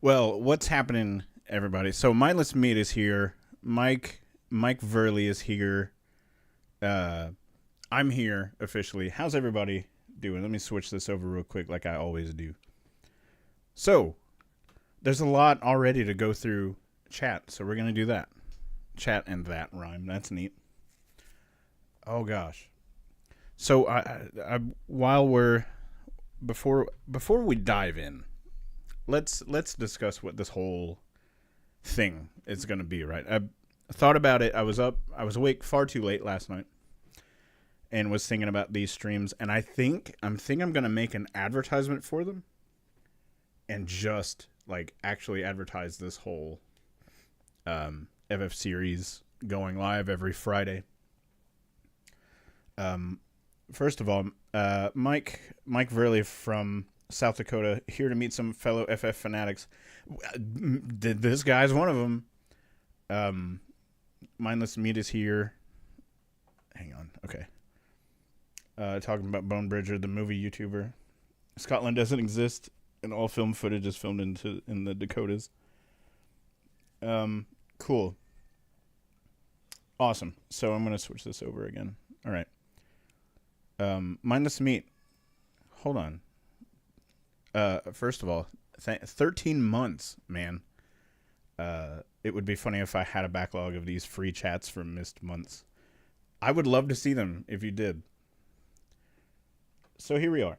Well, what's happening, everybody? So Mindless Meat is here. Mike Verley is here. Uh, I'm here officially. How's everybody doing? Let me switch this over real quick, like I always do. So there's a lot already to go through chat, so we're gonna do that. Chat and that rhyme. That's neat. Oh gosh. So while we're before we dive in, let's discuss what this whole thing is going to be, right? I thought about it. I was awake far too late last night and was thinking about these streams, and I'm going to make an advertisement for them and just like actually advertise this whole FF series going live every Friday. First of all, Mike Verley from South Dakota, here to meet some fellow FF fanatics. This guy's one of them. Mindless Meat is here. Hang on. Okay. Talking about Bone Bridger, the movie YouTuber. Scotland doesn't exist, and all film footage is filmed in the Dakotas. Cool. Awesome. So I'm going to switch this over again. All right. Mindless Meat. Hold on. First of all, 13 months, man. It would be funny if I had a backlog of these free chats from missed months. I would love to see them if you did. So here we are.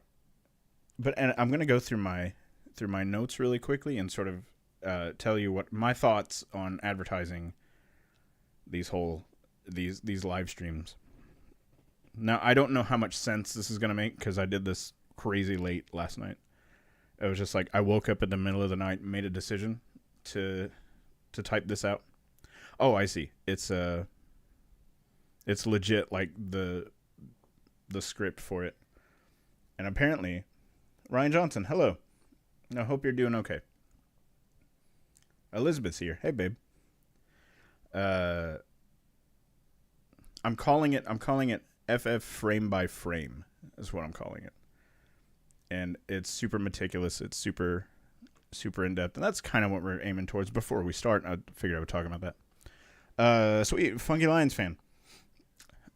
And I'm gonna go through my notes really quickly and sort of tell you what my thoughts on advertising these live streams. Now I don't know how much sense this is gonna make because I did this crazy late last night. It was just like I woke up in the middle of the night and made a decision to type this out. Oh, I see. It's legit, like the script for it. And apparently, Ryan Johnson, hello. I hope you're doing okay. Elizabeth's here. Hey, babe. I'm calling it FF frame by frame is what I'm calling it. And it's super meticulous. It's super, super in-depth. And that's kind of what we're aiming towards. Before we start, I figured I would talk about that. Sweet. Funky Lions fan.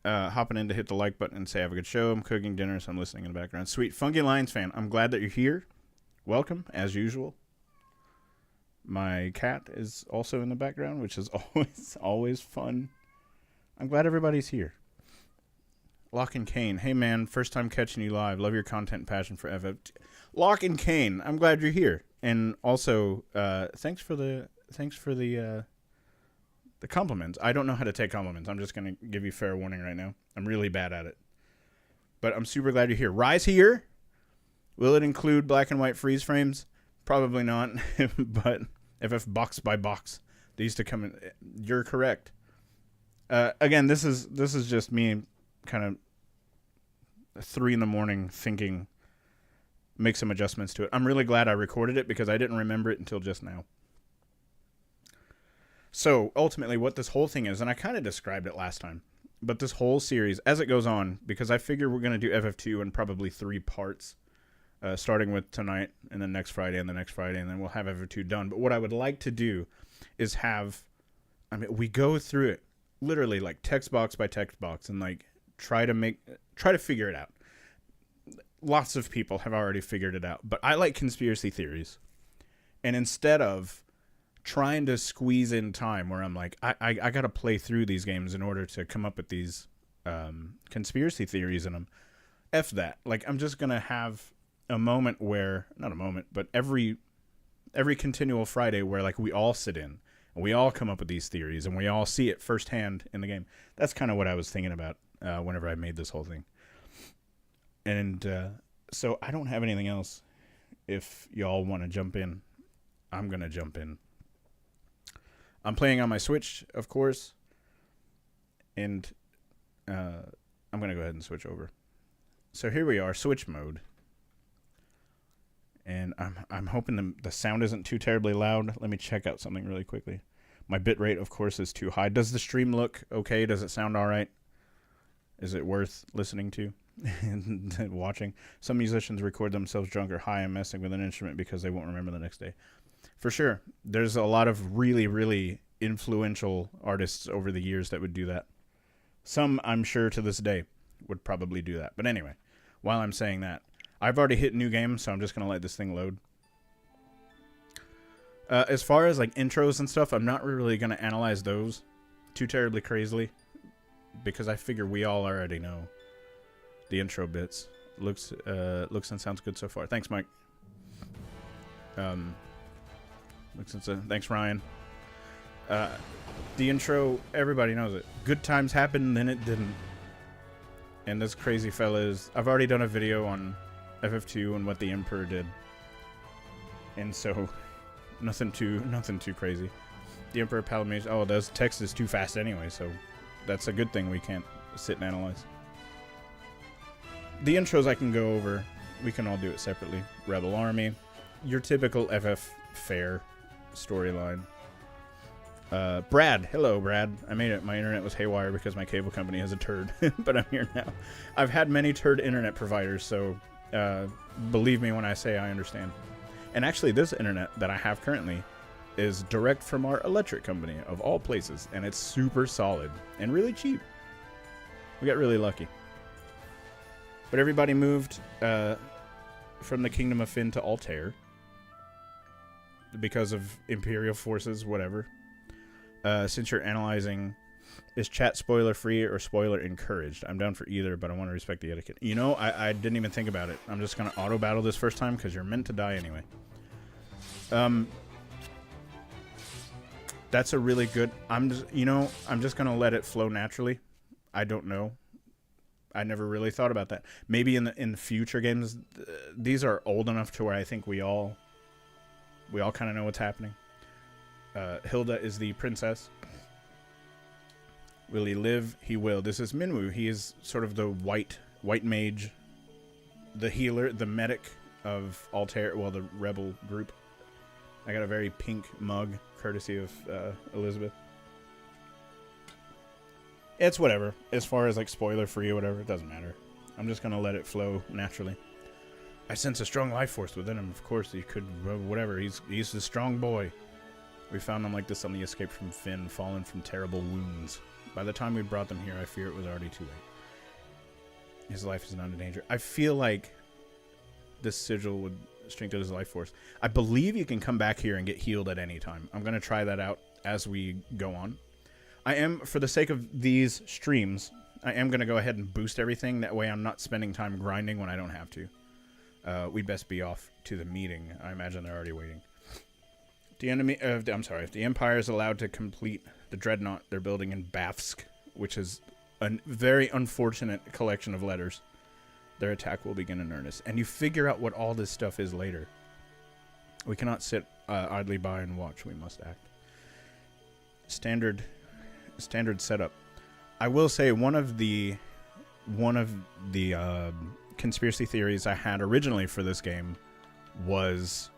Hopping in to hit the like button and say, have a good show. I'm cooking dinner, so I'm listening in the background. Sweet. Funky Lions fan. I'm glad that you're here. Welcome, as usual. My cat is also in the background, which is always fun. I'm glad everybody's here. Lock and Kane, hey man, first time catching you live. Love your content and passion for FF. Lock and Kane, I'm glad you're here. And also, thanks for the compliments. I don't know how to take compliments. I'm just gonna give you fair warning right now. I'm really bad at it. But I'm super glad you're here. Rise here. Will it include black and white freeze frames? Probably not. But FF box by box. They used to come in. You're correct. Again, this is just me kind of 3 a.m. thinking, make some adjustments to it. I'm really glad I recorded it because I didn't remember it until just now. So ultimately what this whole thing is, and I kind of described it last time, but this whole series, as it goes on, because I figure we're going to do FF2 in probably 3 parts, starting with tonight and then next Friday and the next Friday, and then we'll have FF2 done. But what I would like to do is we go through it literally like text box by text box and like try to figure it out. Lots of people have already figured it out, but I like conspiracy theories. And instead of trying to squeeze in time where I'm like, I got to play through these games in order to come up with these conspiracy theories in them, F that. Like, I'm just going to have a moment where, not a moment, but every continual Friday where like we all sit in and we all come up with these theories and we all see it firsthand in the game. That's kind of what I was thinking about whenever I made this whole thing. And so I don't have anything else. If y'all want to jump in, I'm going to jump in. I'm playing on my Switch, of course. And I'm going to go ahead and switch over. So here we are, Switch mode. And I'm hoping the sound isn't too terribly loud. Let me check out something really quickly. My bitrate, of course, is too high. Does the stream look okay? Does it sound all right? Is it worth listening to and watching? Some musicians record themselves drunk or high and messing with an instrument because they won't remember the next day. For sure. There's a lot of really, really influential artists over the years that would do that. Some, I'm sure, to this day would probably do that. But anyway, while I'm saying that, I've already hit new game, so I'm just going to let this thing load. As far as like intros and stuff, I'm not really going to analyze those too terribly crazily, because I figure we all already know the intro bits. Looks and sounds good so far. Thanks, Mike. Thanks, Ryan. The intro, everybody knows it. Good times happened, then it didn't. And this crazy fella is... I've already done a video on FF2 and what the Emperor did. And so, nothing too crazy. The Emperor Palamage... Oh, this text is too fast anyway, so that's a good thing we can't sit and analyze. The intros I can go over. We can all do it separately. Rebel Army. Your typical FF fair storyline. Brad. Hello, Brad. I made it. My internet was haywire because my cable company has a turd. But I'm here now. I've had many turd internet providers, so believe me when I say I understand. And actually, this internet that I have currently is direct from our electric company, of all places. And it's super solid and really cheap. We got really lucky. But everybody moved from the Kingdom of Finn to Altair because of Imperial forces, whatever. Since you're analyzing, is chat spoiler free or spoiler encouraged? I'm down for either, but I want to respect the etiquette. You know, I didn't even think about it. I'm just going to auto battle this first time because you're meant to die anyway. That's a really good... I'm just going to let it flow naturally. I don't know. I never really thought about that. Maybe in the future games, these are old enough to where I think we all kind of know what's happening. Hilda is the princess. Will he live? He will. This is Minwu. He is sort of the white mage, the healer, the medic of Altair, well, the rebel group. I got a very pink mug, courtesy of Elizabeth. It's whatever. As far as like spoiler free or whatever, it doesn't matter. I'm just gonna let it flow naturally. I sense a strong life force within him. Of course, he could whatever. He's a strong boy. We found him like this on the escape from Finn, fallen from terrible wounds. By the time we brought them here, I fear it was already too late. His life is not in danger. I feel like this sigil would strengthen his life force. I believe you can come back here and get healed at any time. I'm gonna try that out as we go on. I am, for the sake of these streams, I am going to go ahead and boost everything. That way I'm not spending time grinding when I don't have to. We'd best be off to the meeting. I imagine they're already waiting. If the Empire is allowed to complete the dreadnought they're building in Bafsk, which is a very unfortunate collection of letters, their attack will begin in earnest. And you figure out what all this stuff is later. We cannot sit idly by and watch. We must act. Standard setup. I will say one of the conspiracy theories I had originally for this game was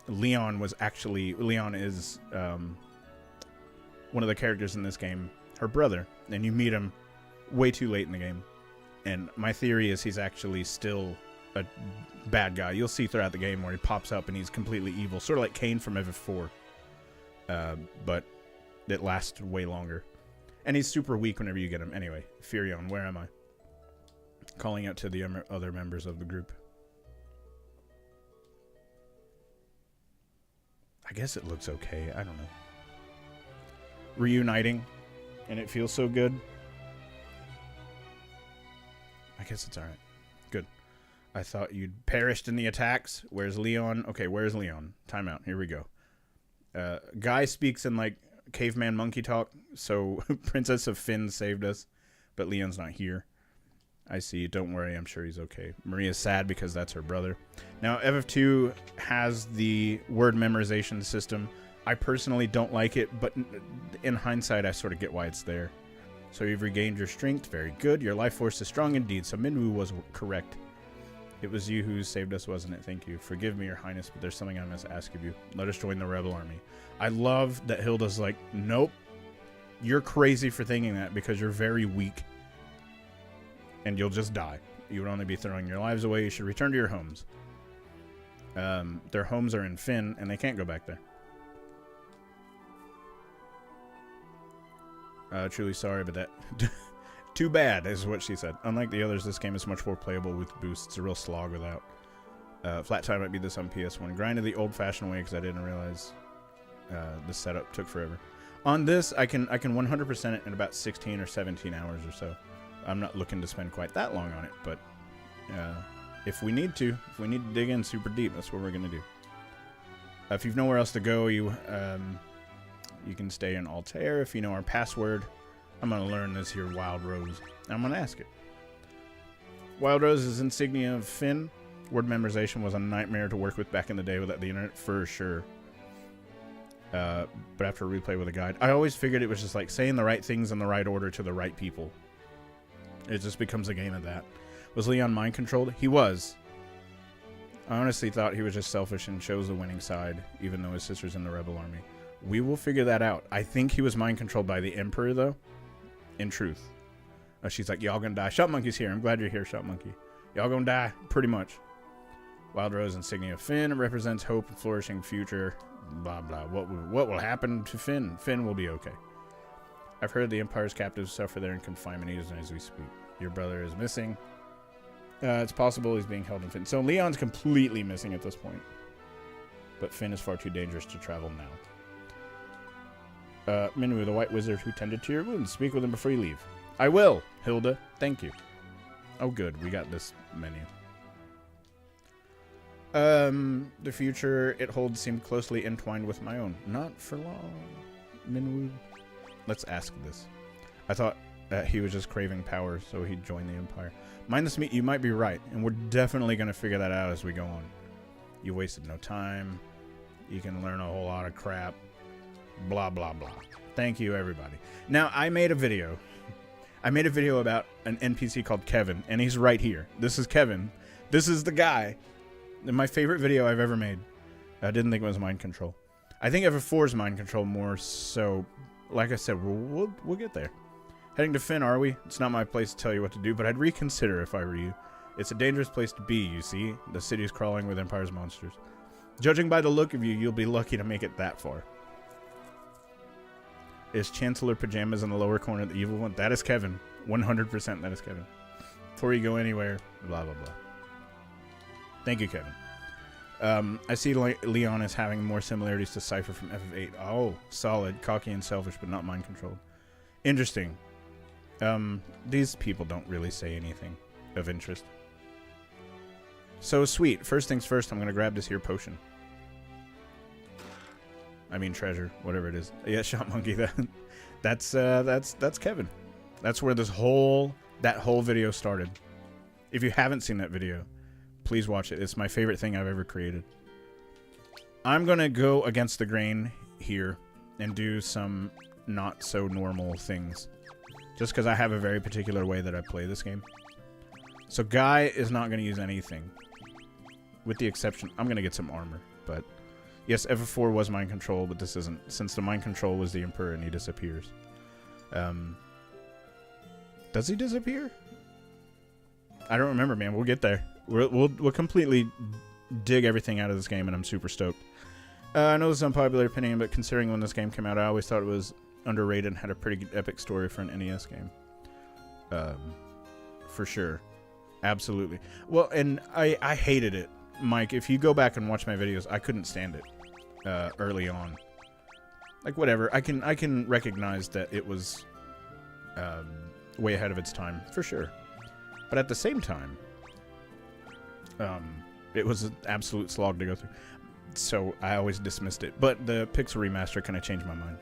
Leon is one of the characters in this game, her brother, and you meet him way too late in the game. And my theory is he's actually still a bad guy. You'll see throughout the game where he pops up and he's completely evil, sort of like Kane from FF4, but it lasts way longer. And he's super weak whenever you get him. Anyway, Furion, where am I? Calling out to the other members of the group. I guess it looks okay. I don't know. Reuniting, and it feels so good. I guess it's alright. Good. I thought you'd perished in the attacks. Where's Leon? Okay, where's Leon? Time out. Here we go. Guy speaks in, like, caveman monkey talk, so Princess of Finn saved us, but Leon's not here. I see. Don't worry. I'm sure he's okay. Maria's sad because that's her brother. Now, FF2 has the word memorization system. I personally don't like it, but in hindsight, I sort of get why it's there. So you've regained your strength. Very good. Your life force is strong indeed. So Minwu was correct. It was you who saved us, wasn't it? Thank you. Forgive me, Your Highness, but there's something I must ask of you. Let us join the rebel army. I love that Hilda's like, nope. You're crazy for thinking that because you're very weak. And you'll just die. You would only be throwing your lives away. You should return to your homes. Their homes are in Finn, and they can't go back there. Truly sorry, but that... Too bad, is what she said. Unlike the others, this game is much more playable with boosts. It's a real slog without. Flat Tire might be this on PS1. Grinded the old-fashioned way because I didn't realize the setup took forever. On this, I can 100% it in about 16 or 17 hours or so. I'm not looking to spend quite that long on it, but if we need to dig in super deep, that's what we're going to do. If you've nowhere else to go, you can stay in Altair. If you know our password, I'm going to learn this here Wild Rose. I'm going to ask it. Wild Rose is insignia of Finn. Word memorization was a nightmare to work with back in the day without the internet, for sure. But after a replay with a guide, I always figured it was just like saying the right things in the right order to the right people. It just becomes a game of that. Was Leon mind controlled? He was. I honestly thought he was just selfish and chose the winning side, even though his sister's in the rebel army. We will figure that out. I think he was mind controlled by the Emperor, though. In truth. She's like, y'all gonna die. Shot Monkey's here. I'm glad you're here, Shot Monkey. Y'all gonna die. Pretty much. Wild Rose insignia of Finn represents hope and flourishing future. Blah, blah. What will happen to Finn? Finn will be okay. I've heard the Empire's captives suffer there in confinement even as we speak. Your brother is missing. It's possible he's being held in Finn. So Leon's completely missing at this point. But Finn is far too dangerous to travel now. Minwu, the white wizard who tended to your wounds. Speak with him before you leave. I will, Hilda. Thank you. Oh, good. We got this menu. The future it holds seemed closely entwined with my own. Not for long. Minwu. Let's ask this. I thought he was just craving power, so he'd join the Empire. Minus me, you might be right, and we're definitely going to figure that out as we go on. You wasted no time. You can learn a whole lot of crap. Blah, blah, blah. Thank you, everybody. Now, I made a video. I made a video about an NPC called Kevin, and he's right here. This is Kevin. This is the guy. My favorite video I've ever made. I didn't think it was mind control. I think FF4 is mind control more so. Like I said, we'll get there. Heading to Finn, are we? It's not my place to tell you what to do, but I'd reconsider if I were you. It's a dangerous place to be, you see. The city's crawling with Empire's monsters. Judging by the look of you, you'll be lucky to make it that far. Is Chancellor Pajamas in the lower corner the evil one? That is Kevin. 100% that is Kevin. Before you go anywhere, blah, blah, blah. Thank you, Kevin. I see Leon is having more similarities to Cypher from FF8. Oh, solid. Cocky and selfish, but not mind-controlled. Interesting. These people don't really say anything of interest. So, sweet. First things first, I'm going to grab this here potion. I mean treasure, whatever it is. Yeah, Shot Monkey. That's Kevin. That's where that whole video started. If you haven't seen that video, please watch it. It's my favorite thing I've ever created. I'm gonna go against the grain here and do some not so normal things, just because I have a very particular way that I play this game. So Guy is not gonna use anything, with the exception. I'm gonna get some armor, but. Yes, FF4 was mind control, but this isn't. Since the mind control was the Emperor and he disappears. Does he disappear? I don't remember, man. We'll get there. We'll completely dig everything out of this game, and I'm super stoked. I know this is unpopular opinion, but considering when this game came out, I always thought it was underrated and had a pretty good epic story for an NES game. For sure. Absolutely. Well, and I hated it. Mike, if you go back and watch my videos, I couldn't stand it early on. Like, whatever. I can recognize that it was way ahead of its time, for sure. But at the same time, it was an absolute slog to go through. So I always dismissed it. But the Pixel Remaster kind of changed my mind.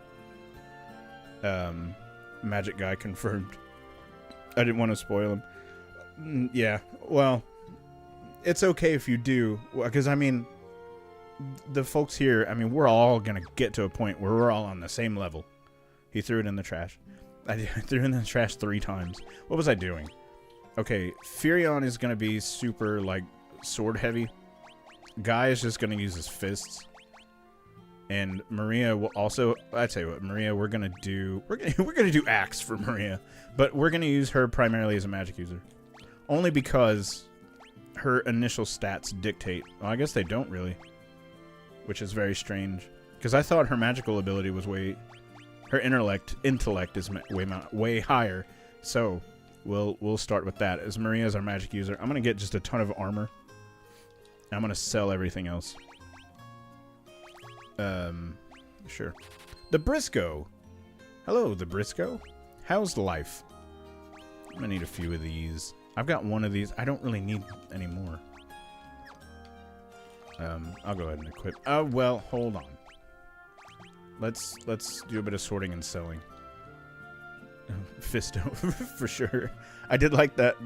Magic Guy confirmed. I didn't want to spoil him. Yeah, well, it's okay if you do, because, I mean, the folks here, I mean, we're all going to get to a point where we're all on the same level. He threw it in the trash. I threw it in the trash 3 times. What was I doing? Okay, Furion is going to be super, like, sword heavy. Guy is just going to use his fists. And Maria will also, I tell you what, Maria, we're going to do axe for Maria, but we're going to use her primarily as a magic user. Only because her initial stats dictate. Well, I guess they don't really, which is very strange. Because I thought her magical ability was her intellect is way higher. So we'll start with that. As Maria is our magic user, I'm gonna get just a ton of armor. I'm gonna sell everything else. Sure. The Briscoe. Hello, the Briscoe. How's life? I'm gonna need a few of these. I've got one of these. I don't really need any more. I'll go ahead and equip. Oh, well, hold on. Let's do a bit of sorting and selling. Fisto, for sure. I did like that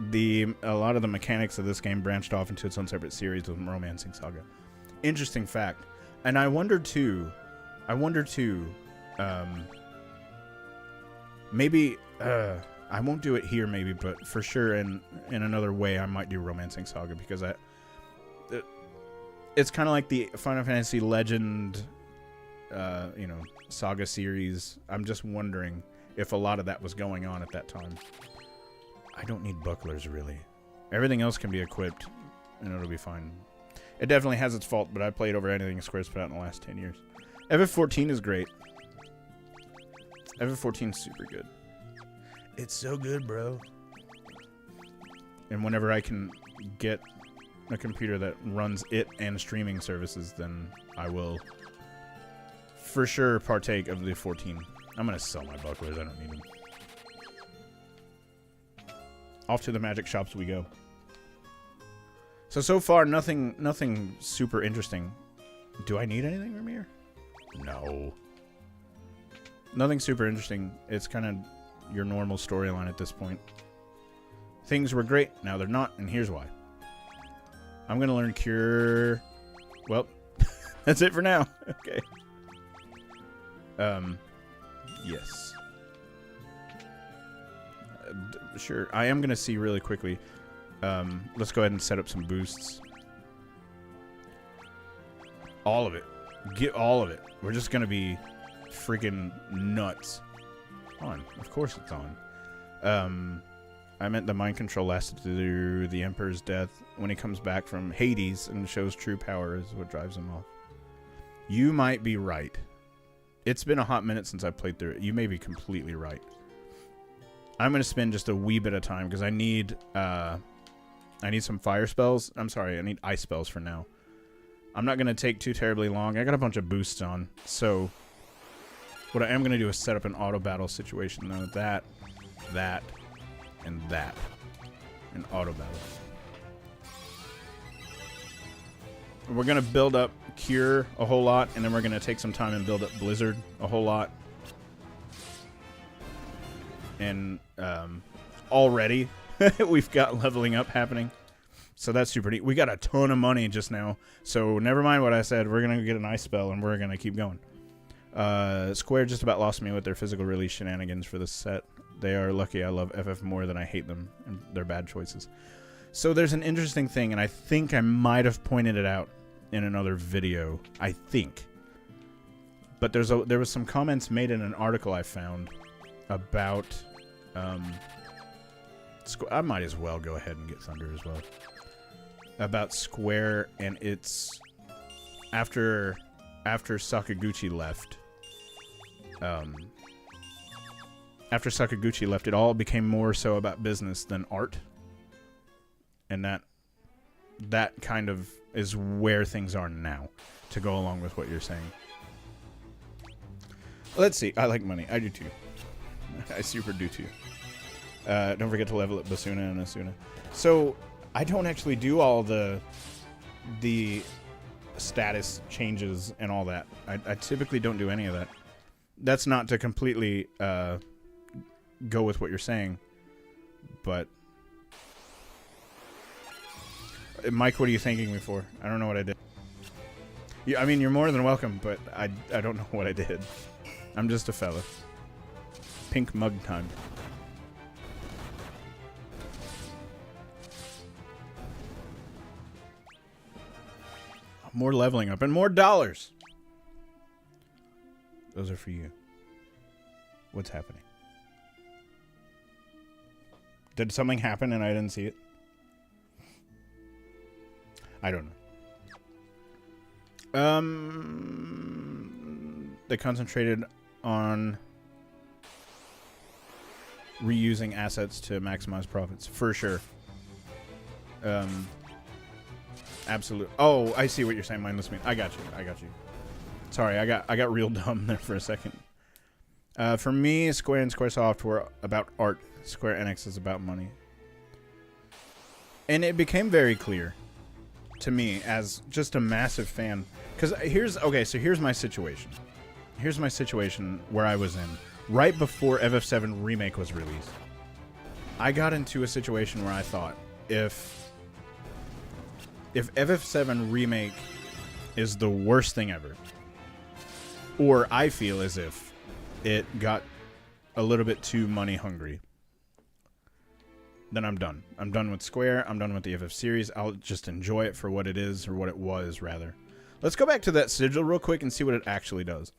a lot of the mechanics of this game branched off into its own separate series with Romancing Saga. Interesting fact. And I wonder too, maybe, I won't do it here maybe, but for sure in another way I might do Romancing Saga, because it's kind of like the Final Fantasy Legend, Saga series. I'm just wondering if a lot of that was going on at that time. I don't need bucklers, really. Everything else can be equipped, and it'll be fine. It definitely has its fault, but I played over anything Square's put out in the last 10 years. FF14 is great. FF14 is super good. It's so good, bro. And whenever I can get a computer that runs it and streaming services, then I will for sure partake of the 14. I'm going to sell my bucklers. I don't need them. Off to the magic shops we go. So far, nothing super interesting. Do I need anything from here? No. Nothing super interesting. It's kind of your normal storyline at this point. Things were great. Now they're not, and here's why. I'm going to learn Cure. Well, that's it for now. Okay. Yes. Sure. I am going to see really quickly. Let's go ahead and set up some boosts. All of it. Get all of it. We're just going to be freaking nuts. On. Of course it's on. I meant the mind control lasted through the Emperor's death. When he comes back from Hades and shows true power is what drives him off. You might be right. It's been a hot minute since I played through it. You may be completely right. I'm going to spend just a wee bit of time because I need some fire spells. I'm sorry, I need ice spells for now. I'm not going to take too terribly long. I got a bunch of boosts on. So what I am going to do is set up an auto battle situation though. That, and that. An auto battle. We're going to build up Cure a whole lot, and then we're going to take some time and build up Blizzard a whole lot. And already we've got leveling up happening. So that's super neat. We got a ton of money just now. So never mind what I said. We're going to get an ice spell, and we're going to keep going. Square just about lost me with their physical release shenanigans for this set. They are lucky I love FF more than I hate them and their bad choices. So there's an interesting thing, and I think I might have pointed it out in another video. I think. But there was some comments made in an article I found about... I might as well go ahead and get Thunder as well. About Square and its... After Sakaguchi left... After Sakaguchi left, it all became more so about business than art. And that kind of is where things are now, to go along with what you're saying. Let's see. I like money. I do too. I super do too. Don't forget to level up Basuna and Asuna. So, I don't actually do all the status changes and all that. I typically don't do any of that. That's not to completely go with what you're saying, but Mike, what are you thanking me for? I don't know what I did. Yeah, I mean, you're more than welcome, but I don't know what I did. I'm just a fella. Pink mug time. More leveling up and more dollars. Those are for you. What's happening? Did something happen and I didn't see it? I don't know. They concentrated on reusing assets to maximize profits, for sure. Absolute. Oh, I see what you're saying. Mindless mean. I got you. Sorry, I got real dumb there for a second. For me, Square and Squaresoft were about art. Square Enix is about money. And it became very clear to me as just a massive fan. Because here's my situation. Here's my situation where I was in. Right before FF7 Remake was released, I got into a situation where I thought, if FF7 Remake is the worst thing ever, or I feel as if it got a little bit too money hungry, then I'm done. I'm done with Square. I'm done with the FF series. I'll just enjoy it for what it is, or what it was, rather. Let's go back to that sigil real quick and see what it actually does.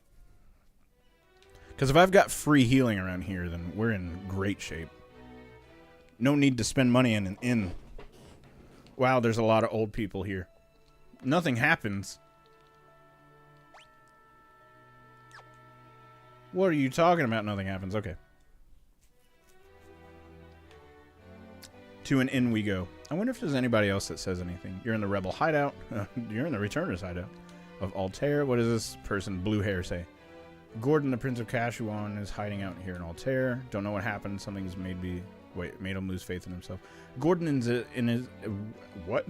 Because if I've got free healing around here, then we're in great shape. No need to spend money in an inn. Wow, there's a lot of old people here. Nothing happens. What are you talking about? Nothing happens. Okay. To an inn we go. I wonder if there's anybody else that says anything. You're in the Rebel Hideout. You're in the Returners Hideout. Of Altair. What does this person, blue hair, say? Gordon, the Prince of Kashuan, is hiding out here in Altair. Don't know what happened. Something's made him lose faith in himself. Gordon's what?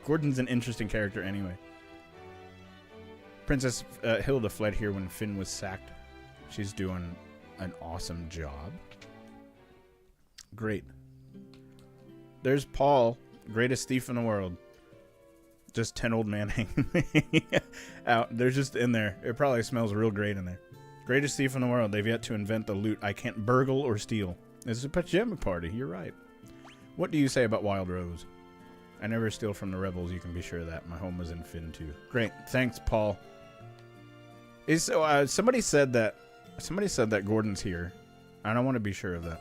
Gordon's an interesting character anyway. Princess Hilda fled here when Finn was sacked. She's doing an awesome job. Great. There's Paul, greatest thief in the world. Just 10 old men hanging out. They're just in there. It probably smells real great in there. Greatest thief in the world. They've yet to invent the loot I can't burgle or steal. This is a pajama party. You're right. What do you say about Wild Rose? I never steal from the rebels. You can be sure of that. My home was in Finn too. Great. Thanks, Paul. Somebody said that Gordon's here. I don't want to be sure of that.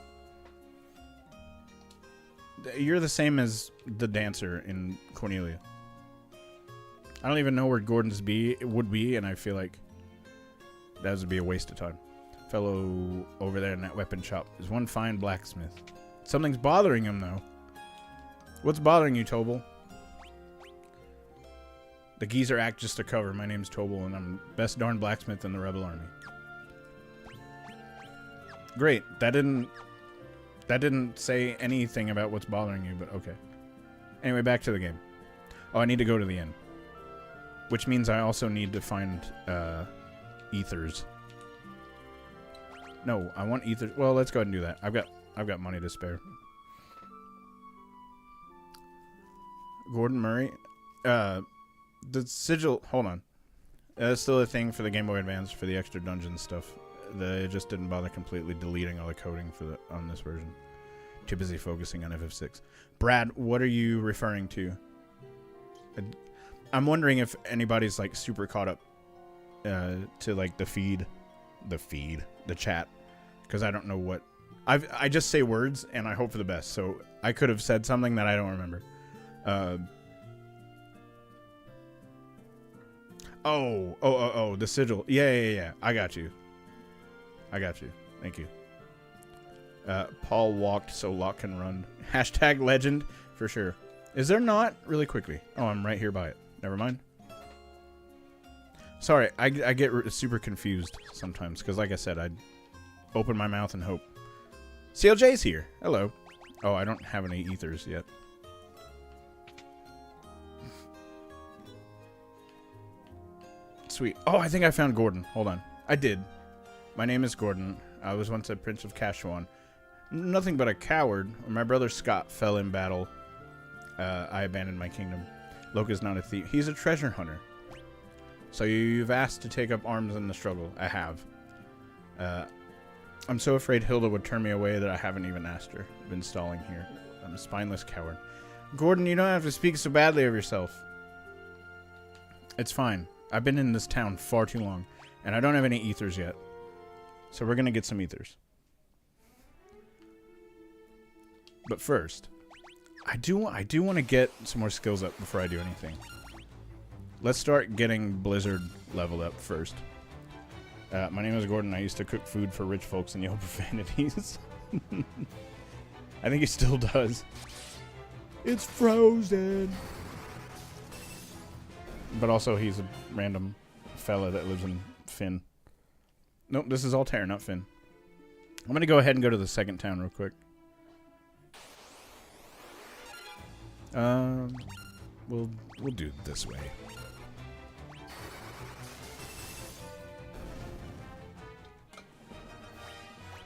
You're the same as the dancer in Cornelia. I don't even know where Gordon's would be, and I feel like that would be a waste of time. Fellow over there in that weapon shop is one fine blacksmith. Something's bothering him, though. What's bothering you, Tobal? The geezer act just to cover. My name's Tobal, and I'm best darn blacksmith in the Rebel Army. Great. That didn't say anything about what's bothering you, but okay. Anyway, back to the game. Oh, I need to go to the inn. Which means I also need to find ethers. No, I want ethers. Well, let's go ahead and do that. I've got money to spare. Gordon Murray. The sigil. Hold on. That's still a thing for the Game Boy Advance for the extra dungeon stuff. They just didn't bother completely deleting all the coding on this version. Too busy focusing on FF6. Brad, what are you referring to? I'm wondering if anybody's like super caught up to like the chat, because I don't know what I just say words and I hope for the best. So I could have said something that I don't remember. Oh, the sigil. Yeah. I got you. Thank you. Paul walked so Locke can run. Hashtag legend for sure. Is there not? Really quickly. Oh, I'm right here by it. Never mind. Sorry, I get super confused sometimes because, like I said, I open my mouth and hope. CLJ's here. Hello. Oh, I don't have any ethers yet. Sweet. Oh, I think I found Gordon. Hold on. I did. My name is Gordon. I was once a Prince of Kashuan. Nothing but a coward. When my brother Scott fell in battle, I abandoned my kingdom. Loke is not a thief. He's a treasure hunter. So you've asked to take up arms in the struggle. I have. I'm so afraid Hilda would turn me away that I haven't even asked her. I've been stalling here. I'm a spineless coward. Gordon, you don't have to speak so badly of yourself. It's fine. I've been in this town far too long, and I don't have any ethers yet. So we're going to get some ethers. But first, I do want to get some more skills up before I do anything. Let's start getting Blizzard leveled up first. My name is Gordon. I used to cook food for rich folks and yell profanities. I think he still does. It's frozen. But also he's a random fella that lives in Finn. Nope, this is Altair, not Finn. I'm going to go ahead and go to the second town real quick. We'll do it this way.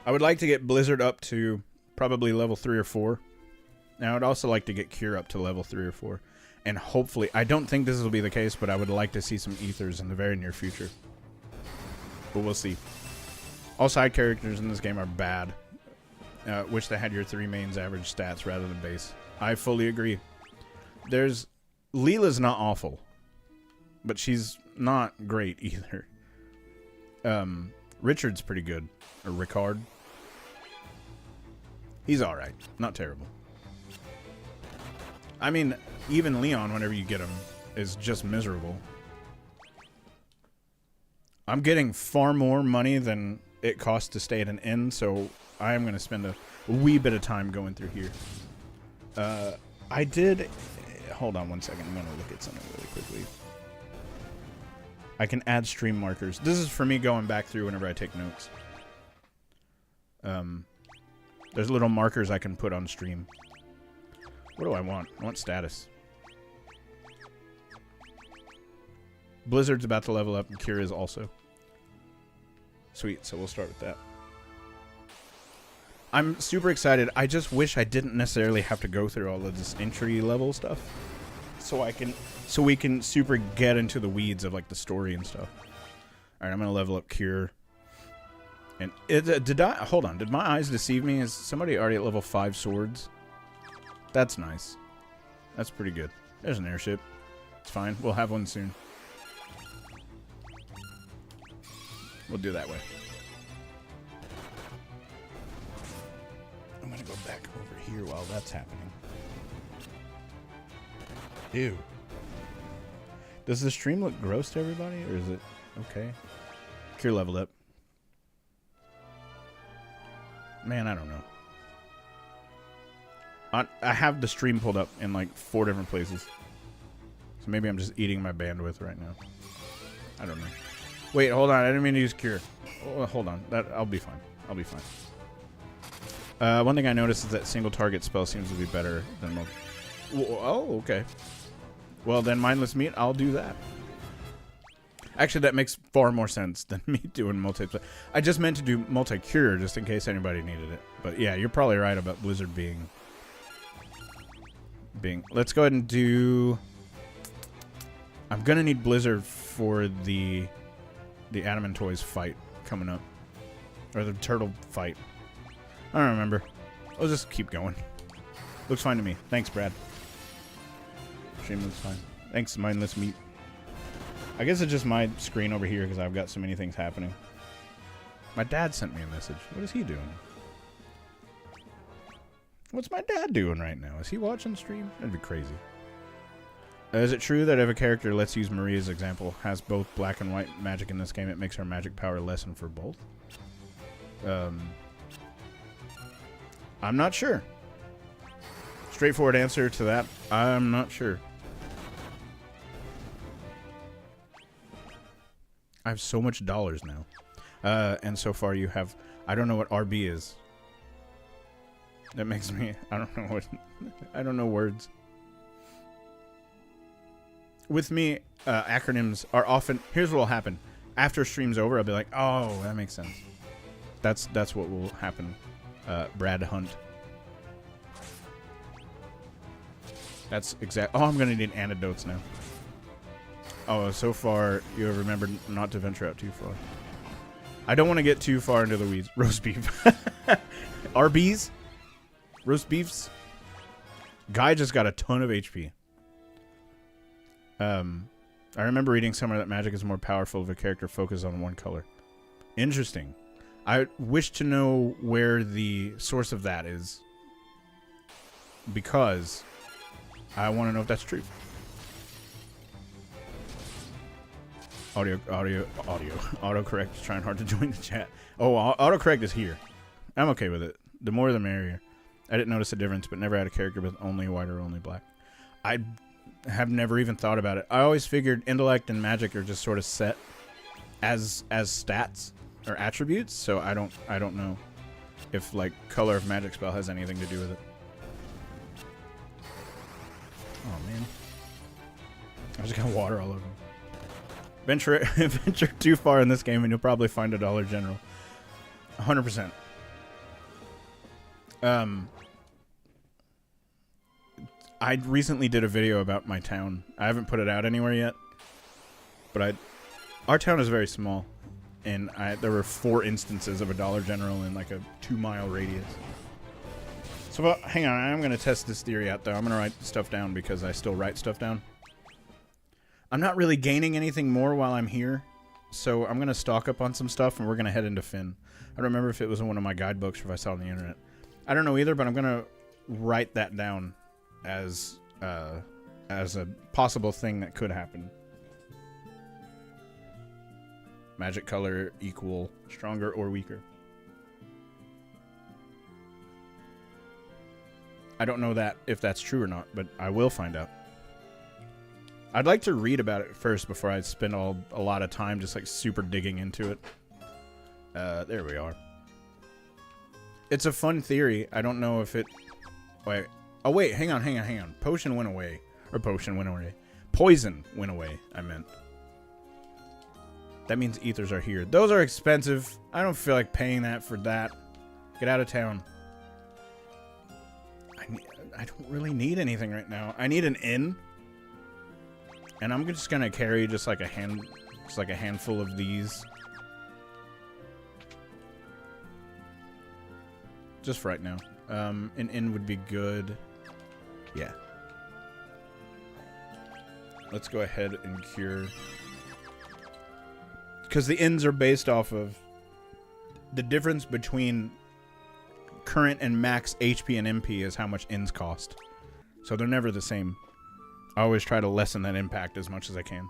I would like to get Blizzard up to probably level 3 or 4. Now, I'd also like to get Cure up to level 3 or 4. And hopefully, I don't think this will be the case, but I would like to see some Ethers in the very near future. But we'll see. All side characters in this game are bad. Wish they had your 3 mains average stats rather than base. I fully agree. Leela's not awful, but she's not great either. Richard's pretty good. Or Ricard. He's alright. Not terrible. I mean, even Leon, whenever you get him, is just miserable. I'm getting far more money than it costs to stay at an inn, so I am going to spend a wee bit of time going through here. I did... Hold on one second. I'm going to look at something really quickly. I can add stream markers. This is for me going back through whenever I take notes. There's little markers I can put on stream. What do I want? I want status. Blizzard's about to level up, and Cure is also. Sweet, so we'll start with that. I'm super excited. I just wish I didn't necessarily have to go through all of this entry level stuff. So we can super get into the weeds of like the story and stuff. Alright, I'm gonna level up Cure. And hold on, did my eyes deceive me? Is somebody already at level 5 swords? That's nice. That's pretty good. There's an airship. It's fine. We'll have one soon. We'll do that way. I'm gonna go back over here while that's happening. Ew. Does the stream look gross to everybody, or is it okay? Cure leveled up. Man, I don't know. I have the stream pulled up in like 4 different places. So maybe I'm just eating my bandwidth right now. I don't know. Wait, hold on. I didn't mean to use Cure. Oh, hold on. I'll be fine. I'll be fine. One thing I noticed is that single target spell seems to be better than multi. Oh, okay. Well, then Mindless Meat, I'll do that. Actually, that makes far more sense than me doing multi-play. I just meant to do multi-cure just in case anybody needed it. But yeah, you're probably right about Blizzard being... Let's go ahead and do... I'm going to need Blizzard for the Adam and Toys fight coming up. Or the turtle fight. I don't remember. I'll just keep going. Looks fine to me. Thanks, Brad. Stream looks fine. Thanks, Mindless Meat. I guess it's just my screen over here because I've got so many things happening. My dad sent me a message. What is he doing? What's my dad doing right now? Is he watching stream? That'd be crazy. Is it true that if a character, let's use Maria's example, has both black and white magic in this game, it makes her magic power lessen for both? I'm not sure. Straightforward answer to that, I'm not sure. I have so much dollars now. And so far you have... I don't know what RB is. That makes me... I don't know what... I don't know words. With me, acronyms are often... Here's what will happen. After stream's over, I'll be like, oh, that makes sense. That's what will happen. Brad Hunt. That's exact... Oh, I'm going to need antidotes now. Oh, so far, you have remembered not to venture out too far. I don't want to get too far into the weeds. Roast beef. RBs? Roast beefs? Guy just got a ton of HP. I remember reading somewhere that magic is more powerful if a character focuses on one color. Interesting. I wish to know where the source of that is. Because I want to know if that's true. Autocorrect is trying hard to join the chat. Oh, autocorrect is here. I'm okay with it. The more the merrier. I didn't notice a difference, but never had a character with only white or only black. I have never even thought about it. I always figured intellect and magic are just sort of set as stats or attributes, so I don't know if like color of magic spell has anything to do with it. Oh man, I just got water all over me. Venture too far in this game and you'll probably find a Dollar General. 100%. I recently did a video about my town. I haven't put it out anywhere yet, but our town is very small, and there were 4 instances of a Dollar General in like a 2-mile radius. So hang on, I'm gonna test this theory out though. I'm gonna write stuff down because I still write stuff down. I'm not really gaining anything more while I'm here, so I'm gonna stock up on some stuff and we're gonna head into Finn. I don't remember if it was in one of my guidebooks or if I saw it on the internet. I don't know either, but I'm gonna write that down as a possible thing that could happen. Magic color equal stronger or weaker. I don't know that if that's true or not, but I will find out. I'd like to read about it first before I spend a lot of time just like super digging into it. There we are. It's a fun theory. I don't know if it... Wait. Oh, wait. Hang on. Potion went away. Or potion went away. Poison went away, I meant. That means ethers are here. Those are expensive. I don't feel like paying that for that. Get out of town. I don't really need anything right now. I need an inn. And I'm just gonna carry just like a handful of these. Just for right now. An inn would be good. Yeah. Let's go ahead and cure. Because the inns are based off of the difference between current and max HP and MP is how much inns cost. So they're never the same. I always try to lessen that impact as much as I can.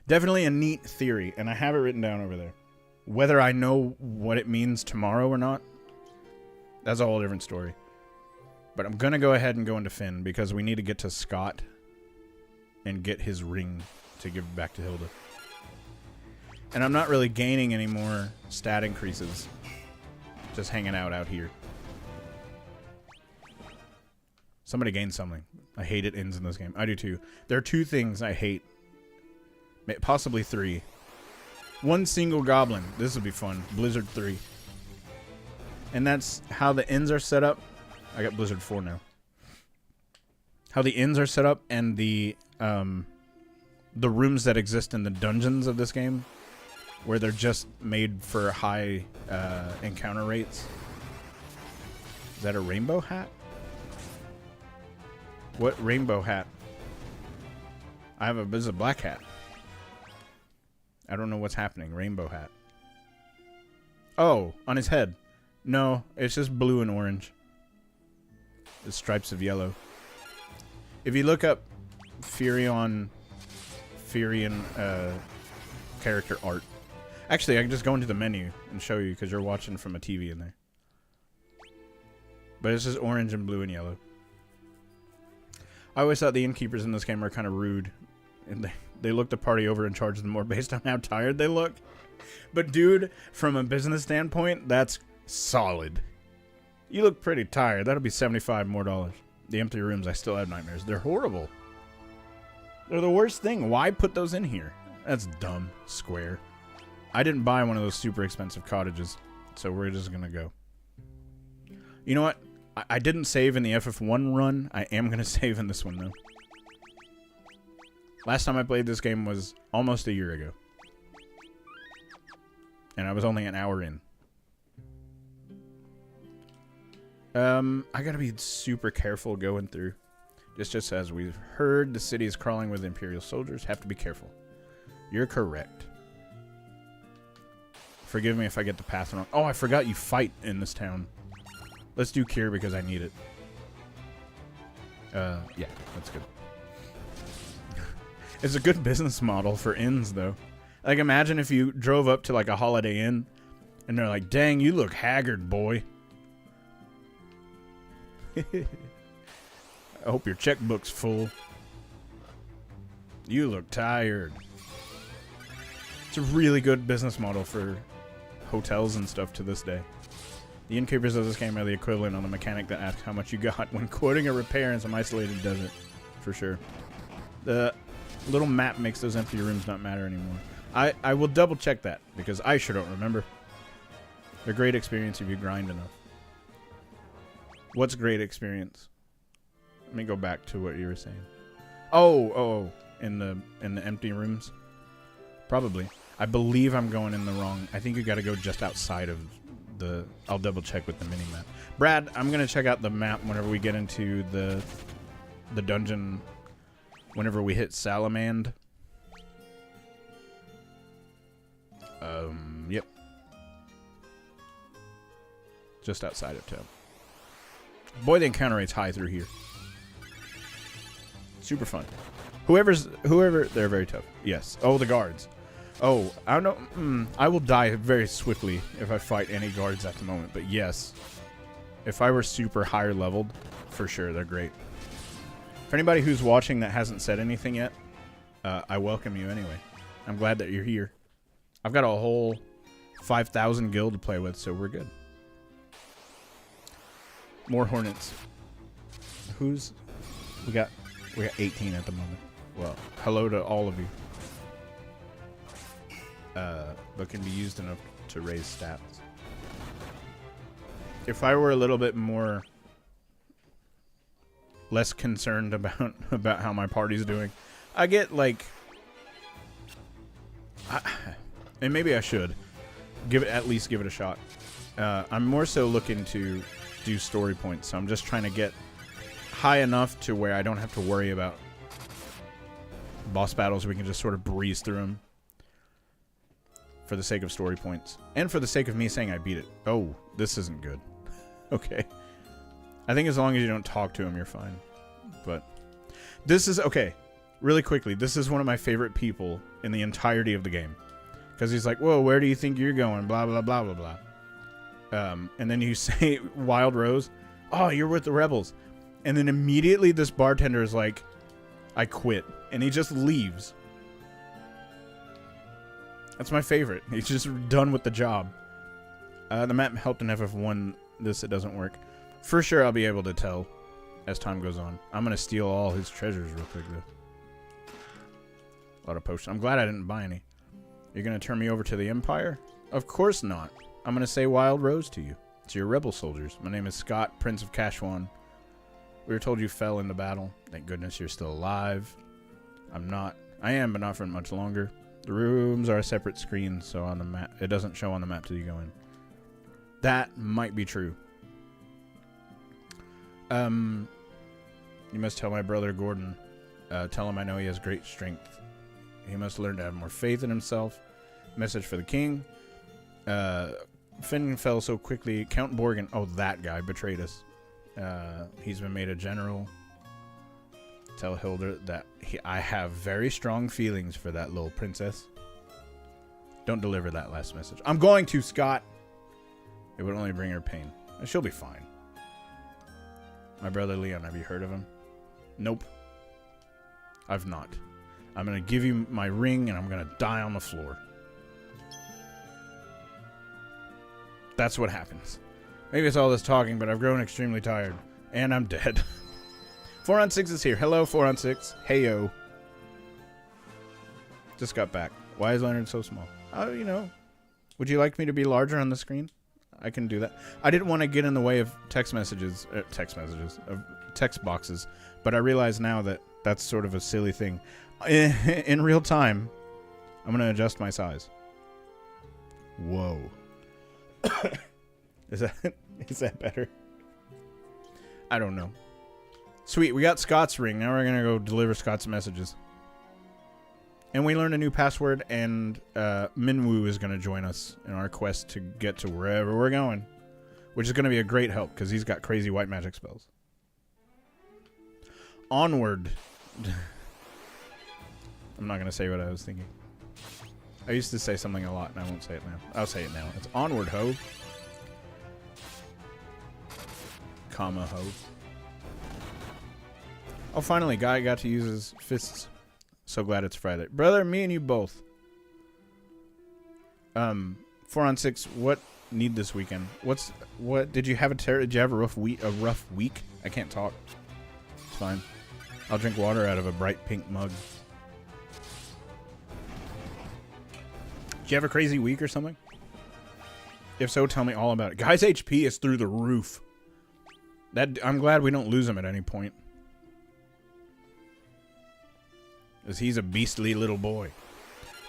Definitely a neat theory, and I have it written down over there. Whether I know what it means tomorrow or not, that's a whole different story. But I'm going to go ahead and go into Finn, because we need to get to Scott and get his ring to give back to Hilda. And I'm not really gaining any more stat increases. Just hanging out here. Somebody gained something. I hate it inns in this game. I do too. There are 2 things I hate. Possibly 3. 1 single goblin. This will be fun. Blizzard 3. And that's how the inns are set up. I got Blizzard 4 now. How the inns are set up and the rooms that exist in the dungeons of this game, where they're just made for high encounter rates. Is that a rainbow hat? What rainbow hat? This is a black hat. I don't know what's happening. Rainbow hat. Oh, on his head. No, it's just blue and orange. The stripes of yellow. If you look up Firion character art. Actually, I can just go into the menu and show you because you're watching from a TV in there. But it's just orange and blue and yellow. I always thought the innkeepers in this game were kind of rude. And they look the party over and charge them more based on how tired they look. But dude, from a business standpoint, that's solid. You look pretty tired. That'll be $75 more. The empty rooms, I still have nightmares. They're horrible. They're the worst thing. Why put those in here? That's dumb. Square. I didn't buy one of those super expensive cottages. So we're just going to go. You know what? I didn't save in the FF1 run. I am going to save in this one, though. Last time I played this game was almost a year ago. And I was only an hour in. I gotta be super careful going through. This just says, we've heard the city is crawling with Imperial soldiers. Have to be careful. You're correct. Forgive me if I get the path wrong. Oh, I forgot you fight in this town. Let's do cure because I need it. Yeah, that's good. It's a good business model for inns, though. Like, imagine if you drove up to, like, a Holiday Inn, and they're like, dang, you look haggard, boy. I hope your checkbook's full. You look tired. It's a really good business model for hotels and stuff to this day. The innkeepers of this game are the equivalent on the mechanic that asks how much you got when quoting a repair in some isolated desert. For sure. The little map makes those empty rooms not matter anymore. I will double check that, because I sure don't remember. They're great experience if you grind enough. What's great experience? Let me go back to what you were saying. Oh, in the empty rooms? Probably. I believe I'm going in the wrong. I think you got to go just outside of the... I'll double check with the mini-map. Brad, I'm going to check out the map whenever we get into the dungeon, whenever we hit Salamand. Yep. Just outside of town. Boy, the encounter rate's high through here. Super fun. Whoever, they're very tough. Yes. Oh, the guards. Oh, I don't know. I will die very swiftly if I fight any guards at the moment. But yes, if I were super higher leveled, for sure, they're great. For anybody who's watching that hasn't said anything yet, I welcome you anyway. I'm glad that you're here. I've got a whole 5,000 guild to play with, so we're good. More hornets. We got 18 at the moment. Well, hello to all of you. But can be used enough to raise stats. If I were a little bit more less concerned about how my party's doing, I get like, and maybe I should at least give it a shot. I'm more so looking to do story points, so I'm just trying to get high enough to where I don't have to worry about boss battles. We can just sort of breeze through them for the sake of story points and for the sake of me saying I beat it. Oh, this isn't good. Okay, I think as long as you don't talk to him, you're fine. But this is okay. Really quickly, this is one of my favorite people in the entirety of the game, because he's like, whoa, where do you think you're going, blah blah blah blah blah. And then you say Wild Rose, oh, you're with the rebels. And then immediately this bartender is like, I quit. And he just leaves. That's my favorite. He's just done with the job. The map helped in FF1. It doesn't work. For sure I'll be able to tell as time goes on. I'm going to steal all his treasures real quick, though. A lot of potions. I'm glad I didn't buy any. You're going to turn me over to the Empire? Of course not. I'm going to say Wild Rose to you. To your rebel soldiers. My name is Scott, Prince of Kashwan. We were told you fell in the battle. Thank goodness you're still alive. I'm not. I am, but not for much longer. The rooms are a separate screen, so on the map, it doesn't show on the map till you go in. That might be true. You must tell my brother Gordon. Tell him I know he has great strength. He must learn to have more faith in himself. Message for the king. Finn fell so quickly. Count Borgan. Oh, that guy betrayed us. He's been made a general. Tell Hilda that I have very strong feelings for that little princess. Don't deliver that last message. I'm going to, Scott. It would only bring her pain. She'll be fine. My brother Leon, have you heard of him? Nope. I've not. I'm going to give you my ring and I'm going to die on the floor. That's what happens. Maybe it's all this talking, but I've grown extremely tired. And I'm dead. 4 on 6 is here. Hello, 4 on 6. Heyo. Just got back. Why is Lenard so small? Oh, you know. Would you like me to be larger on the screen? I can do that. I didn't want to get in the way of text boxes, but I realize now that that's sort of a silly thing. In real time, I'm going to adjust my size. Whoa. Is that better? I don't know. Sweet, we got Scott's ring. Now we're going to go deliver Scott's messages. And we learned a new password, and Minwoo is going to join us in our quest to get to wherever we're going. Which is going to be a great help, because he's got crazy white magic spells. Onward. I'm not going to say what I was thinking. I used to say something a lot, and I won't say it now. I'll say it now. It's onward, ho. Comma, ho. Oh, finally, Guy got to use his fists. So glad it's Friday. Brother, me and you both. 4 on 6, what need this weekend? What did you have did you have a rough week? I can't talk. It's fine. I'll drink water out of a bright pink mug. Did you have a crazy week or something? If so, tell me all about it. Guy's HP is through the roof. I'm glad we don't lose him at any point. Because he's a beastly little boy.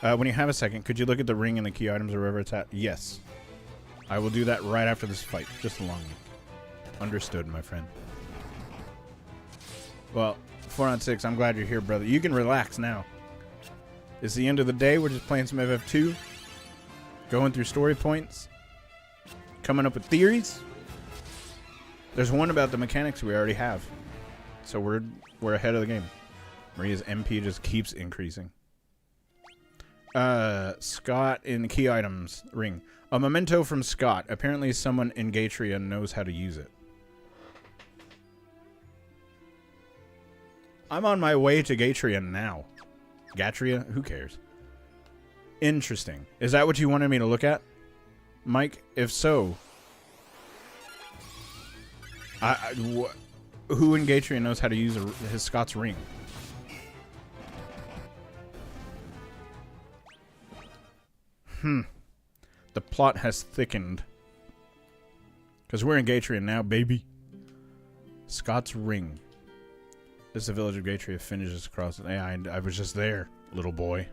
When you have a second, could you look at the ring and the key items or wherever it's at? Yes. I will do that right after this fight. Just along me. Understood, my friend. Well, 4 on 6, I'm glad you're here, brother. You can relax now. It's the end of the day. We're just playing some FF2. Going through story points. Coming up with theories. There's one about the mechanics we already have. So we're ahead of the game. Maria's MP just keeps increasing. Scott in the key items ring. A memento from Scott. Apparently someone in Gatria knows how to use it. I'm on my way to Gatria now. Gatria? Who cares? Interesting. Is that what you wanted me to look at? Mike, if so... who in Gatria knows how to use his Scott's ring? The plot has thickened. Because we're in Gatria now, baby. Scott's ring. This is the village of Gatria. Finishes across it. Yeah, I was just there, little boy.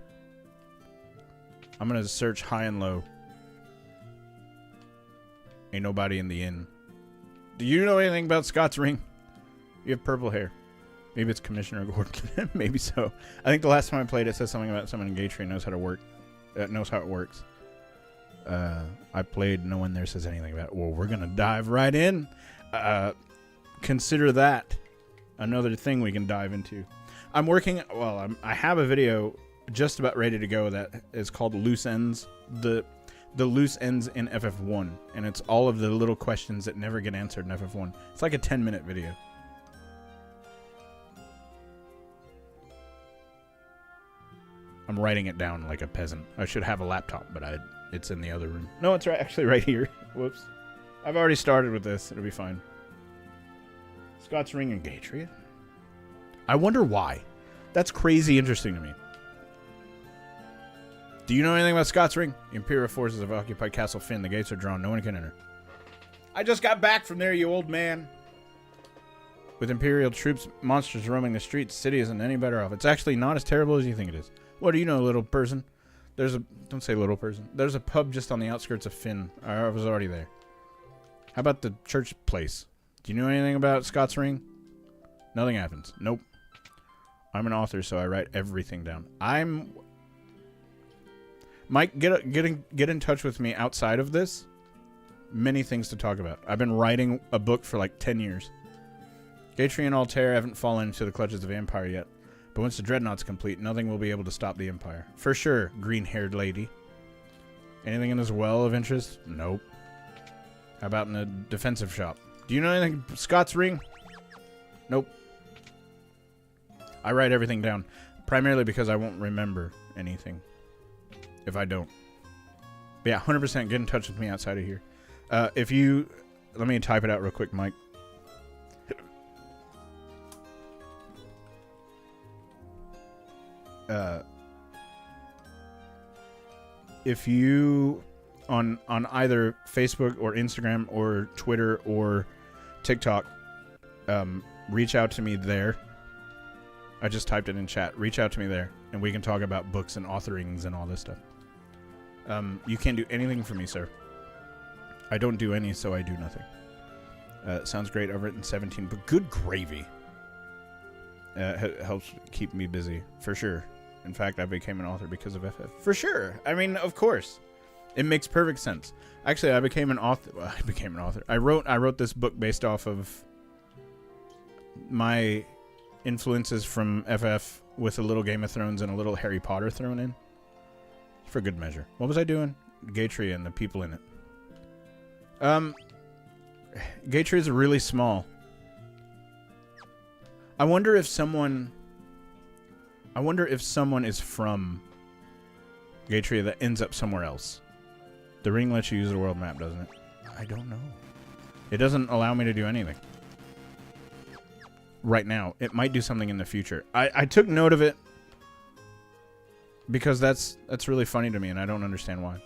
I'm going to search high and low. Ain't nobody in the inn. Do you know anything about Scott's ring? You have purple hair. Maybe it's Commissioner Gordon. Maybe so. I think the last time I played it said something about someone in Gatria knows how to work. Knows how it works. I played. No one there says anything about it. Well, we're gonna dive right in. Consider that another thing we can dive into. I'm working. Well, I have a video just about ready to go that is called Loose Ends. The loose ends in FF1, and it's all of the little questions that never get answered in FF1. It's like a 10-minute video. I'm writing it down like a peasant. I should have a laptop, but it's in the other room. No, it's actually right here. Whoops. I've already started with this. It'll be fine. Scott's ring and Gatria? I wonder why. That's crazy interesting to me. Do you know anything about Scott's ring? The Imperial forces have occupied Castle Finn. The gates are drawn. No one can enter. I just got back from there, you old man. With Imperial troops, monsters roaming the streets, the city isn't any better off. It's actually not as terrible as you think it is. What do you know, little person? Don't say little person. There's a pub just on the outskirts of Finn. I was already there. How about the church place? Do you know anything about Scott's ring? Nothing happens. Nope. I'm an author, so I write everything down. Mike, get in touch with me outside of this. Many things to talk about. I've been writing a book for like 10 years. Gatria and Altair haven't fallen into the clutches of Empire yet. But once the dreadnought's complete, nothing will be able to stop the Empire. For sure, green-haired lady. Anything in this well of interest? Nope. How about in the defensive shop? Do you know anything? Scott's ring? Nope. I write everything down. Primarily because I won't remember anything. If I don't. But yeah, 100% get in touch with me outside of here. If you... Let me type it out real quick, Mike. If you on either Facebook or Instagram or Twitter or TikTok, reach out to me there. I just typed it in chat. Reach out to me there, and we can talk about books and authorings and all this stuff. You can't do anything for me, sir. I don't do any, so I do nothing. Sounds great. I've written 17, but good gravy. Helps keep me busy, for sure. In fact, I became an author because of FF. For sure. I mean, of course. It makes perfect sense. Actually, I became an author. Well, I became an author. I wrote this book based off of my influences from FF with a little Game of Thrones and a little Harry Potter thrown in. For good measure. What was I doing? Gatria and the people in it. Gatria is really small. I wonder if someone is from Gatria that ends up somewhere else. The ring lets you use the world map, doesn't it? I don't know. It doesn't allow me to do anything. Right now. It might do something in the future. I took note of it because that's really funny to me and I don't understand why.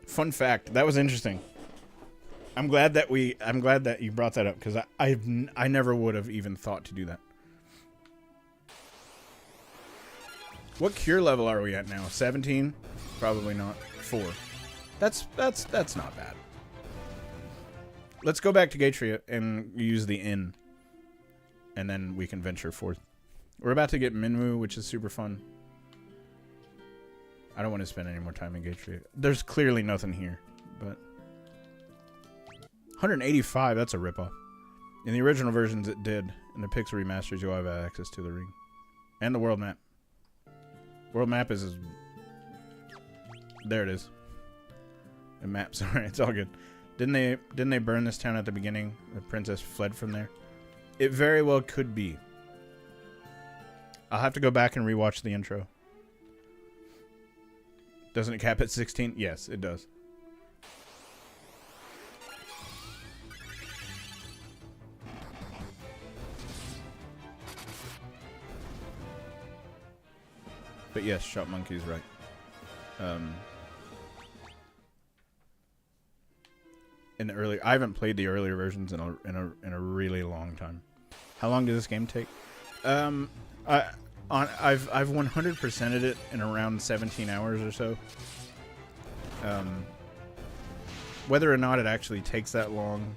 Fun fact, that was interesting. I'm glad that you brought that up because I never would have even thought to do that. What cure level are we at now? 17? Probably not. 4. That's not bad. Let's go back to Gatria and use the inn. And then we can venture forth. We're about to get Minwu, which is super fun. I don't want to spend any more time in Gatria. There's clearly nothing here, but 185, that's a ripoff. In the original versions it did. In the Pixel remasters you'll have access to the ring. And the world map. World map is... There it is. The map, sorry, it's all good. Didn't they burn this town at the beginning? The princess fled from there? It very well could be. I'll have to go back and rewatch the intro. Doesn't it cap at 16? Yes, it does. But yes, Shop Monkey's right. In the early, I haven't played the earlier versions in a really long time. How long does this game take? I've 100%ed it in around 17 hours or so. Whether or not it actually takes that long,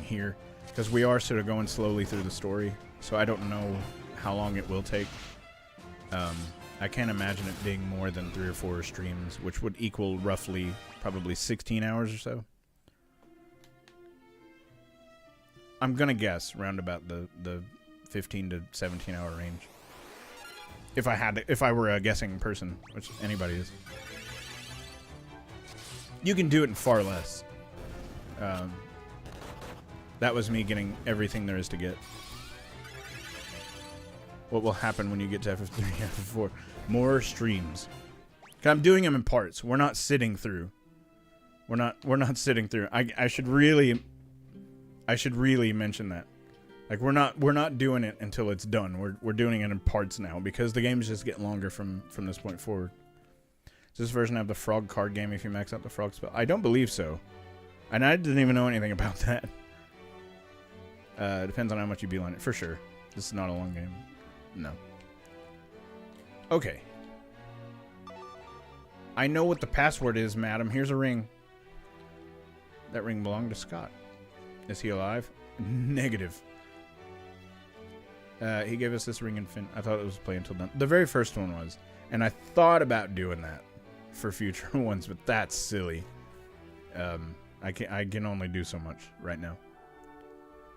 here, because we are sort of going slowly through the story, so I don't know how long it will take. I can't imagine it being more than 3 or 4 streams, which would equal roughly probably 16 hours or so. I'm gonna guess round about the 15 to 17 hour range. If I were a guessing person, which anybody is. You can do it in far less. That was me getting everything there is to get. What will happen when you get to FF3, FF4? More streams. 'Cause I'm doing them in parts. We're not sitting through. We're not sitting through. I should really mention that. Like we're not doing it until it's done. We're doing it in parts now because the games just get longer from this point forward. Does this version have the frog card game if you max out the frog spell? I don't believe so. And I didn't even know anything about that. Depends on how much you beeline it, for sure. This is not a long game. No. Okay. I know what the password is, madam. Here's a ring. That ring belonged to Scott. Is he alive? Negative. He gave us this ring in Finn. I thought it was play until done. The very first one was. And I thought about doing that for future ones, but that's silly. I can only do so much right now.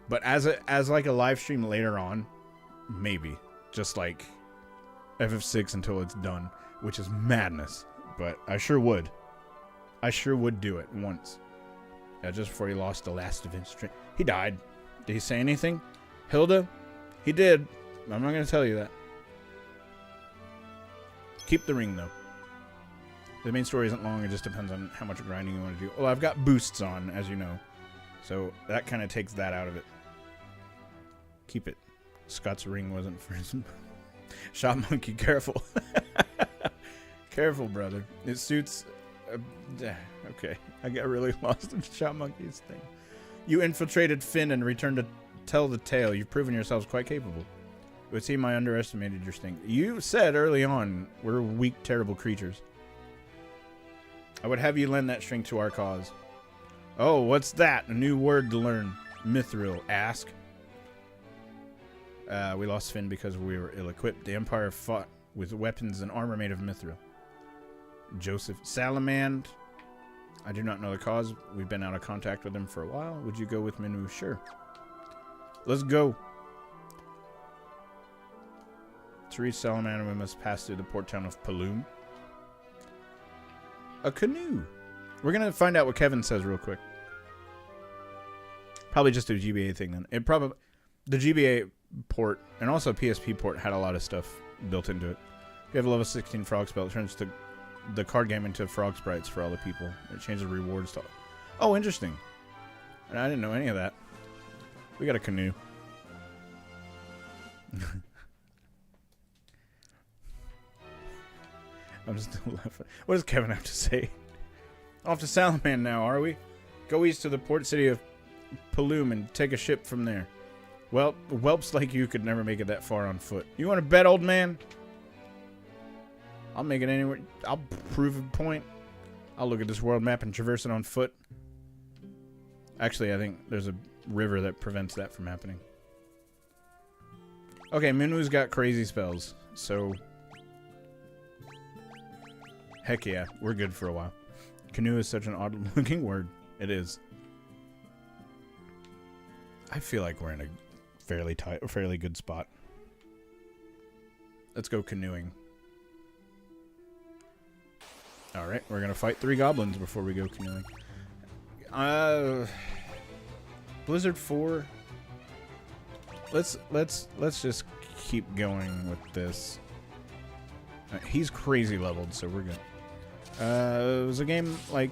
But as like a live stream later on, maybe. Just like FF6 until it's done, which is madness. But I sure would. I sure would do it once. Just before he lost the last of his strength. He died. Did he say anything? Hilda? He did. I'm not going to tell you that. Keep the ring, though. The main story isn't long. It just depends on how much grinding you want to do. Well, I've got boosts on, as you know. So that kind of takes that out of it. Keep it. Scott's ring wasn't for his... Shop Monkey, careful. Careful, brother. It suits... okay. I got really lost in Shop Monkey's thing. You infiltrated Finn and returned to tell the tale. You've proven yourselves quite capable. It would seem I underestimated your sting. You said early on, we're weak, terrible creatures. I would have you lend that string to our cause. Oh, what's that? A new word to learn. Mythril. Ask. We lost Finn because we were ill-equipped. The Empire fought with weapons and armor made of Mythril. Joseph. Salamand. I do not know the cause. We've been out of contact with him for a while. Would you go with Minu? Sure. Let's go. To reach Salamand, we must pass through the port town of Paloom. A canoe. We're going to find out what Kevin says real quick. Probably just a GBA thing then. The GBA port and also PSP port had a lot of stuff built into it. If you have a level 16 frog spell, it turns the card game into frog sprites for all the people. It changes rewards to... Oh, interesting. And I didn't know any of that. We got a canoe. I'm still laughing. What does Kevin have to say? Off to Salamand now, are we? Go east to the port city of Paloom and take a ship from there. Well, whelps like you could never make it that far on foot. You want to bet, old man? I'll make it anywhere. I'll prove a point. I'll look at this world map and traverse it on foot. Actually, I think there's a river that prevents that from happening. Okay, Minu's got crazy spells, so... Heck yeah, we're good for a while. Canoe is such an odd-looking word. It is. I feel like we're in a fairly good spot. Let's go canoeing. Alright, we're gonna fight 3 goblins before we go canoeing. Blizzard 4. Let's just keep going with this. He's crazy leveled, so we're good. It was a game like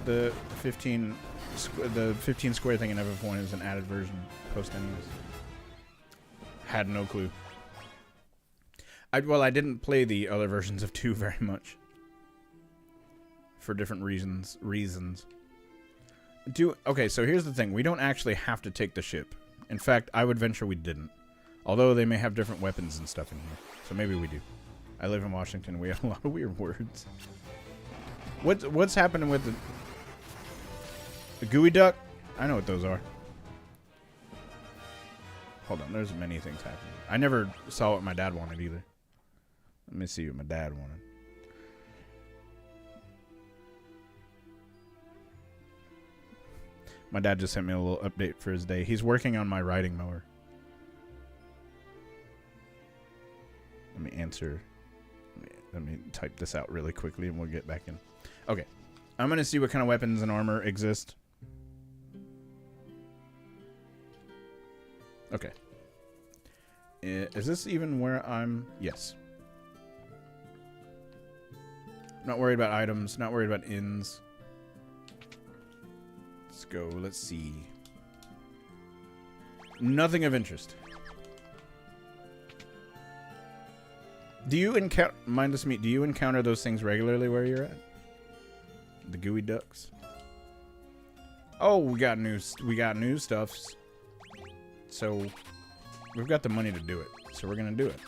the 15 square thing in FF1 is an added version post enemies. Had no clue. I didn't play the other versions of 2 very much. For different reasons. Okay, so here's the thing. We don't actually have to take the ship. In fact, I would venture we didn't. Although they may have different weapons and stuff in here. So maybe we do. I live in Washington. We have a lot of weird words. What's happening with the gooey duck? I know what those are. Hold on, there's many things happening. I never saw what my dad wanted either. Let me see what my dad wanted. My dad just sent me a little update for his day. He's working on my riding mower. Let me answer. Let me type this out really quickly and we'll get back in. Okay. I'm going to see what kind of weapons and armor exist. Okay. Is this even where I'm... Yes. Not worried about items. Not worried about inns. Let's go. Let's see. Nothing of interest. Do you encounter... Mindless meat, do you encounter those things regularly where you're at? The gooey ducks. Oh, we got new stuffs. So, we've got the money to do it. So we're going to do it.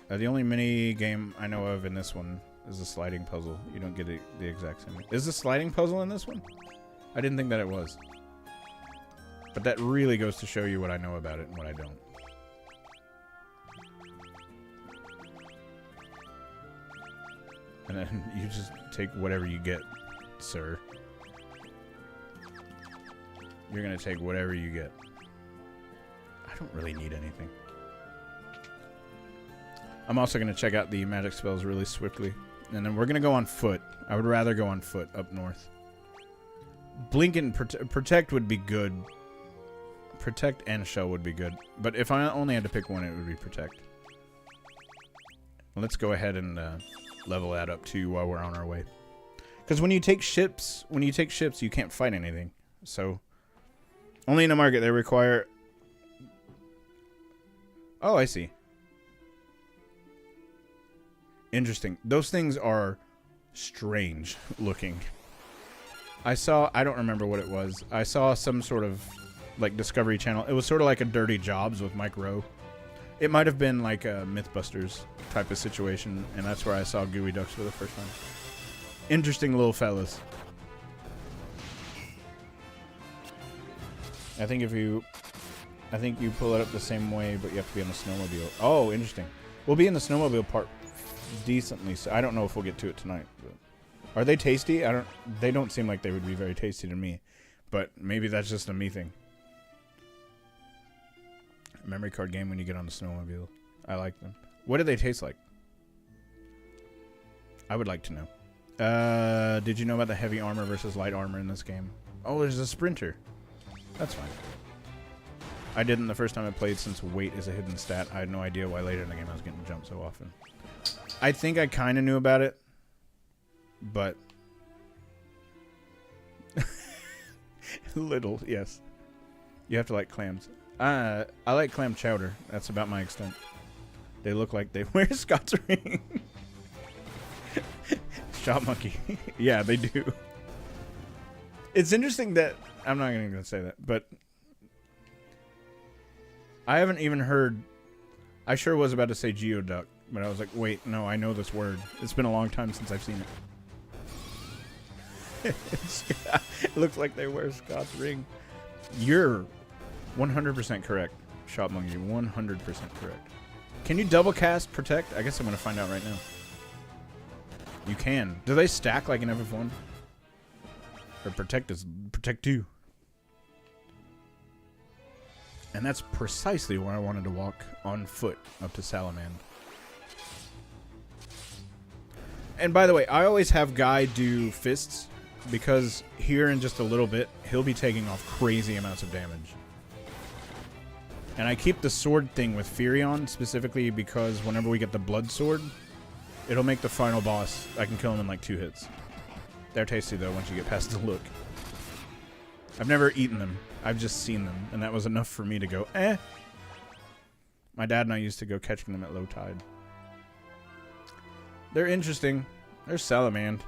The only mini game I know of in this one is a sliding puzzle. You don't get the exact same. Is the sliding puzzle in this one? I didn't think that it was. But that really goes to show you what I know about it and what I don't. And then you just take whatever you get, sir. You're going to take whatever you get. I don't really need anything. I'm also going to check out the magic spells really swiftly. And then we're going to go on foot. I would rather go on foot up north. Blink and protect would be good. Protect and shell would be good. But if I only had to pick one, it would be protect. Let's go ahead and level that up too while we're on our way. Because when you take ships, you can't fight anything. So only in a market they require... Oh, I see. Interesting. Those things are strange looking. I don't remember what it was. I saw some sort of like Discovery Channel. It was sort of like a Dirty Jobs with Mike Rowe. It might have been like a Mythbusters type of situation, and that's where I saw gooey ducks for the first time. Interesting little fellas. I think you pull it up the same way, but you have to be on the snowmobile. Oh, interesting. We'll be in the snowmobile part decently. So I don't know if we'll get to it tonight, but Are they tasty? They don't seem like they would be very tasty to me. But maybe that's just a me thing. Memory card game when you get on the snowmobile. I like them. What do they taste like? I would like to know. Did you know about the heavy armor versus light armor in this game? Oh, there's a sprinter. That's fine. I didn't the first time I played since weight is a hidden stat. I had no idea why later in the game I was getting jumped so often. I think I kind of knew about it. But... little, yes. You have to like clams. I like clam chowder. That's about my extent. They look like they wear Scott's ring. Shop monkey. Yeah, they do. It's interesting that... I'm not even going to say that, but... I haven't even heard... I sure was about to say geoduck, but I was like, wait, no, I know this word. It's been a long time since I've seen it. It looks like they wear Scott's ring. You're 100% correct, Shop Monkey. 100% correct. Can you double cast Protect? I guess I'm going to find out right now. You can. Do they stack like in FF1? Or Protect is Protect 2. And that's precisely where I wanted to walk on foot up to Salamand. And by the way, I always have Guy do fists, because here in just a little bit, he'll be taking off crazy amounts of damage. And I keep the sword thing with Furion, specifically because whenever we get the blood sword, it'll make the final boss, I can kill him in like 2 hits. They're tasty though once you get past the look. I've never eaten them. I've just seen them, and that was enough for me to go, eh. My dad and I used to go catching them at low tide. They're interesting. There's Salamand.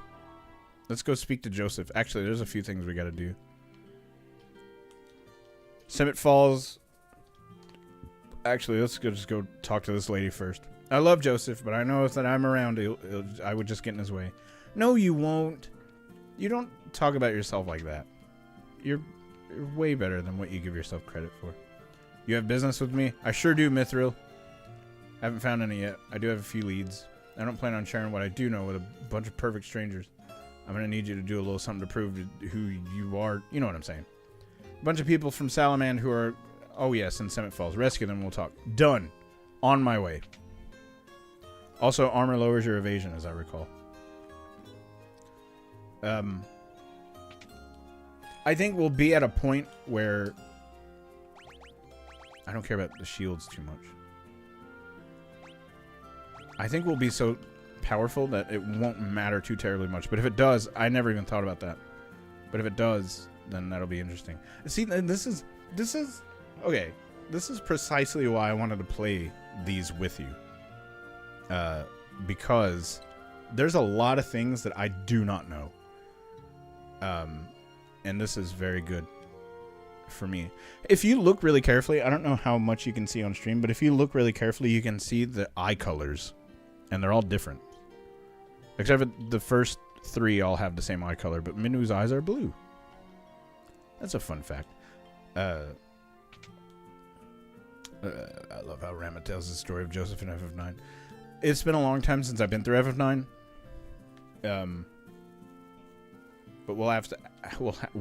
Let's go speak to Joseph. Actually, there's a few things we gotta do. Summit Falls. Actually, let's just go talk to this lady first. I love Joseph, but I know if that I'm around, I would just get in his way. No, you won't. You don't talk about yourself like that. You're way better than what you give yourself credit for. You have business with me? I sure do, Mythril. Haven't found any yet. I do have a few leads. I don't plan on sharing what I do know with a bunch of perfect strangers. I'm going to need you to do a little something to prove who you are. You know what I'm saying. A bunch of people from Salamand who are... Oh, yes, in Summit Falls. Rescue them, we'll talk. Done. On my way. Also, armor lowers your evasion, as I recall. I think we'll be at a point where... I don't care about the shields too much. I think we'll be so powerful that it won't matter too terribly much. But if it does, I never even thought about that. But if it does, then that'll be interesting. See, this is okay. This is precisely why I wanted to play these with you. Because there's a lot of things that I do not know. And this is very good for me. If you look really carefully, I don't know how much you can see on stream, but if you look really carefully, you can see the eye colors. And they're all different. Except for the first 3 all have the same eye color, but Minu's eyes are blue. That's a fun fact. I love how Rama tells the story of Joseph in FF9. It's been a long time since I've been through FF9. But we'll have to...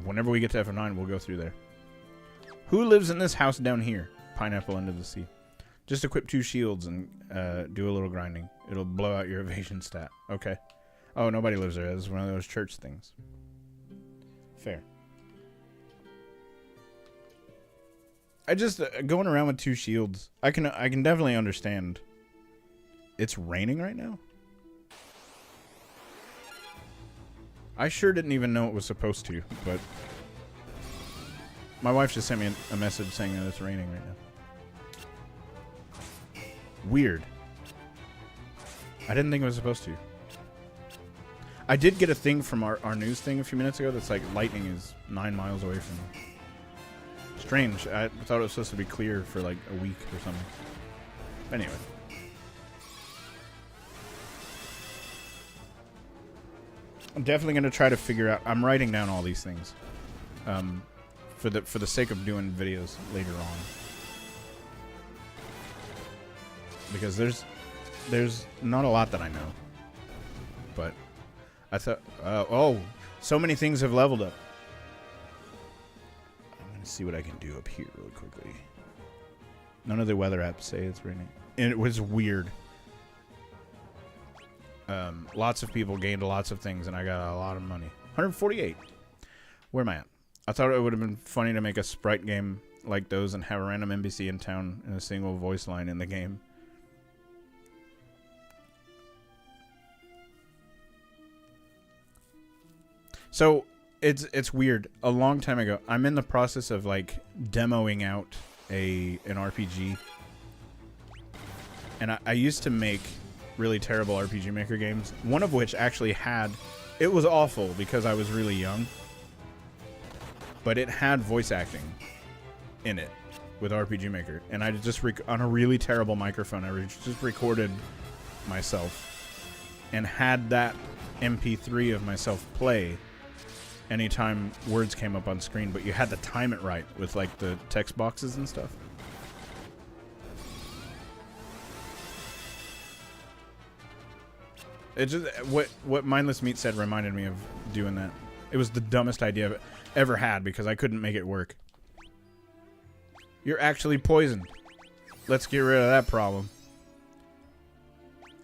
whenever we get to FF9, we'll go through there. Who lives in this house down here? Pineapple under the sea. Just equip 2 shields and do a little grinding. It'll blow out your evasion stat. Okay. Oh, nobody lives there. It's one of those church things. Fair. I just going around with 2 shields. I can definitely understand. It's raining right now. I sure didn't even know it was supposed to, but my wife just sent me a message saying that it's raining right now. Weird. I didn't think it was supposed to. I did get a thing from our news thing a few minutes ago that's like lightning is 9 miles away from me. Strange. I thought it was supposed to be clear for like a week or something. Anyway. I'm definitely going to try to figure out... I'm writing down all these things. For the sake of doing videos later on. Because there's not a lot that I know. But I thought, oh, so many things have leveled up. I'm going to see what I can do up here really quickly. None of the weather apps say it's raining. And it was weird. Lots of people gained lots of things, and I got a lot of money. 148. Where am I at? I thought it would have been funny to make a sprite game like those and have a random NPC in town and a single voice line in the game. So it's weird. A long time ago, I'm in the process of like demoing out an RPG, and I used to make really terrible RPG Maker games. One of which actually had, it was awful because I was really young, but it had voice acting in it with RPG Maker, and I just on a really terrible microphone, I just recorded myself and had that MP3 of myself play anytime words came up on screen, but you had to time it right with like the text boxes and stuff. It just what Mindless Meat said reminded me of doing that. It was the dumbest idea I've ever had because I couldn't make it work. You're actually poisoned. Let's get rid of that problem.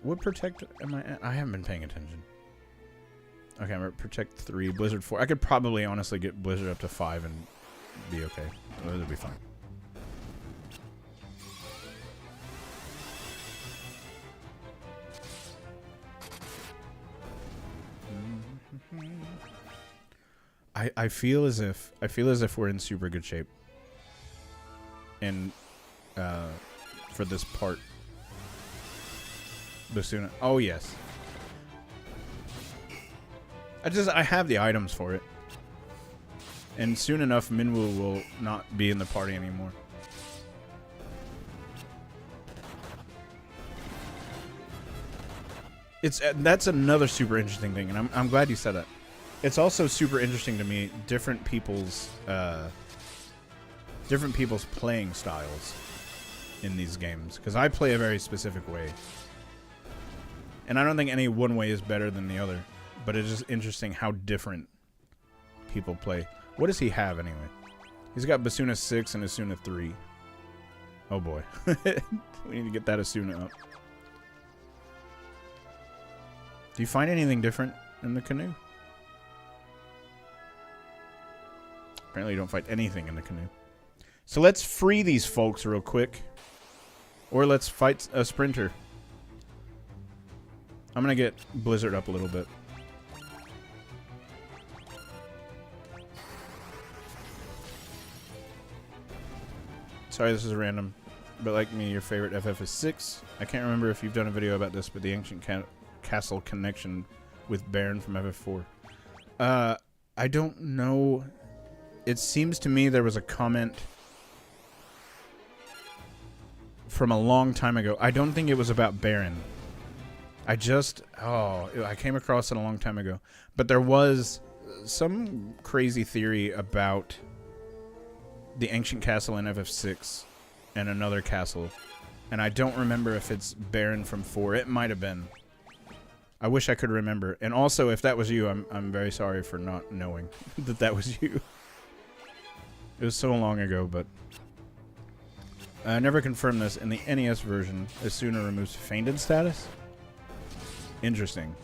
What protect am I at? I haven't been paying attention. Okay, I'm at protect 3, Blizzard 4. I could probably honestly get Blizzard up to 5 and be okay. It'll be fine. I feel as if we're in super good shape. And for this part. Basuna. Oh yes. I have the items for it. And soon enough Minwoo will not be in the party anymore. That's another super interesting thing, and I'm glad you said that. It's also super interesting to me different people's playing styles in these games, because I play a very specific way, and I don't think any one way is better than the other, but it's just interesting how different people play. What does he have anyway? He's got Basuna 6 and Asuna 3. Oh boy. We need to get that Asuna up. Do you find anything different in the canoe? Apparently you don't find anything in the canoe. So let's free these folks real quick. Or let's fight a sprinter. I'm going to get Blizzard up a little bit. Sorry, this is random. But like me, your favorite FF is 6. I can't remember if you've done a video about this, but the ancient castle connection with Baron from FF4. I don't know. It seems to me there was a comment from a long time ago. I don't think it was about Baron. I came across it a long time ago. But there was some crazy theory about the ancient castle in FF6 and another castle. And I don't remember if it's Baron from 4. It might have been. I wish I could remember. And also, if that was you, I'm very sorry for not knowing that was you. It was so long ago, but I never confirmed this. In the NES version, Asuna removes fainted status. Interesting.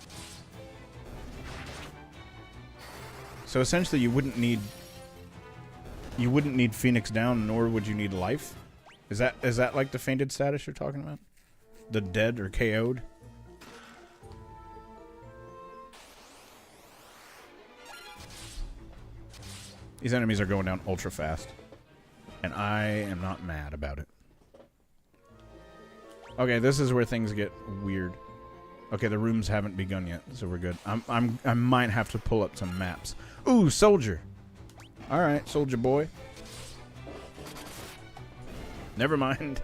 So essentially, you wouldn't need Phoenix down, nor would you need life. Is that like the fainted status you're talking about? The dead or KO'd? These enemies are going down ultra fast. And I am not mad about it. Okay, this is where things get weird. Okay, the rooms haven't begun yet, so we're good. I might have to pull up some maps. Ooh, soldier. Alright, soldier boy. Never mind.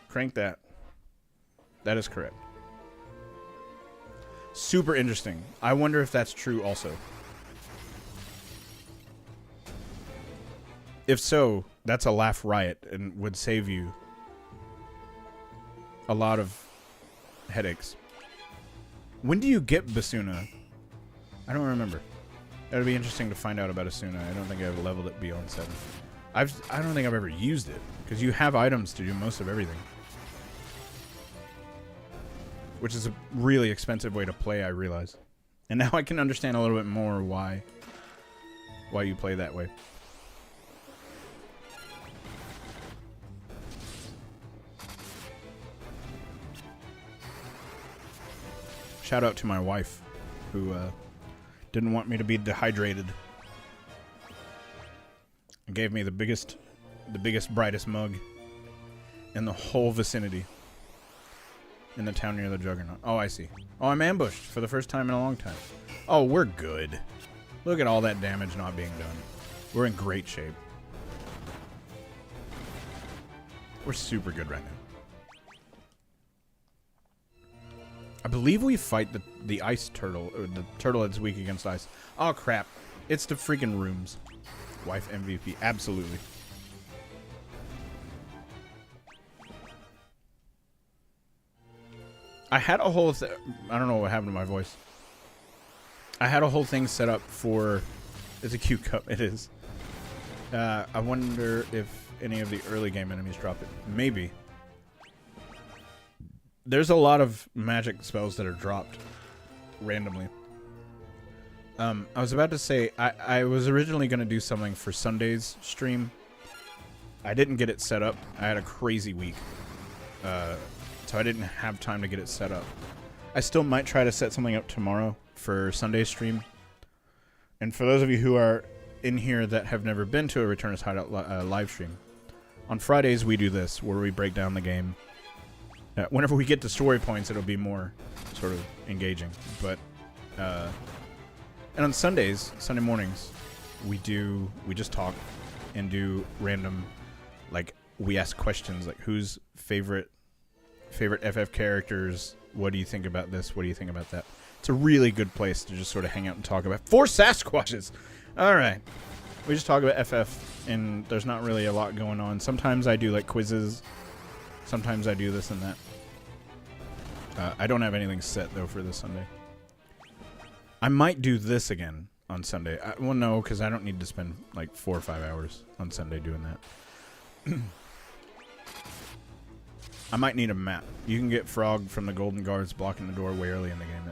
Crank that. That is correct. Super interesting. I wonder if that's true also. If so, that's a laugh riot and would save you a lot of headaches. When do you get Basuna? I don't remember. That'd be interesting to find out about Asuna. I don't think I've leveled it beyond 7. I don't think I've ever used it, because you have items to do most of everything. Which is a really expensive way to play, I realize. And now I can understand a little bit more why you play that way. Shout out to my wife, who didn't want me to be dehydrated. And gave me the biggest, brightest mug in the whole vicinity. In the town near the Juggernaut. Oh, I see. Oh, I'm ambushed for the first time in a long time. Oh, we're good. Look at all that damage not being done. We're in great shape. We're super good right now. I believe we fight the ice turtle, or the turtle that's weak against ice. Oh, crap. It's the freaking rooms. Wife MVP. Absolutely. I had a whole I don't know what happened to my voice. I had a whole thing set up for... It's a cute cup. It is. I wonder if any of the early game enemies drop it. Maybe. There's a lot of magic spells that are dropped randomly. I was about to say, I was originally going to do something for Sunday's stream. I didn't get it set up. I had a crazy week. So I didn't have time to get it set up. I still might try to set something up tomorrow for Sunday's stream. And for those of you who are in here that have never been to a Returners Hideout live stream, on Fridays we do this, where we break down the game. Whenever we get to story points, it'll be more sort of engaging. But and on Sundays, Sunday mornings, we just talk and do random, like, we ask questions like, who's favorite FF characters, what do you think about this, what do you think about that. It's a really good place to just sort of hang out and talk about 4 Sasquatches. Alright, we just talk about FF, and there's not really a lot going on. Sometimes I do like quizzes, sometimes I do this and that. I don't have anything set though for this Sunday. I might do this again on Sunday. Well, no, because I don't need to spend like 4 or 5 hours on Sunday doing that. I might need a map. You can get Frog from the Golden Guards blocking the door way early in the game.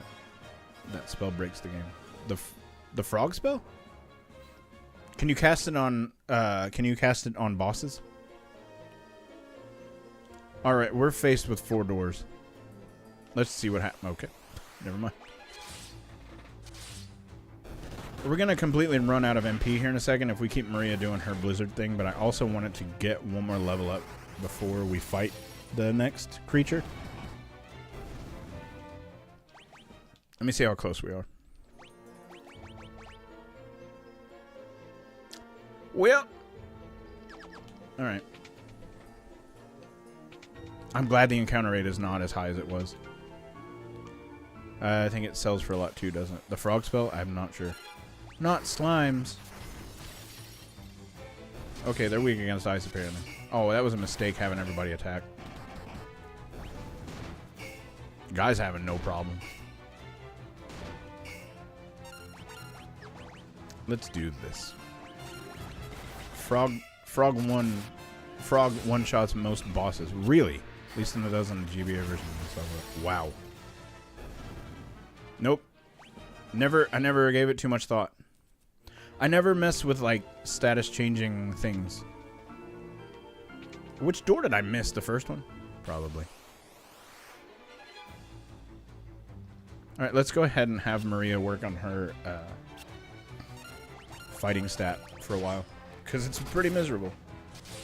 That spell breaks the game. The Frog spell? Can you cast it on? Can you cast it on bosses? All right, we're faced with 4 doors. Let's see what happens. Okay, never mind. We're gonna completely run out of MP here in a second if we keep Maria doing her blizzard thing. But I also wanted to get one more level up before we fight the next creature. Let me see how close we are. Well, all right. I'm glad the encounter rate is not as high as it was. I think it sells for a lot too, doesn't it? The frog spell? I'm not sure. Not slimes. Okay, they're weak against ice apparently. Oh, that was a mistake having everybody attack. Guy's having no problem. Let's do this. Frog one shots most bosses. Really? At least in it does on the GBA version. Wow. Nope. I never gave it too much thought. I never mess with like status changing things. Which door did I miss? The first one? Probably. Alright, let's go ahead and have Maria work on her fighting stat for a while. Because it's pretty miserable.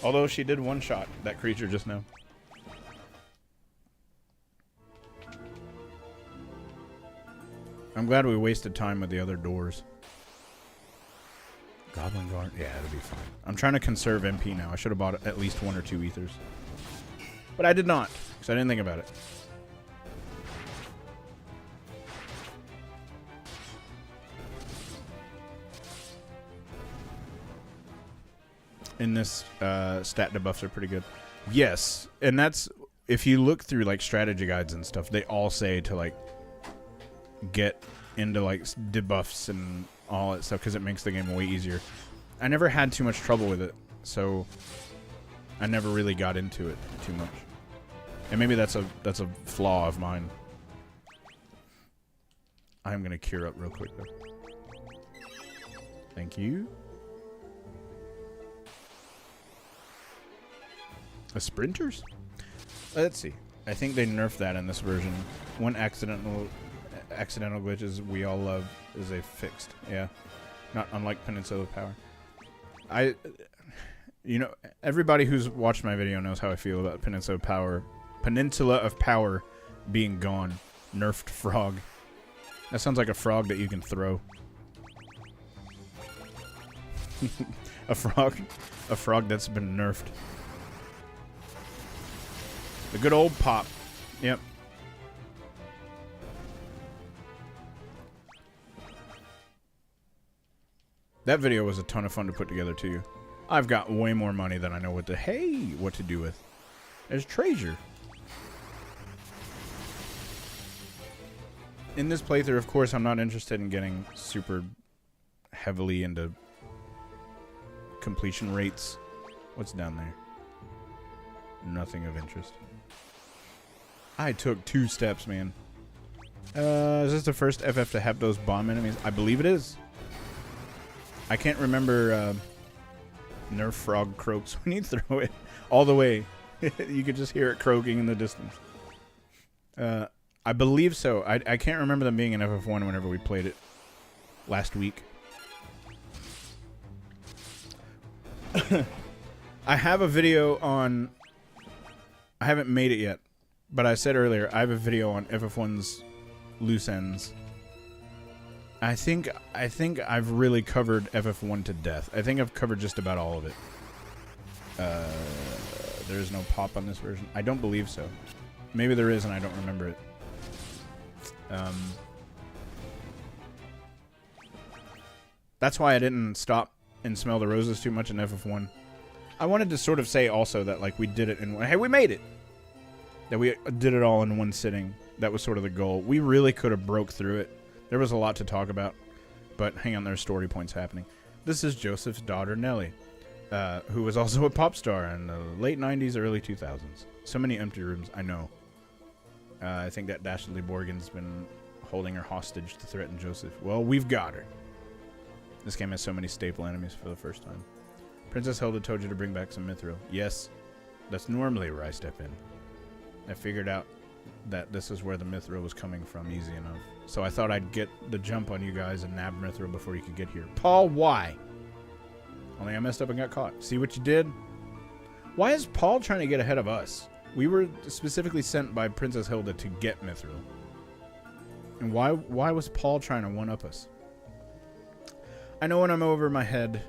Although she did one-shot that creature just now. I'm glad we wasted time with the other doors. Goblin Guard? Yeah, it'll be fine. I'm trying to conserve MP now. I should have bought at least 1 or 2 ethers. But I did not, because I didn't think about it. In this, stat debuffs are pretty good. Yes, and that's, if you look through like strategy guides and stuff, they all say to like get into like debuffs and all that stuff because it makes the game way easier. I never had too much trouble with it, so I never really got into it too much. And maybe that's a flaw of mine. I'm gonna cure up real quick though. Thank you. The sprinters? Let's see. I think they nerfed that in this version. One accidental glitches we all love is a fixed. Yeah. Not unlike Peninsula of Power. You know, everybody who's watched my video knows how I feel about Peninsula of Power being gone. Nerfed frog. That sounds like a frog that you can throw. A frog that's been nerfed. The good old pop. Yep. That video was a ton of fun to put together too. I've got way more money than I know what to do with. There's treasure. In this playthrough, of course, I'm not interested in getting super heavily into completion rates. What's down there? Nothing of interest. I took 2 steps, man. Is this the first FF to have those bomb enemies? I believe it is. I can't remember Nerf frog croaks when you throw it all the way. You could just hear it croaking in the distance. I believe so. I can't remember them being in FF1 whenever we played it last week. I have a video on... I haven't made it yet, but I said earlier, I have a video on FF1's loose ends. I think I've really covered FF1 to death. I think I've covered just about all of it. There is no pop on this version. I don't believe so. Maybe there is and I don't remember it. That's why I didn't stop and smell the roses too much in FF1. I wanted to sort of say also that like we did it in one... Hey, we made it! That we did it all in one sitting. That was sort of the goal. We really could have broke through it. There was a lot to talk about. But hang on, there's story points happening. This is Joseph's daughter, Nellie, who was also a pop star in the late 90s, early 2000s. So many empty rooms, I know. I think that dastardly Borgan's been holding her hostage to threaten Joseph. Well, we've got her. This game has so many staple enemies for the first time. Princess Hilda told you to bring back some Mythril. Yes, that's normally where I step in. I figured out that this is where the Mythril was coming from easy enough. So I thought I'd get the jump on you guys and nab Mythril before you could get here. Paul, why? Only I messed up and got caught. See what you did? Why is Paul trying to get ahead of us? We were specifically sent by Princess Hilda to get Mythril. And why was Paul trying to one-up us? I know when I'm in over my head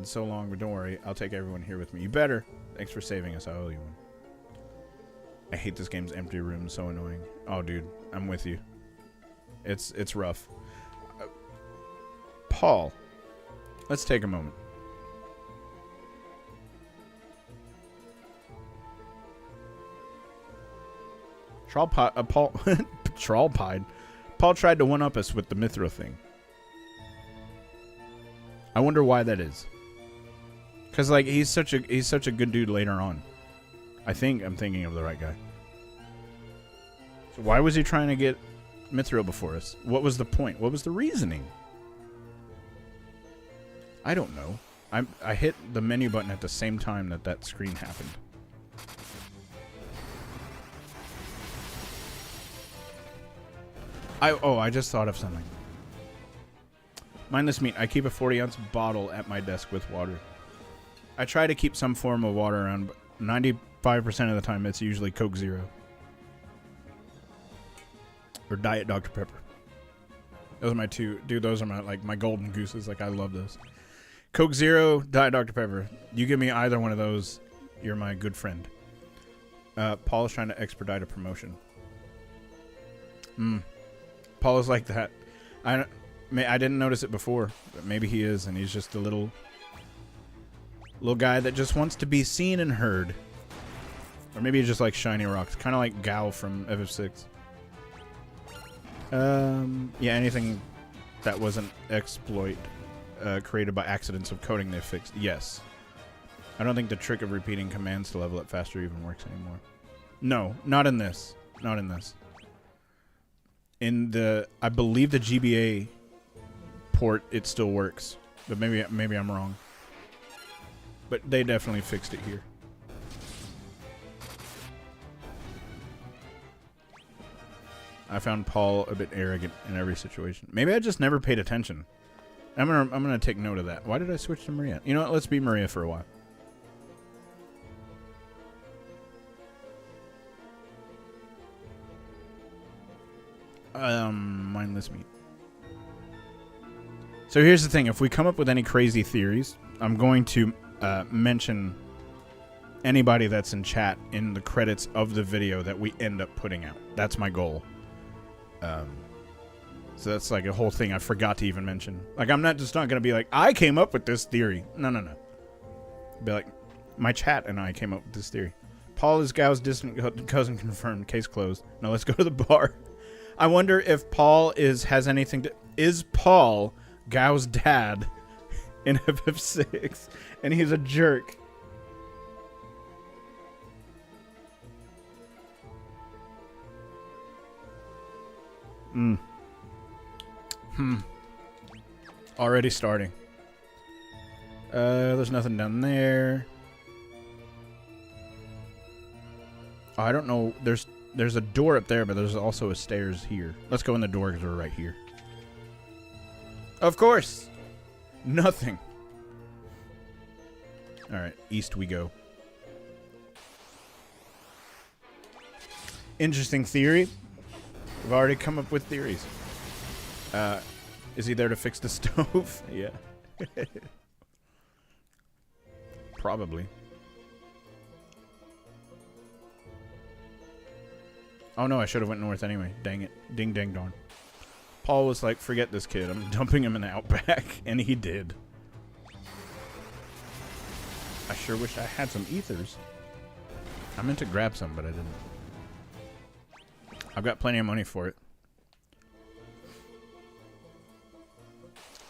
so long, but don't worry, I'll take everyone here with me. You better. Thanks for saving us. I owe you one. I hate this game's empty rooms. So annoying. Oh, dude, I'm with you. It's rough. Paul, let's take a moment. Paul tried to one-up us with the Mythril thing. I wonder why that is. Cause like he's such a good dude later on. I think I'm thinking of the right guy. So why was he trying to get Mythril before us? What was the point? What was the reasoning? I don't know. I hit the menu button at the same time that screen happened. I just thought of something. Mindless meat. I keep a 40-ounce bottle at my desk with water. I try to keep some form of water around, but 95% of the time it's usually Coke Zero. Or Diet Dr. Pepper. Those are my two. Dude, those are my golden gooses. Like, I love those. Coke Zero, Diet Dr. Pepper. You give me either one of those, you're my good friend. Paul is trying to expedite a promotion. Paul is like that. I didn't notice it before, but maybe he is, and he's just a little guy that just wants to be seen and heard. Or maybe he's just like shiny rocks, kind of like Gao from FF6. Yeah, anything that was an exploit created by accidents of coding they fixed. Yes. I don't think the trick of repeating commands to level up faster even works anymore. No, not in this. Not in this. In the, I believe the GBA port, it still works. But maybe I'm wrong. But they definitely fixed it here. I found Paul a bit arrogant in every situation. Maybe I just never paid attention. I'm gonna take note of that. Why did I switch to Maria? You know what? Let's be Maria for a while. Mindless meat. So here's the thing. If we come up with any crazy theories, I'm going to mention anybody that's in chat in the credits of the video that we end up putting out. That's my goal. So that's like a whole thing I forgot to even mention. Like, I'm not going to be like, I came up with this theory. No. Be like, my chat and I came up with this theory. Paul is Gao's distant cousin confirmed. Case closed. Now let's go to the bar. I wonder if Paul has anything to... Is Paul Gao's dad in FF6? And he's a jerk. Already starting. There's nothing down there. Oh, I don't know. There's a door up there, but there's also a stairs here. Let's go in the door because we're right here. Of course. Nothing. All right, east we go. Interesting theory. We've already come up with theories. Is he there to fix the stove? Yeah. Probably. Oh no, I should have went north anyway. Dang it. Ding dang darn. Paul was like, forget this kid. I'm dumping him in the outback. And he did. I sure wish I had some ethers. I meant to grab some, but I didn't. I've got plenty of money for it.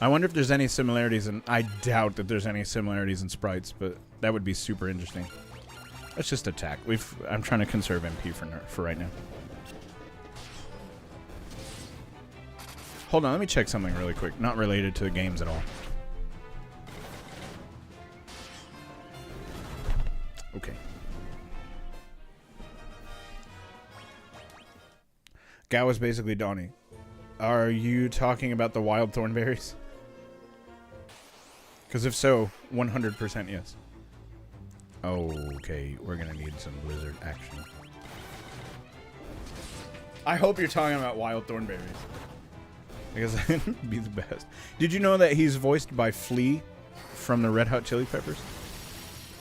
I wonder if there's any similarities, and I doubt that there's any similarities in sprites, but that would be super interesting. Let's just attack. I'm trying to conserve MP for right now. Hold on, let me check something really quick. Not related to the games at all. Okay. Gao is basically Donnie. Are you talking about the wild thornberries? Because if so, 100% yes. Okay, we're going to need some blizzard action. I hope you're talking about wild thornberries. Because that would be the best. Did you know that he's voiced by Flea from the Red Hot Chili Peppers?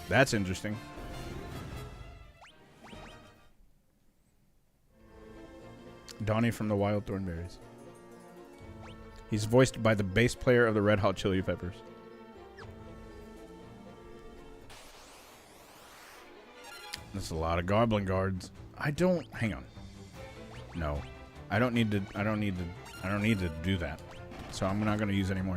That's interesting. Donnie from the Wild Thornberries. He's voiced by the bass player of the Red Hot Chili Peppers. That's a lot of goblin guards. Hang on. No. I don't need to do that. So I'm not going to use any more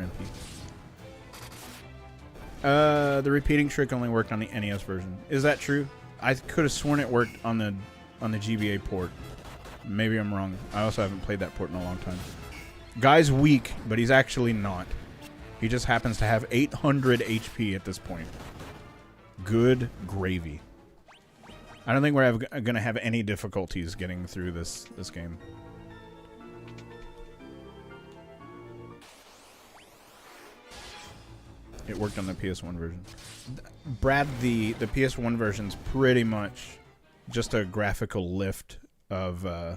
MP. The repeating trick only worked on the NES version. Is that true? I could have sworn it worked on the GBA port. Maybe I'm wrong. I also haven't played that port in a long time. Guy's weak, but he's actually not. He just happens to have 800 HP at this point. Good gravy. I don't think we're going to have any difficulties getting through this game. It worked on the PS1 version. Brad, the PS1 version's pretty much just a graphical lift of the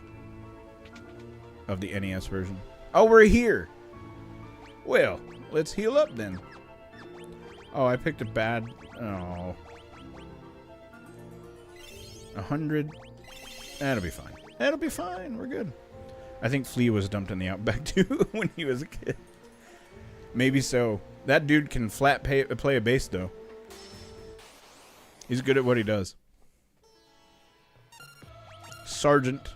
NES version. Oh, we're here. Well, let's heal up then. Oh, I picked a bad... Oh. 100. That'll be fine. That'll be fine. We're good. I think Flea was dumped in the Outback too when he was a kid. Maybe so. That dude can play a bass though. He's good at what he does. Sergeant.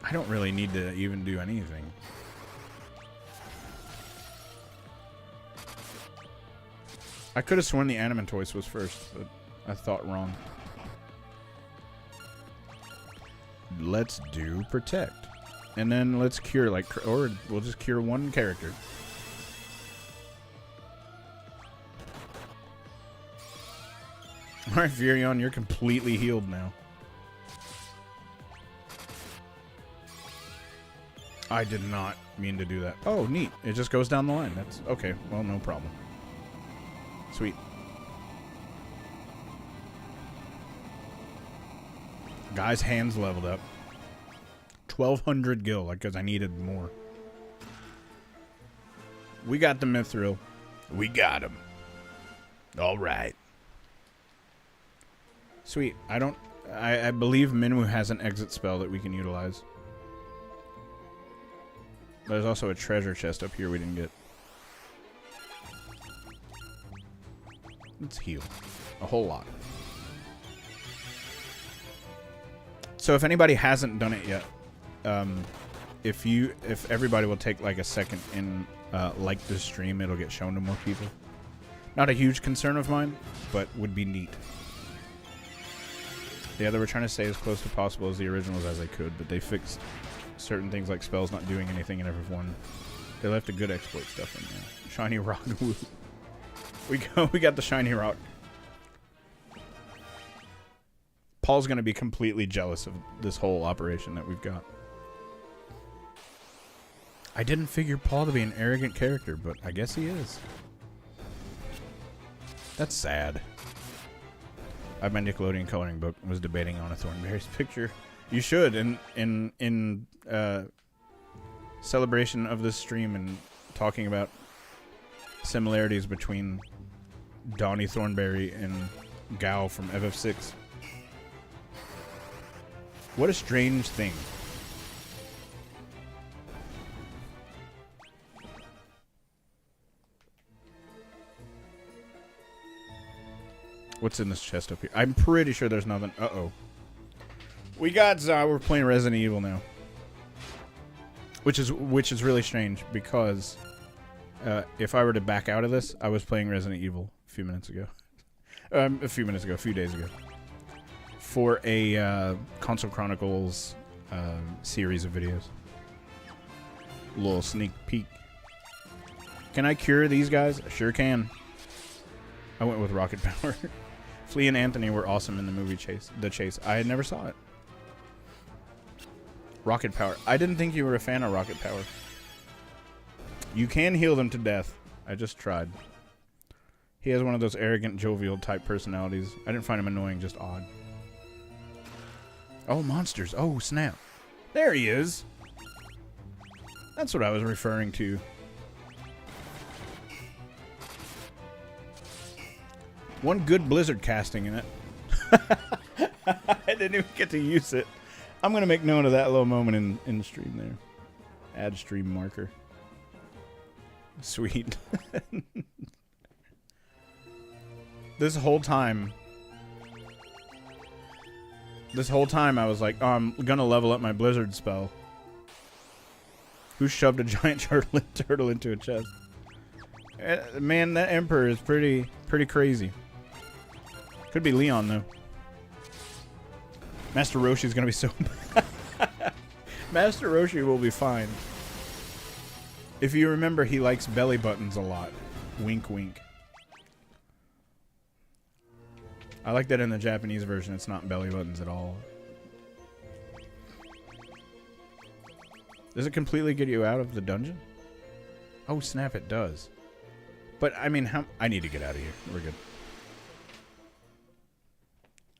I don't really need to even do anything. I could have sworn the Animatoise was first, but I thought wrong. Let's do Protect. And then let's cure, like, or we'll just cure one character. Alright, Virion, you're completely healed now. I did not mean to do that. Oh, neat. It just goes down the line. That's okay. Well, no problem. Sweet. Guy's hands leveled up. 1,200 gil, because I needed more. We got the Mythril. We got him. All right. Sweet. I believe Minwu has an exit spell that we can utilize. There's also a treasure chest up here we didn't get. Let's heal. A whole lot. So if anybody hasn't done it yet, if everybody will take like a second and like this stream, it'll get shown to more people. Not a huge concern of mine, but would be neat. Yeah, they were trying to stay as close to possible as the originals as they could, but they fixed certain things like spells not doing anything in every one. They left the good exploit stuff in there. Shiny rock. We got the shiny rock. Paul's gonna be completely jealous of this whole operation that we've got. I didn't figure Paul to be an arrogant character, but I guess he is. That's sad. My Nickelodeon coloring book was debating on a Thornberry's picture. You should, in celebration of this stream and talking about similarities between Donnie Thornberry and Gao from FF6. What a strange thing. What's in this chest up here? I'm pretty sure there's nothing. Uh-oh. We got we're playing Resident Evil now. Which is really strange because if I were to back out of this, I was playing Resident Evil a few minutes ago. A few days ago. For a Console Chronicles series of videos. A little sneak peek. Can I cure these guys? I sure can. I went with Rocket Power. Flea and Anthony were awesome in the movie The Chase. I never saw it. Rocket Power. I didn't think you were a fan of Rocket Power. You can heal them to death. I just tried. He has one of those arrogant, jovial type personalities. I didn't find him annoying, just odd. Oh, monsters. Oh, snap. There he is. That's what I was referring to. One good Blizzard casting in it. I didn't even get to use it. I'm going to make note of that little moment in the stream there. Add stream marker. Sweet. This whole time I was like, oh, I'm going to level up my Blizzard spell. Who shoved a giant turtle into a chest? Man, that Emperor is pretty crazy. Could be Leon, though. Master Roshi's gonna be so Master Roshi will be fine. If you remember, he likes belly buttons a lot. Wink, wink. I like that in the Japanese version, it's not belly buttons at all. Does it completely get you out of the dungeon? Oh, snap, it does. But, I mean, I need to get out of here. We're good.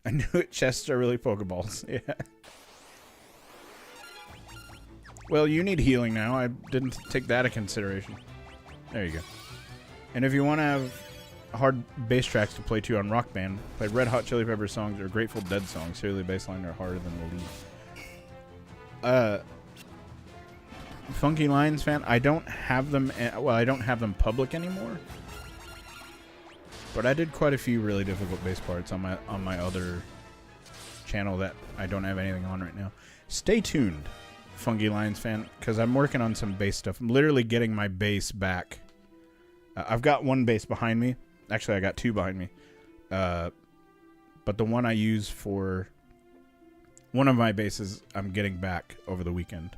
I knew it. Chests are really Pokeballs. Yeah. Well, you need healing now. I didn't take that into consideration. There you go. And if you want to have hard bass tracks to play to on Rock Band, play Red Hot Chili Peppers songs or Grateful Dead songs. Clearly, bass line are harder than the lead. Funky Lines fan. I don't have them. Well, I don't have them public anymore. But I did quite a few really difficult bass parts on my other channel that I don't have anything on right now. Stay tuned Fungi Lions fan, because I'm working on some base stuff. I'm literally getting my base back. I've got one base behind me. Actually, I got two behind me. But the one I use for one of my bases, I'm getting back over the weekend.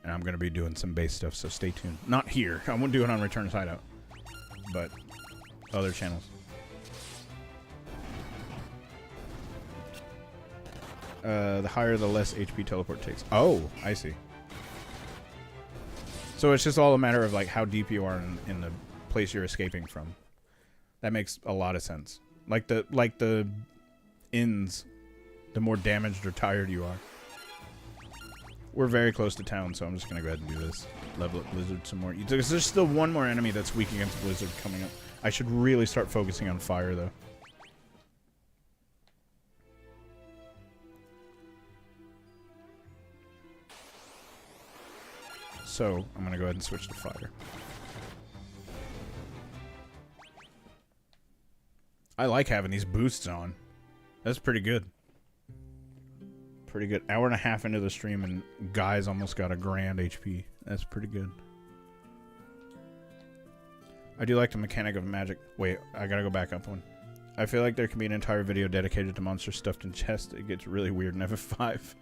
And I'm going to be doing some base stuff, so stay tuned. Not here. I won't do it on Return to Hideout. But other channels. The higher, the less HP teleport takes. Oh, I see. So it's just all a matter of like how deep you are in the place you're escaping from. That makes a lot of sense. Like the inns, the more damaged or tired you are. We're very close to town, so I'm just gonna go ahead and do this. Level up Blizzard some more. There's still one more enemy that's weak against Blizzard coming up. I should really start focusing on fire though. So, I'm going to go ahead and switch to fire. I like having these boosts on. That's pretty good. Pretty good. Hour and a half into the stream and Guy's almost got a grand HP. That's pretty good. I do like the mechanic of magic. Wait, I gotta go back up one. I feel like there can be an entire video dedicated to monsters stuffed in chests. It gets really weird in FF5.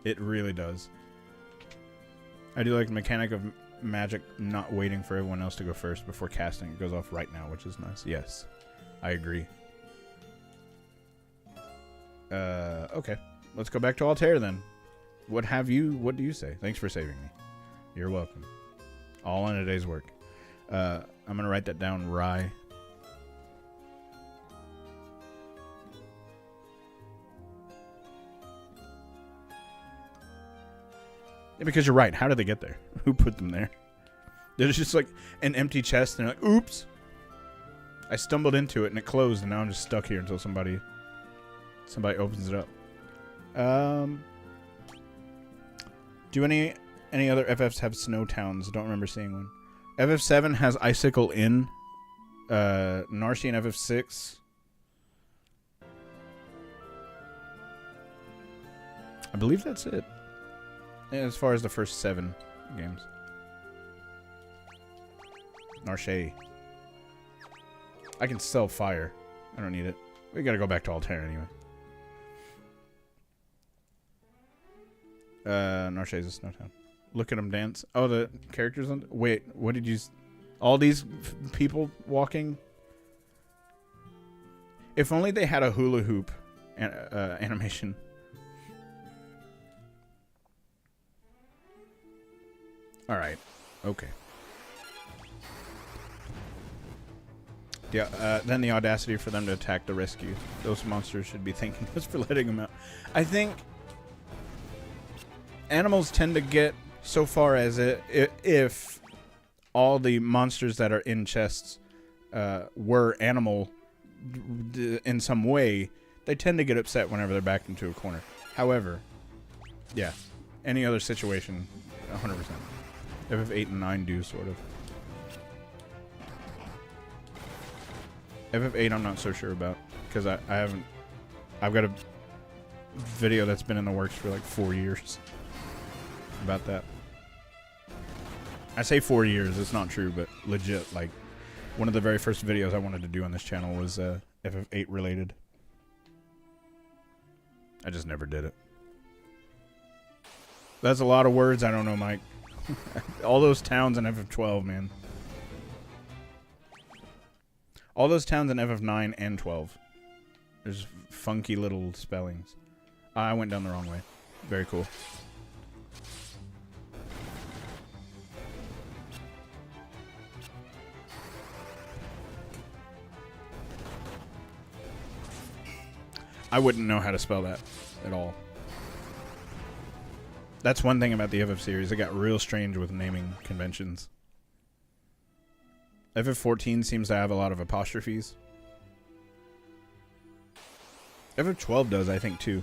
It really does. I do like the mechanic of magic not waiting for everyone else to go first before casting. It goes off right now, which is nice. Yes, I agree. Okay. Let's go back to Altair then. What do you say? Thanks for saving me. You're welcome. All in a day's work. I'm going to write that down, Rye. Yeah, because you're right. How did they get there? Who put them there? There's just like an empty chest and they're like, oops. I stumbled into it and it closed and now I'm just stuck here until somebody opens it up. Do any other FFs have snow towns? Don't remember seeing one. FF7 has Icicle Inn. Narshi and FF6. I believe that's it. As far as the first 7 games. Narshi. I can sell fire. I don't need it. We gotta go back to Altair anyway. Narshi is a snow town. Look at them dance. Oh, the characters on... Wait, what did you... All these people walking? If only they had a hula hoop animation. Alright. Okay. Yeah, then the audacity for them to attack the rescue. Those monsters should be thanking us for letting them out. I think... Animals tend to get so far as if all the monsters that are in chests were animal in some way, they tend to get upset whenever they're backed into a corner. However, yeah, any other situation, 100%. FF8 and 9 do, sort of. FF8 I'm not so sure about, because I haven't... I've got a video that's been in the works for like 4 years about that. I say 4 years, it's not true, but legit, like, one of the very first videos I wanted to do on this channel was FF8 related. I just never did it. That's a lot of words, I don't know, Mike. All those towns in FF12, man. All those towns in FF9 and 12. There's funky little spellings. I went down the wrong way. Very cool. I wouldn't know how to spell that at all. That's one thing about the FF series. It got real strange with naming conventions. FF14 seems to have a lot of apostrophes. FF12 does, I think, too.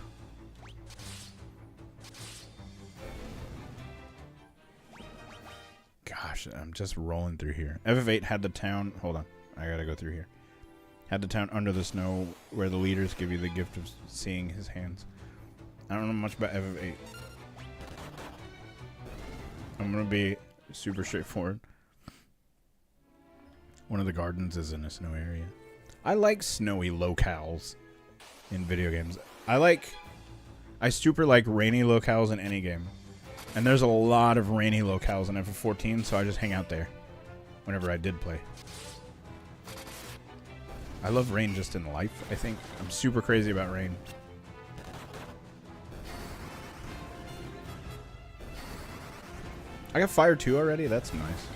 Gosh, I'm just rolling through here. FF8 had the town... Hold on. I gotta go through here. Had the town under the snow where the leaders give you the gift of seeing his hands. I don't know much about FF8. I'm going to be super straightforward. One of the gardens is in a snow area. I like snowy locales in video games. I super like rainy locales in any game. And there's a lot of rainy locales in FF14, so I just hang out there whenever I did play. I love rain just in life, I think. I'm super crazy about rain. I got Fire 2 already? That's nice.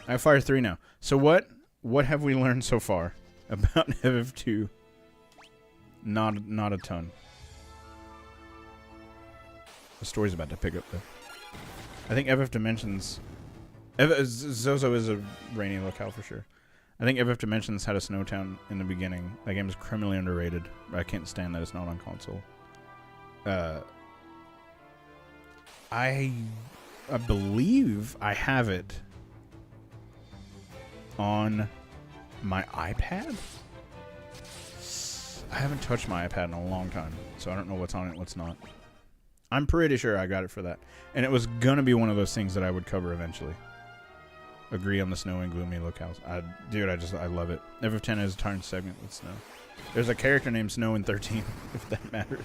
I have Fire 3 now. So what have we learned so far about FF2? Not a ton. The story's about to pick up, though. I think FF Dimensions... Zozo is a rainy locale for sure. I think FF Dimensions had a snow town in the beginning. That game is criminally underrated. But I can't stand that it's not on console. I believe I have it on my iPad. I haven't touched my iPad in a long time, so I don't know what's on it, what's not. I'm pretty sure I got it for that. And it was going to be one of those things that I would cover eventually. Agree on the snow and gloomy locales. Dude, I love it. FF10 has a turn segment with snow. There's a character named Snow in 13, if that matters.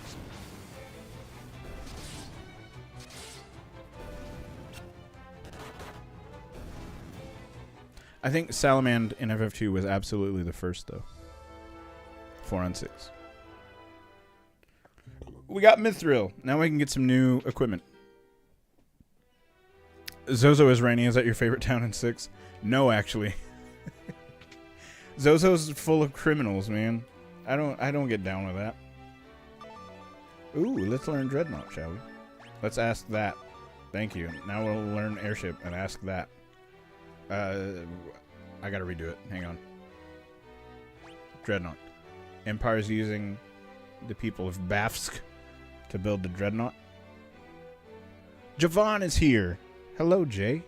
I think Salamand in FF2 was absolutely the first, though. 4 on 6. We got Mythril. Now we can get some new equipment. Zozo is rainy. Is that your favorite town in 6? No, actually. Zozo's full of criminals, man. I don't get down with that. Ooh, let's learn dreadnought, shall we? Let's ask that. Thank you. Now we'll learn airship and ask that. I gotta redo it. Hang on. Dreadnought. Empire's using the people of Bafsk to build the dreadnought. Javon is here. Hello, Jay.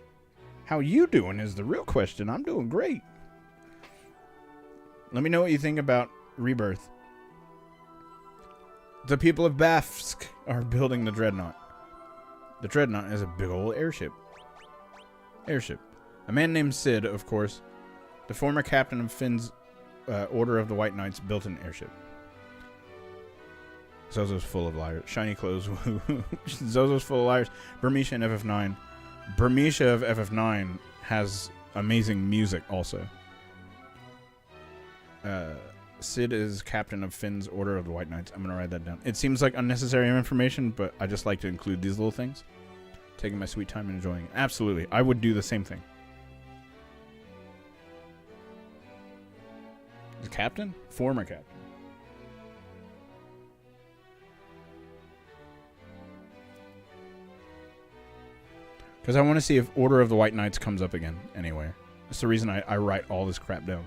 How you doing is the real question. I'm doing great. Let me know what you think about Rebirth. The people of Bafsk are building the dreadnought. The dreadnought is a big old airship. A man named Sid, of course, the former captain of Finn's Order of the White Knights, built an airship. Zozo's full of liars. Shiny clothes. Zozo's full of liars. Burmisha in FF9. Burmisha of FF9 has amazing music also. Sid is captain of Finn's Order of the White Knights. I'm going to write that down. It seems like unnecessary information, but I just like to include these little things. Taking my sweet time and enjoying it. Absolutely. I would do the same thing. The captain? Former captain. Because I want to see if Order of the White Knights comes up again anywhere. That's the reason I write all this crap down.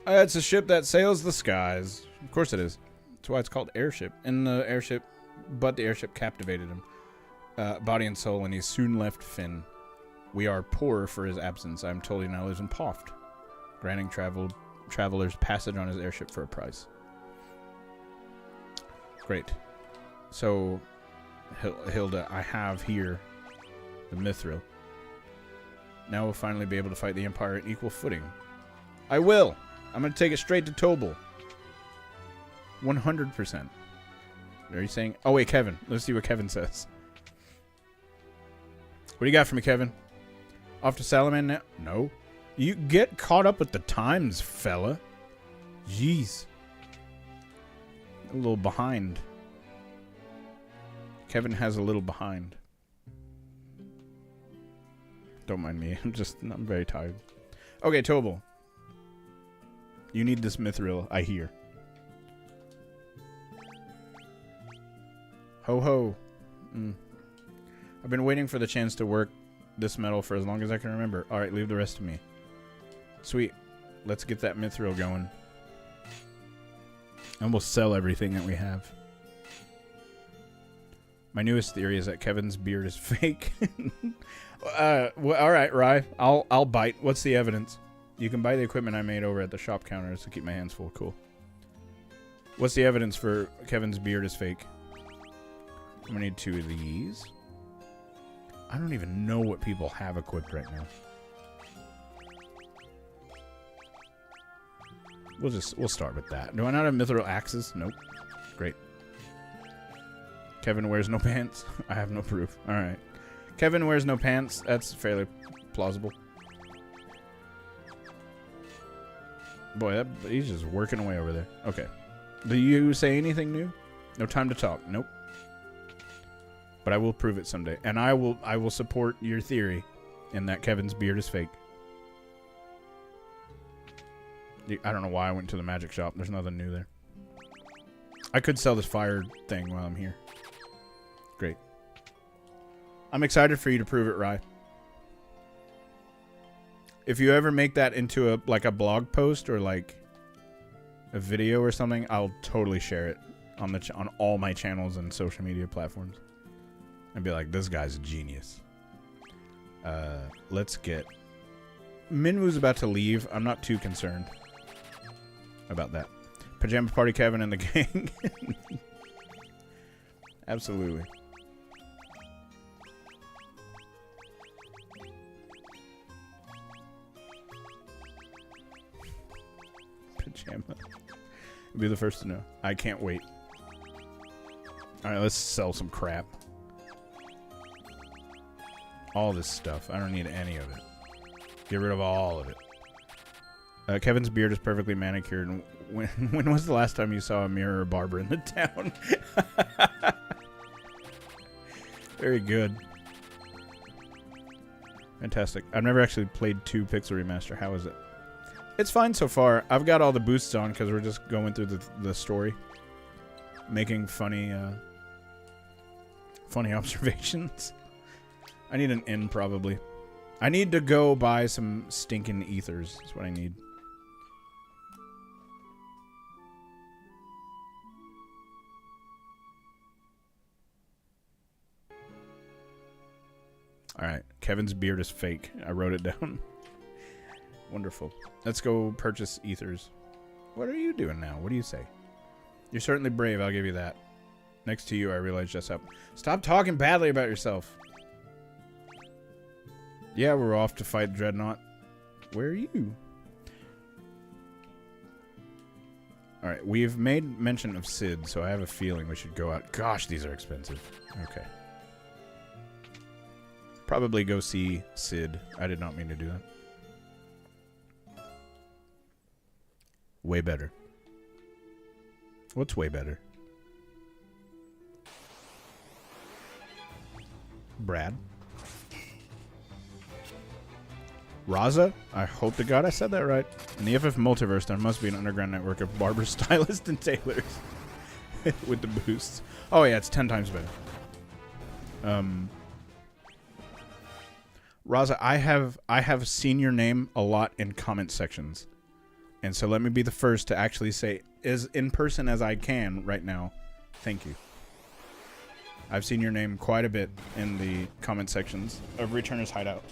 It's a ship that sails the skies. Of course it is. That's why it's called airship. The airship captivated him. Body and soul, and he soon left Finn. We are poor for his absence. I'm told he now lives in Poft, granting travelers passage on his airship for a price. Great. So, Hilda, I have here the Mythril. Now we'll finally be able to fight the Empire at equal footing. I will! I'm going to take it straight to Tobal. 100%. Are you saying... Oh, wait, Kevin. Let's see what Kevin says. What do you got for me, Kevin? Off to Salamand now? No. You get caught up with the times, fella. Jeez. A little behind. Kevin has a little behind. Don't mind me. I'm very tired. Okay, Tobal. You need this Mythril, I hear. Ho ho. I've been waiting for the chance to work this metal for as long as I can remember. Alright, leave the rest to me. Sweet. Let's get that Mythril going. And we'll sell everything that we have. My newest theory is that Kevin's beard is fake. Well, alright, Rye. I'll bite. What's the evidence? You can buy the equipment I made over at the shop counters to keep my hands full. Cool. What's the evidence for Kevin's beard is fake? I'm gonna need 2 of these. I don't even know what people have equipped right now. We'll start with that. Do I not have Mythril axes? Nope. Great. Kevin wears no pants. I have no proof. All right. Kevin wears no pants. That's fairly plausible. Boy, he's just working away over there. Okay. Do you say anything new? No time to talk. Nope. But I will prove it someday, and I will support your theory in that Kevin's beard is fake. I don't know why I went to the magic shop. There's nothing new there. I could sell this fire thing while I'm here. Great. I'm excited for you to prove it, Rye. If you ever make that into a blog post or like a video or something, I'll totally share it on on all my channels and social media platforms. And be like, this guy's a genius. Let's get... Minwoo's about to leave. I'm not too concerned about that. Pajama Party Kevin and the gang. Absolutely. Pajama. Be the first to know. I can't wait. Alright, let's sell some crap. All this stuff. I don't need any of it. Get rid of all of it. Kevin's beard is perfectly manicured. When was the last time you saw a mirror or barber in the town? Very good. Fantastic. I've never actually played 2 Pixel Remaster. How is it? It's fine so far. I've got all the boosts on because we're just going through the story. Making funny observations. I need an inn, probably. I need to go buy some stinking ethers. That's what I need. Alright. Kevin's beard is fake. I wrote it down. Wonderful. Let's go purchase ethers. What are you doing now? What do you say? You're certainly brave, I'll give you that. Next to you, I realized just how... Stop talking badly about yourself. Yeah, we're off to fight Dreadnought. Where are you? Alright, we've made mention of Sid, so I have a feeling we should go out. Gosh, these are expensive. Okay. Probably go see Sid. I did not mean to do that. Way better. What's way better? Brad? Raza? I hope to God I said that right. In the FF Multiverse, there must be an underground network of barbers, stylists, and tailors. With the boosts. Oh yeah, it's 10 times better. Raza, I have seen your name a lot in comment sections. And so let me be the first to actually say, as in person as I can right now, thank you. I've seen your name quite a bit in the comment sections of Returner's Hideout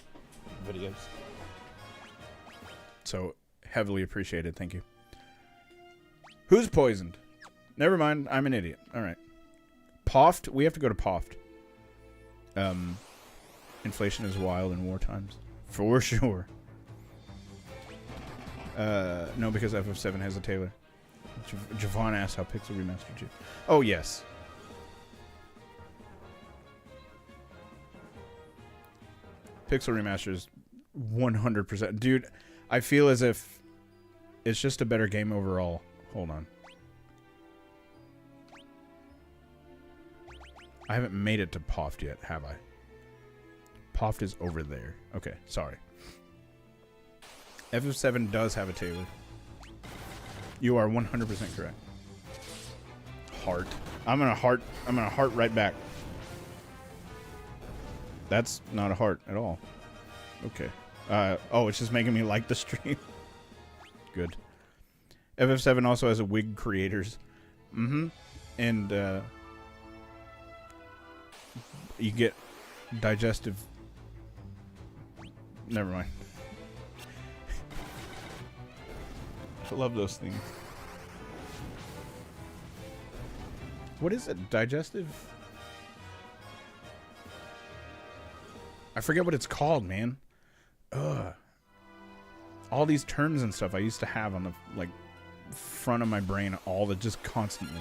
videos. So, heavily appreciated. Thank you. Who's poisoned? Never mind. I'm an idiot. All right. Poft? We have to go to Poft. Inflation is wild in war times. For sure. No, because FF7 has a tailor. Javon asked how Pixel Remastered you. Oh, yes. Pixel Remaster is 100%. Dude, I feel as if it's just a better game overall. Hold on. I haven't made it to Poft yet, have I? Poft is over there. Okay, sorry. FF7 does have a tailor. You are 100% correct. Heart. I'm gonna heart right back. That's not a heart at all. Okay. Oh, it's just making me like the stream. Good. FF7 also has a wig creators. Mm-hmm. And, you get digestive... Never mind. I love those things. What is it? Digestive? I forget what it's called, man. Ugh. All these terms and stuff I used to have on the, like, front of my brain just constantly.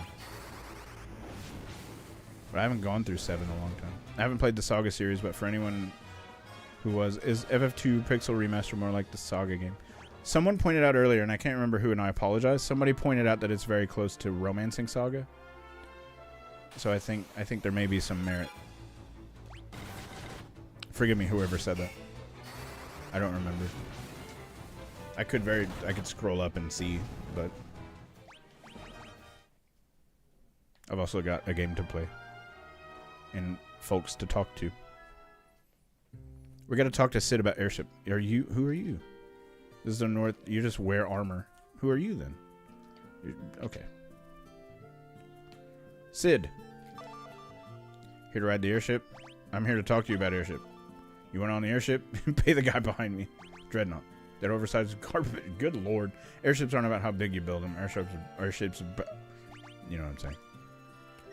But I haven't gone through 7 in a long time. I haven't played the Saga series, but for anyone who is FF2 Pixel Remaster more like the Saga game? Someone pointed out earlier, and I can't remember who, and I apologize. Somebody pointed out that it's very close to Romancing Saga. So I think there may be some merit. Forgive me, whoever said that. I don't remember. I could scroll up and see, but I've also got a game to play and folks to talk to. We got to talk to Sid about airship. Who are you? This is the North. You just wear armor. Who are you then? Okay. Sid. Here to ride the airship? I'm here to talk to you about airship. You went on the airship? Pay the guy behind me. Dreadnought. That oversized carpet. Good lord. Airships aren't about how big you build them. Airships you know what I'm saying.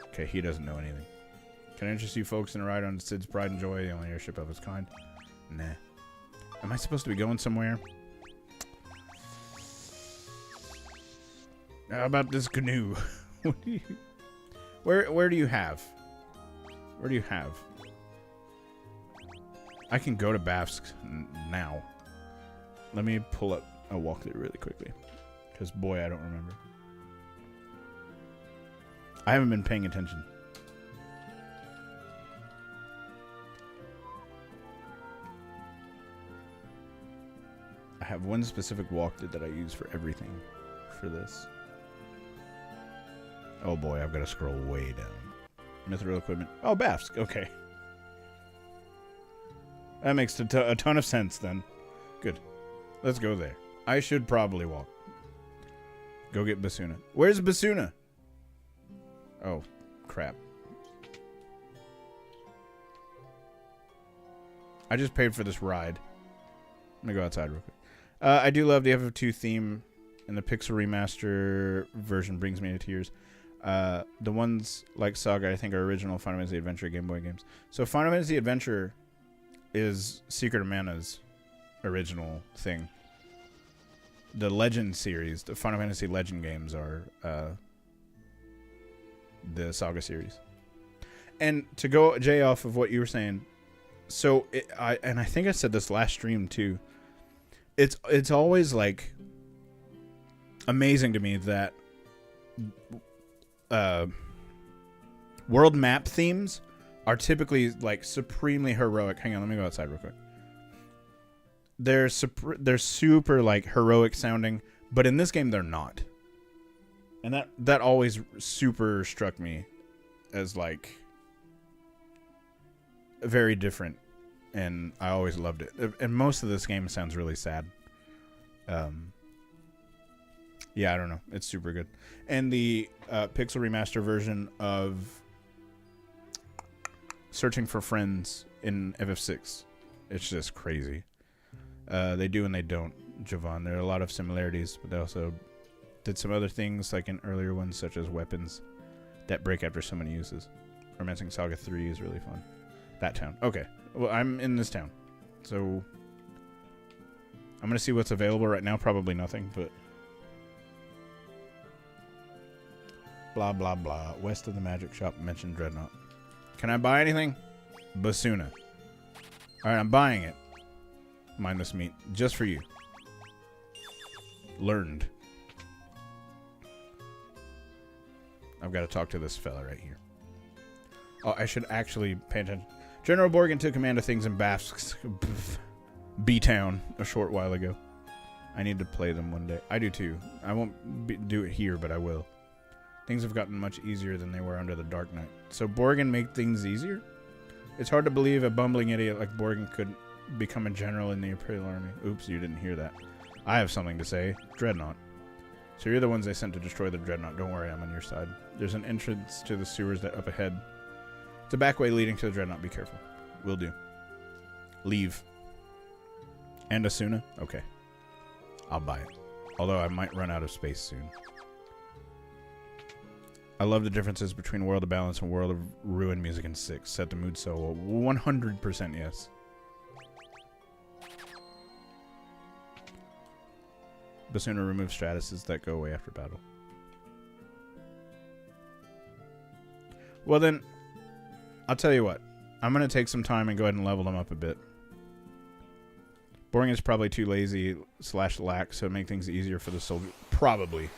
Okay, he doesn't know anything. Can I interest you folks in a ride on Sid's Pride and Joy, the only airship of its kind? Nah. Am I supposed to be going somewhere? How about this canoe? Where do you have? Where do you have? I can go to Bafsk now. Let me pull up a walkthrough really quickly. Because, boy, I don't remember. I haven't been paying attention. I have one specific walkthrough that I use for everything for this. Oh boy, I've got to scroll way down. Mythril equipment. Oh, Bafsk. Okay. That makes a ton of sense then. Good. Let's go there. I should probably walk. Go get Basuna. Where's Basuna? Oh, crap. I just paid for this ride. Let me go outside real quick. I do love the FF2 theme, and the Pixel Remaster version brings me to tears. The ones like Saga, I think, are original Final Fantasy Adventure Game Boy games. So Final Fantasy Adventure is Secret of Mana's original thing. The Legend series, the Final Fantasy Legend games, are the Saga series. And to go, Jay, off of what you were saying, so I think I said this last stream too. It's always like amazing to me that world map themes are typically like supremely heroic. Hang on, let me go outside real quick. They're super like heroic sounding, but in this game they're not. And that always super struck me as like very different, and I always loved it. And most of this game sounds really sad. Yeah, I don't know. It's super good. And the Pixel Remaster version of Searching for Friends in FF6, it's just crazy. They do and they don't, Javon. There are a lot of similarities, but they also did some other things, like in earlier ones, such as weapons that break after so many uses. Romancing Saga 3 is really fun. That town. Okay. Well, I'm in this town. So I'm going to see what's available right now. Probably nothing, but blah, blah, blah. West of the magic shop, mentioned Dreadnought. Can I buy anything? Basuna. Alright, I'm buying it. Mindless meat. Just for you. Learned. I've got to talk to this fella right here. Oh, I should actually pay attention. General Borgan took command of things in Bafsk's B-Town a short while ago. I need to play them one day. I do too. I won't do it here, but I will. Things have gotten much easier than they were under the Dark Knight. So Borgan made things easier? It's hard to believe a bumbling idiot like Borgan could become a general in the Imperial Army. Oops, you didn't hear that. I have something to say. Dreadnought. So you're the ones they sent to destroy the Dreadnought. Don't worry, I'm on your side. There's an entrance to the sewers that up ahead. It's a back way leading to the Dreadnought. Be careful. Will do. Leave. And Asuna? Okay. I'll buy it. Although I might run out of space soon. I love the differences between World of Balance and World of Ruin music in 6. Set the mood so well. 100% yes. Basuna removes statuses that go away after battle. Well then, I'll tell you what. I'm going to take some time and go ahead and level them up a bit. Borgan is probably too lazy / lax, so make things easier for the soldier. Probably.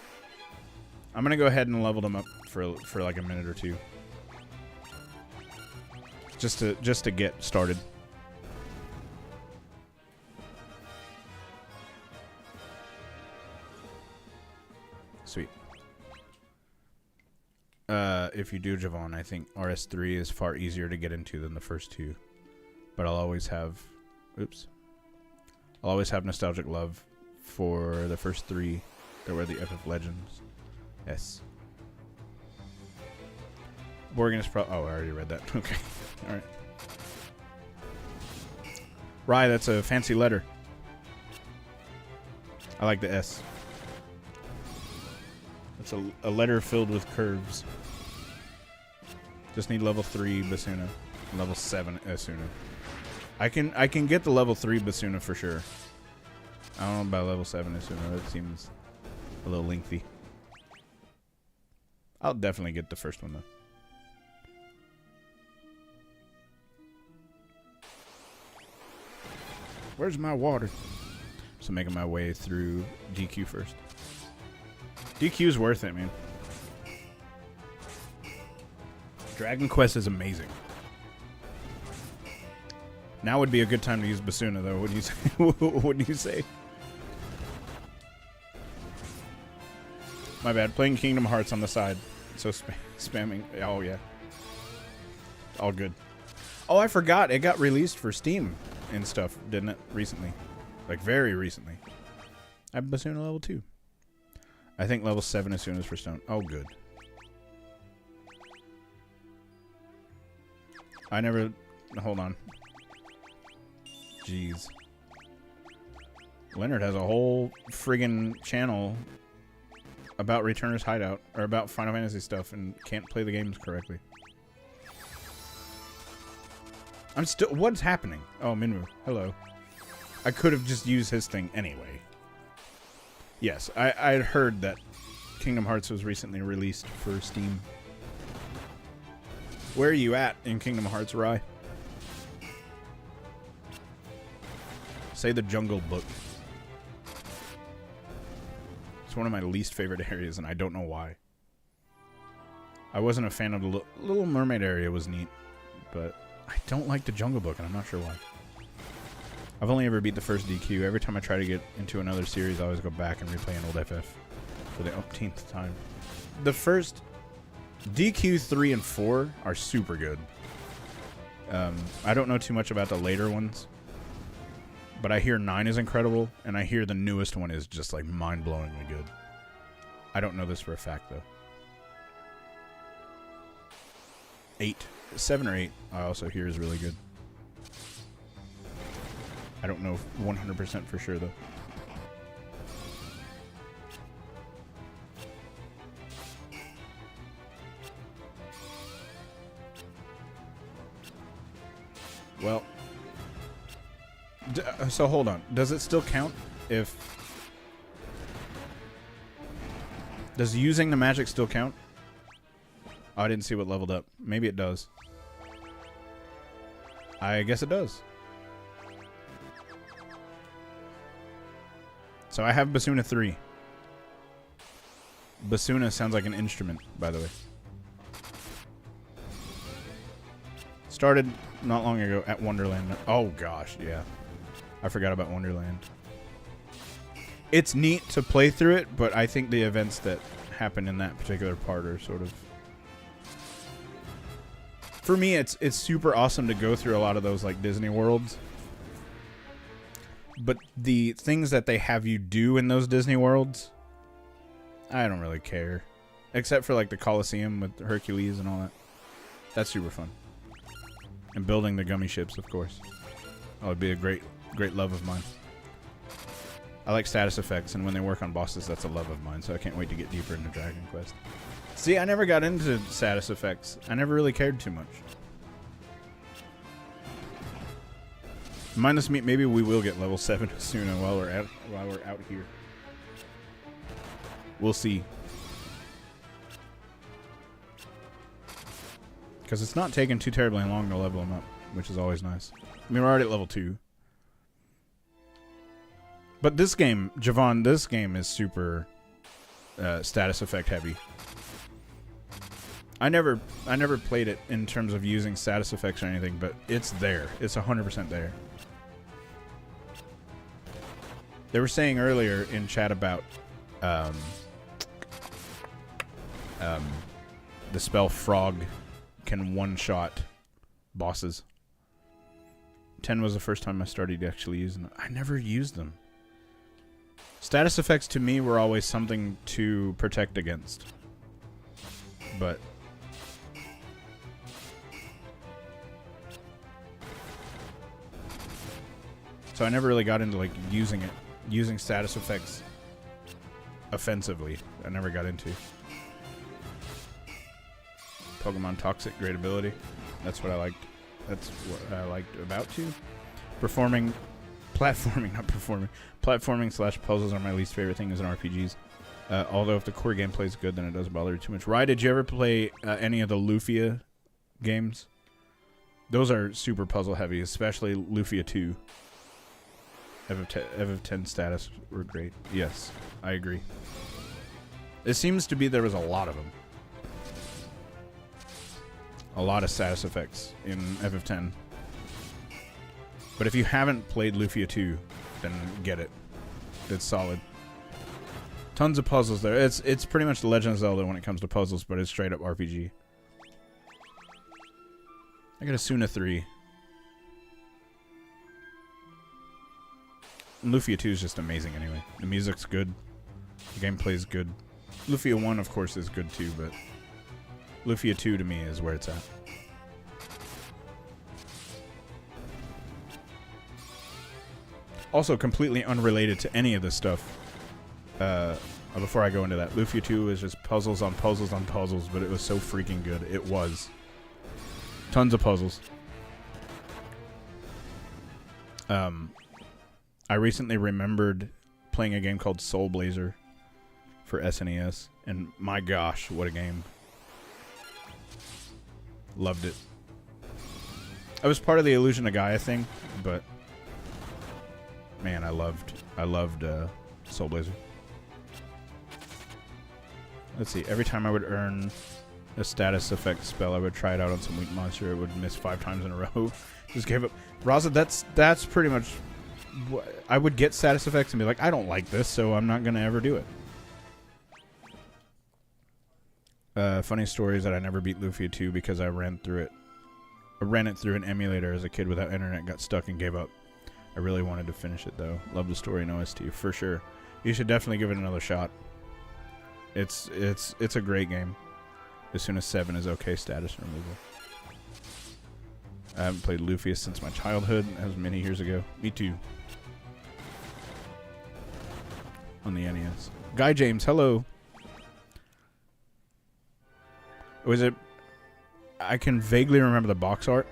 I'm going to go ahead and level them up for like a minute or two. Just to get started. Sweet. If you do Javon, I think RS3 is far easier to get into than the first two. But I'll always have... Oops. I'll always have nostalgic love for the first 3 that were the FF Legends. Yes. Borgan is oh, I already read that. Okay. Alright. Rye, that's a fancy letter. I like the S. It's a letter filled with curves. Just need level 3 Basuna. Level 7 Asuna. I can get the level 3 Basuna for sure. I don't know about level 7 Asuna. That seems a little lengthy. I'll definitely get the first one though. Where's my water? So making my way through DQ first. DQ's worth it, man. Dragon Quest is amazing. Now would be a good time to use Basuna, though. What do you say? What do you say? My bad. Playing Kingdom Hearts on the side. So spamming. Oh, yeah. All good. Oh, I forgot. It got released for Steam and stuff, didn't it? Recently. Like, very recently. I have Basuna level 2. I think level 7 as soon as for Stone. Oh, good. I never... Hold on. Jeez. Lenard has a whole friggin' channel about Returner's Hideout, or about Final Fantasy stuff, and can't play the games correctly. I'm still... What's happening? Oh, Minwoo. Hello. I could have just used his thing anyway. Yes, I had heard that Kingdom Hearts was recently released for Steam. Where are you at in Kingdom Hearts, Rye? Say the Jungle Book. It's one of my least favorite areas, and I don't know why. I wasn't a fan of the Little Mermaid area. Was neat, but I don't like the Jungle Book, and I'm not sure why. I've only ever beat the first DQ. Every time I try to get into another series, I always go back and replay an old FF for the umpteenth time. The first DQ 3 and 4 are super good. I don't know too much about the later ones, but I hear 9 is incredible, and I hear the newest one is just like mind-blowingly good. I don't know this for a fact though. 8, 7 or 8, I also hear is really good. I don't know 100% for sure though. Well, so hold on. Does it still count if... Does using the magic still count? Oh, I didn't see what leveled up. Maybe it does. I guess it does. So I have Basuna 3. Basuna sounds like an instrument, by the way. Started not long ago at Wonderland. Oh gosh, yeah. I forgot about Wonderland. It's neat to play through it, but I think the events that happen in that particular part are sort of... For me, it's super awesome to go through a lot of those like Disney worlds. But the things that they have you do in those Disney worlds, I don't really care. Except for like the Colosseum with Hercules and all that. That's super fun. And building the gummy ships, of course. Oh, it'd be a great love of mine. I like status effects, and when they work on bosses, that's a love of mine, so I can't wait to get deeper into Dragon Quest. See, I never got into status effects. I never really cared too much. Minus me, maybe we will get level 7 soon while we're out here. We'll see. Because it's not taking too terribly long to level them up, which is always nice. I mean, we're already at level 2. But this game, Javon, this game is super status effect heavy. I never played it in terms of using status effects or anything, but it's there. It's 100% there. They were saying earlier in chat about the spell Frog can one-shot bosses. 10 was the first time I started actually using them. I never used them. Status effects to me were always something to protect against. But so I never really got into like using status effects offensively. I never got into. Pokemon Toxic, great ability. That's what I liked. That's what I liked about you. Platforming / puzzles are my least favorite thing as an RPGs. Although if the core gameplay is good, then it doesn't bother you too much. Rye, did you ever play any of the Lufia games? Those are super puzzle heavy, especially Lufia 2. Ev 10 status were great. Yes, I agree. It seems to be there was a lot of them. A lot of status effects in FF10. But if you haven't played Lufia 2, then get it. It's solid. Tons of puzzles there. It's pretty much The Legend of Zelda when it comes to puzzles, but it's straight up RPG. I got a Suna 3. And Lufia 2 is just amazing anyway. The music's good. The gameplay's good. Lufia 1, of course, is good too, but Lufia 2 to me is where it's at. Also, completely unrelated to any of this stuff. Before I go into that, Lufia 2 is just puzzles on puzzles on puzzles, but it was so freaking good. It was. Tons of puzzles. I recently remembered playing a game called Soul Blazer for SNES, and my gosh, what a game. Loved it. I was part of the Illusion of Gaia thing, but man, I loved Soul Blazer. Let's see, every time I would earn a status effect spell, I would try it out on some weak monster. It would miss 5 times in a row. Just gave up. Raza, that's pretty much what I would get status effects and be like, I don't like this, so I'm not gonna ever do it. Funny story is that I never beat Lufia 2 because I ran through it. I ran it through an emulator as a kid without internet, got stuck and gave up. I really wanted to finish it though. Love the story in OST for sure. You should definitely give it another shot. It's a great game. As soon as 7 is okay status removal. I haven't played Lufia since my childhood. That was many years ago. Me too. On the NES. Guy James, hello. Was it? I can vaguely remember the box art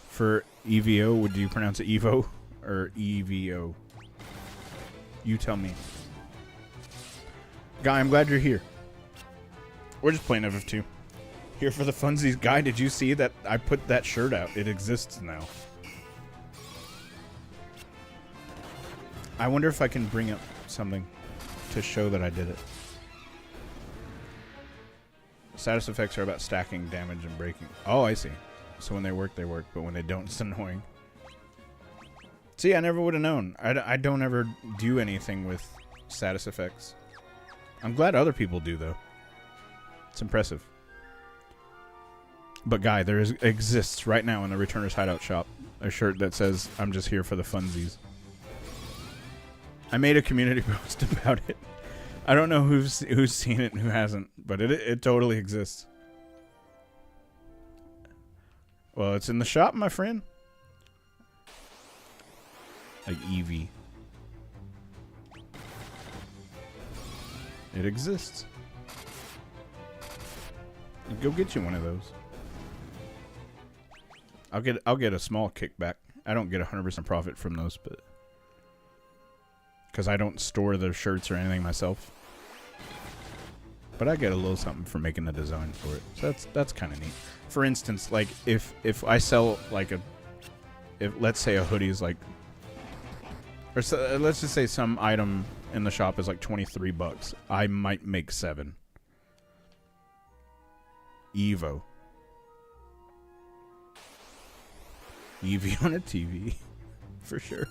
for EVO. Would you pronounce it Evo or EVO? You tell me. Guy, I'm glad you're here. We're just playing FF2. Here for the funsies. Guy, did you see that I put that shirt out? It exists now. I wonder if I can bring up something to show that I did it. Status effects are about stacking damage and breaking. Oh, I see. So when they work, but when they don't, it's annoying. See, I never would have known. I don't ever do anything with status effects. I'm glad other people do, though. It's impressive. But Guy, there exists right now in the Returner's Hideout shop a shirt that says, I'm just here for the funsies. I made a community post about it. I don't know who's seen it and who hasn't, but it totally exists. Well, it's in the shop, my friend. Like Eevee. It exists. Go get you one of those. I'll get a small kickback. I don't get 100% profit from those, but because I don't store the shirts or anything myself. But I get a little something for making the design for it. So that's kind of neat. For instance, like if I sell like let's say a hoodie is like, or so, let's just say some item in the shop is like $23, I might make 7. Evo on a TV, for sure.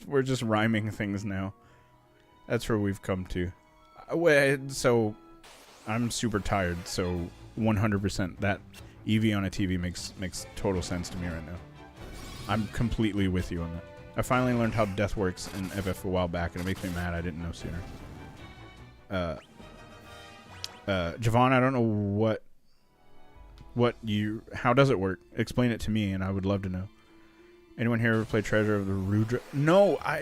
We're just rhyming things now. That's where we've come to. So I'm super tired, so 100% that EV on a TV makes total sense to me right now. I'm completely with you on that. I finally learned how death works in FF a while back, and it makes me mad I didn't know sooner. Javon, I don't know how does it work? Explain it to me, and I would love to know. Anyone here ever play Treasure of the Rudra? No, I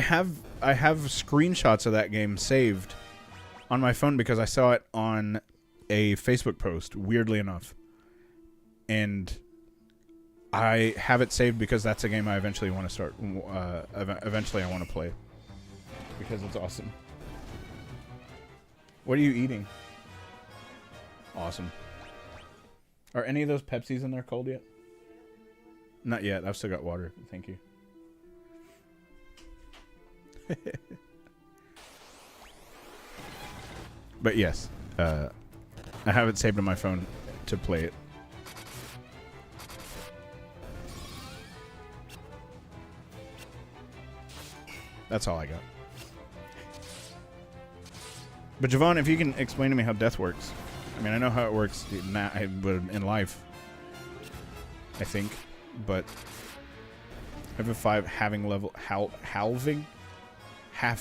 have screenshots of that game saved on my phone because I saw it on a Facebook post, weirdly enough. And I have it saved because that's a game I eventually want to start. Eventually I want to play because it's awesome. What are you eating? Awesome. Are any of those Pepsis in there cold yet? Not yet. I've still got water. Thank you. But yes, I have it saved on my phone to play it. That's all I got. But Javon, if you can explain to me how death works. I mean, I know how it works in life, I think. But FF5 having level halving. How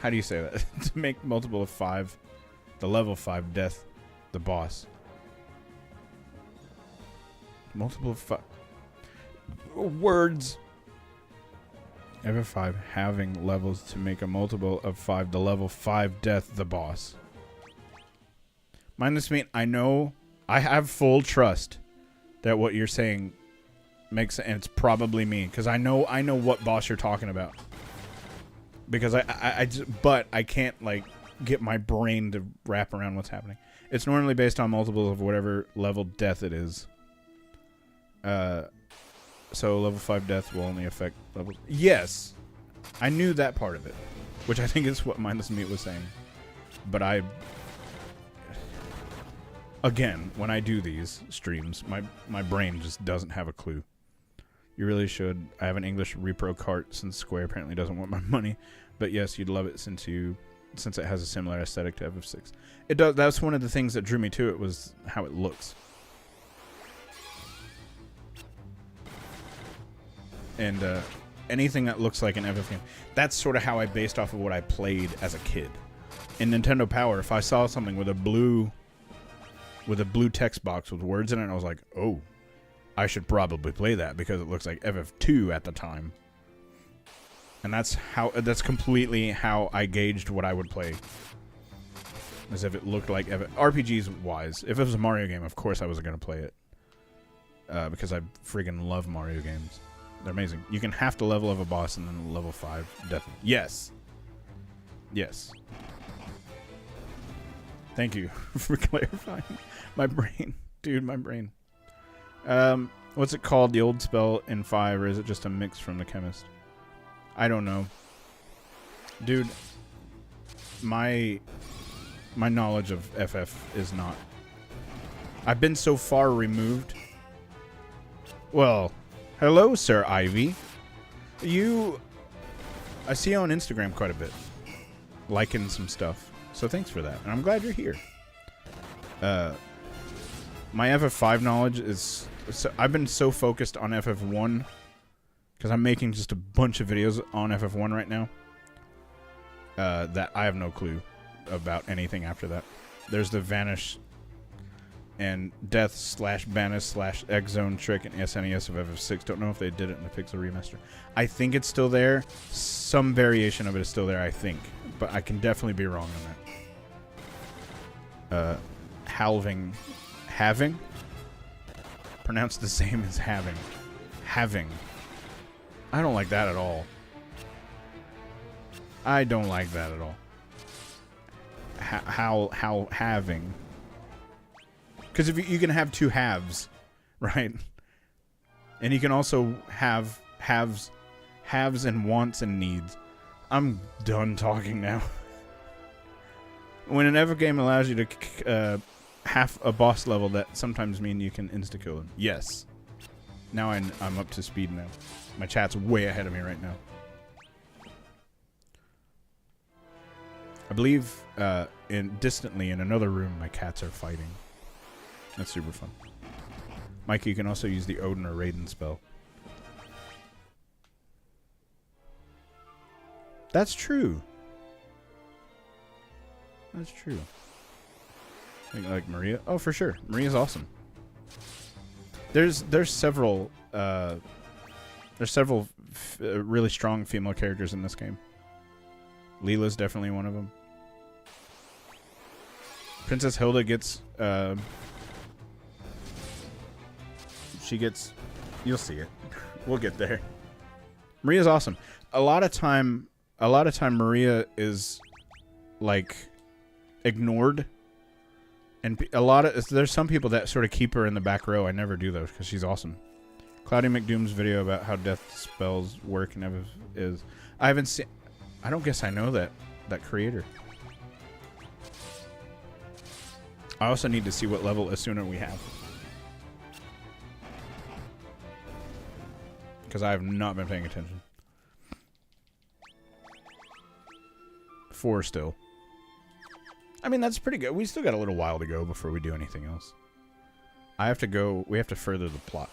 do you say that? To make multiple of 5, the level 5 death, the boss. Multiple of 5 words. FF5 having levels to make a multiple of 5, the level 5 death, the boss. Mind this mean, I know, I have full trust that what you're saying makes sense, and it's probably me, because I know what boss you're talking about. Because but I can't like get my brain to wrap around what's happening. It's normally based on multiples of whatever level death it is. So level 5 death will only affect level. Yes, I knew that part of it, which I think is what Mindless Meat was saying. But again, when I do these streams, my brain just doesn't have a clue. You really should. I have an English repro cart since Square apparently doesn't want my money. But yes, you'd love it since it has a similar aesthetic to FF6. It does. That's one of the things that drew me to it, was how it looks. And anything that looks like an FF game, that's sort of how I based off of what I played as a kid. In Nintendo Power, if I saw something with a blue text box with words in it, I was like, oh, I should probably play that because it looks like FF2 at the time. And that's completely how I gauged what I would play. As if it looked like RPGs wise. If it was a Mario game, of course I wasn't going to play it. Because I friggin' love Mario games. They're amazing. You can half the level of a boss and then level 5 death. Yes. Yes. Thank you for clarifying. My brain. Dude, my brain. What's it called? The old spell in 5, or is it just a mix from the chemist? I don't know. Dude, my knowledge of FF is not. I've been so far removed. Well, hello, Sir Ivy. I see you on Instagram quite a bit. Liking some stuff. So thanks for that. And I'm glad you're here. My FF5 knowledge is... I've been so focused on FF1 because I'm making just a bunch of videos on FF1 right now that I have no clue about anything after that. There's the Vanish and Death / Banish / X Zone Trick and SNES of FF6. Don't know if they did it in the Pixel Remaster. I think it's still there. Some variation of it is still there, I think. But I can definitely be wrong on that. Halving. Having? Pronounced the same as having. Having. I don't like that at all. I don't like that at all. How having. Because if you can have two halves, right? And you can also have haves and wants and needs. I'm done talking now. When an FF game allows you to half a boss level, that sometimes means you can insta-kill them. Yes. Now I'm up to speed now. My chat's way ahead of me right now. I believe distantly in another room, my cats are fighting. That's super fun. Mike, you can also use the Odin or Raiden spell. That's true. That's true. I think like Maria. Oh, for sure. Maria's awesome. There's several really strong female characters in this game. Leela's definitely one of them. Princess Hilda gets you'll see it. We'll get there. Maria's awesome. A lot of time Maria is like ignored, and there's some people that sort of keep her in the back row. I never do those because she's awesome. Cloudy McDoom's video about how death spells work never is. I haven't seen. I don't guess I know that creator. I also need to see what level Asuna we have, because I have not been paying attention. 4 still. I mean, that's pretty good. We still got a little while to go before we do anything else. We have to further the plot.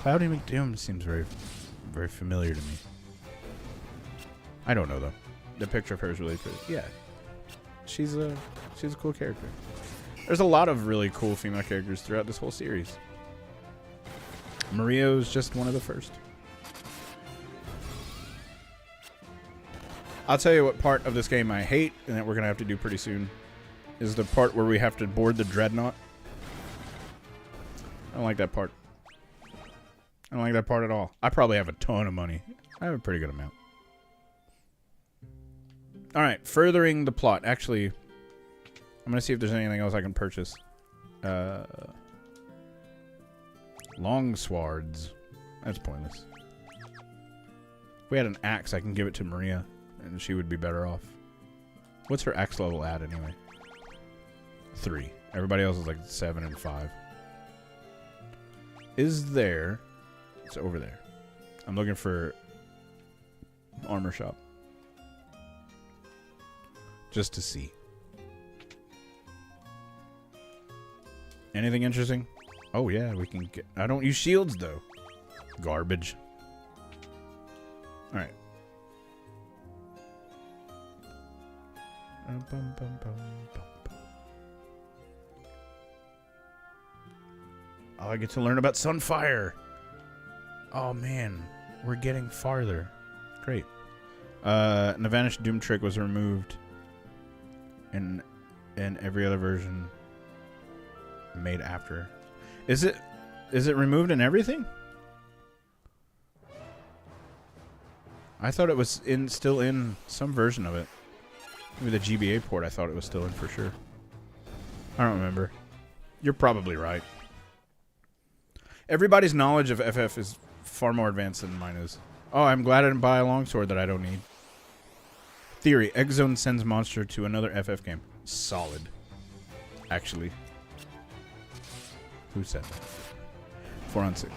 Cloudy McDoom seems very, very familiar to me. I don't know though. The picture of her is really pretty. Yeah, she's a cool character. There's a lot of really cool female characters throughout this whole series. Maria was just one of the first. I'll tell you what part of this game I hate, and that we're gonna have to do pretty soon, is the part where we have to board the dreadnought. I don't like that part. I don't like that part at all. I probably have a ton of money. I have a pretty good amount. Alright, furthering the plot. Actually, I'm gonna see if there's anything else I can purchase. Long swords. That's pointless. If we had an axe, I can give it to Maria, and she would be better off. What's her axe level at, anyway? 3. Everybody else is like 7 and 5. Is there... It's over there. I'm looking for... armor shop. Just to see. Anything interesting? Oh yeah, we can get... I don't use shields, though. Garbage. Alright. Oh, I get to learn about Sunfire. Oh, man. We're getting farther. Great. And the Vanished Doom trick was removed in every other version made after. Is it removed in everything? I thought it was still in some version of it. Maybe the GBA port, I thought it was still in for sure. I don't remember. You're probably right. Everybody's knowledge of FF is far more advanced than mine is. Oh, I'm glad I didn't buy a longsword that I don't need. Theory. X Zone sends monster to another FF game. Solid. Actually. Who said that? 4 on 6.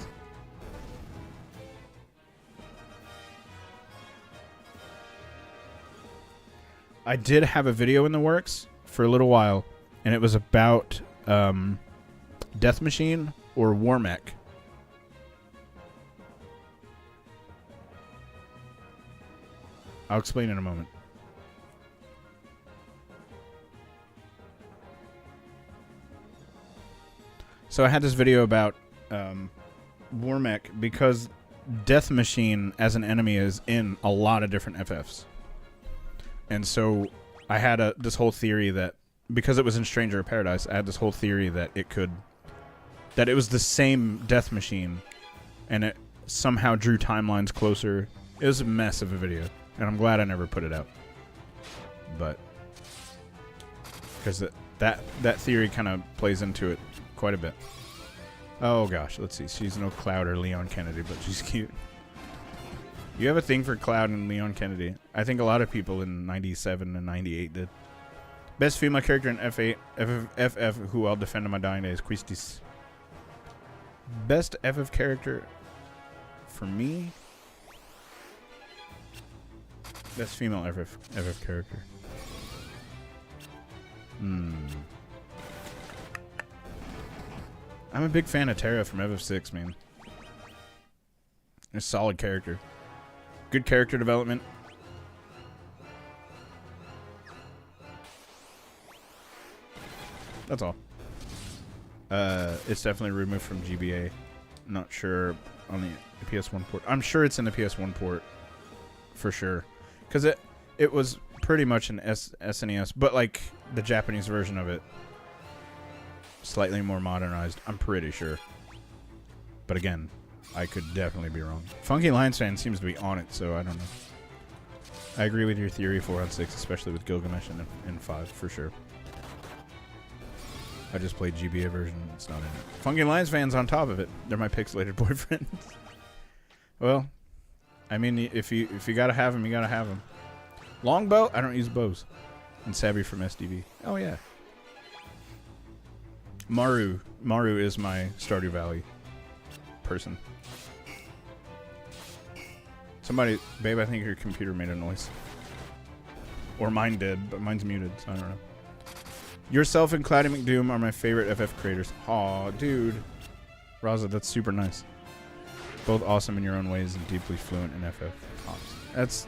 I did have a video in the works for a little while, and it was about Death Machine or War Mech. I'll explain in a moment. So I had this video about Warmech because Death Machine as an enemy is in a lot of different FFs. And so I had this whole theory that because it was in Stranger of Paradise, I had this whole theory that it was the same Death Machine and it somehow drew timelines closer. It was a mess of a video, and I'm glad I never put it out. But because that theory kind of plays into it quite a bit. Oh gosh, let's see. She's no Cloud or Leon Kennedy, but she's cute. You have a thing for Cloud and Leon Kennedy. I think a lot of people in 97 and 98 did. Best female character in F8, FF who I'll defend in my dying days, Quistis. Best FF character for me? Best female FF character. I'm a big fan of Terra from FF6, man. A solid character. Good character development. That's all. It's definitely removed from GBA. Not sure on the PS1 port. I'm sure it's in the PS1 port for sure, because it was pretty much an SNES, but like the Japanese version of it, slightly more modernized. I'm pretty sure, but again, I could definitely be wrong. Funky Lions fan seems to be on it, so I don't know. I agree with your theory 4 on 6, especially with Gilgamesh and 5 for sure. I just played GBA version. It's not in it. Funky Lions fans on top of it. They're my pixelated boyfriends. Well, I mean, if you gotta have them, you gotta have them. Longbow? I don't use bows. And Sabby from SDV. Oh yeah. Maru is my Stardew Valley person. Somebody, babe, I think your computer made a noise. Or mine did, but mine's muted, so I don't know. Yourself and Cloudy McDoom are my favorite FF creators. Aw, dude. Raza, that's super nice. Both awesome in your own ways and deeply fluent in FF ops. That's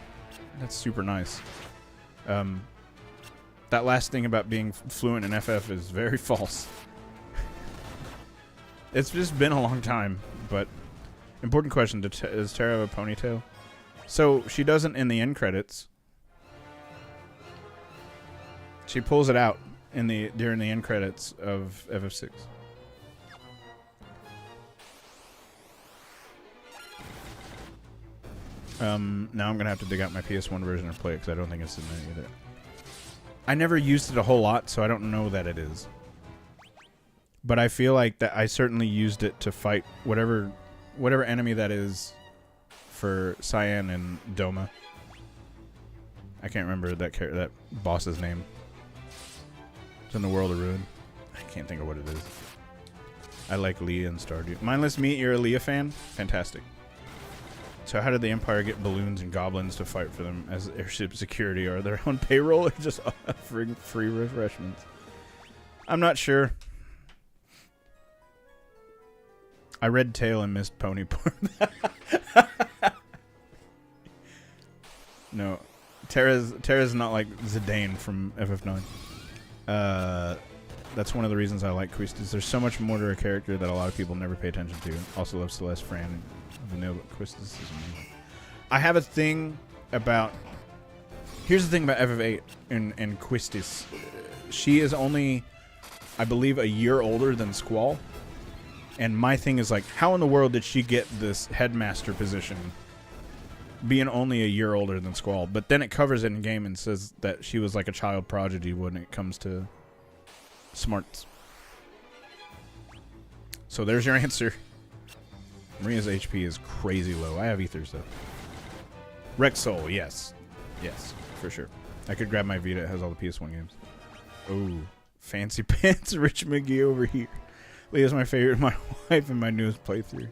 super nice. That last thing about being fluent in FF is very false. It's just been a long time, but important question. Does Terra have a ponytail? So she doesn't in the end credits. She pulls it out during the end credits of FF6. Now I'm gonna have to dig out my PS1 version and play it because I don't think it's in there either. I never used it a whole lot, so I don't know that it is. But I feel like that I certainly used it to fight whatever enemy that is for Cyan and Doma. I can't remember that boss's name. It's in the World of Ruin. I can't think of what it is. I like Leah and Stardew. Mindless Meat, you're a Leah fan? Fantastic. So how did the Empire get balloons and goblins to fight for them as airship security? Are they on payroll or just offering free refreshments? I'm not sure. I read Tail and missed Pony Porn. No. Terra's not like Zidane from FF9. That's one of the reasons I like Quistis. There's so much more to her character that a lot of people never pay attention to. Also love Celeste, Fran, and Vanilla, but Quistis is amazing. I have a thing about... Here's the thing about FF8 and Quistis. She is only, I believe, a year older than Squall. And my thing is like, how in the world did she get this headmaster position being only a year older than Squall? But then it covers it in game and says that she was like a child prodigy when it comes to smarts. So there's your answer. Maria's HP is crazy low. I have ethers though. Rexol, yes. Yes, for sure. I could grab my Vita. It has all the PS1 games. Oh, fancy pants Rich McGee over here. Leah's my favorite, my wife, and my newest playthrough.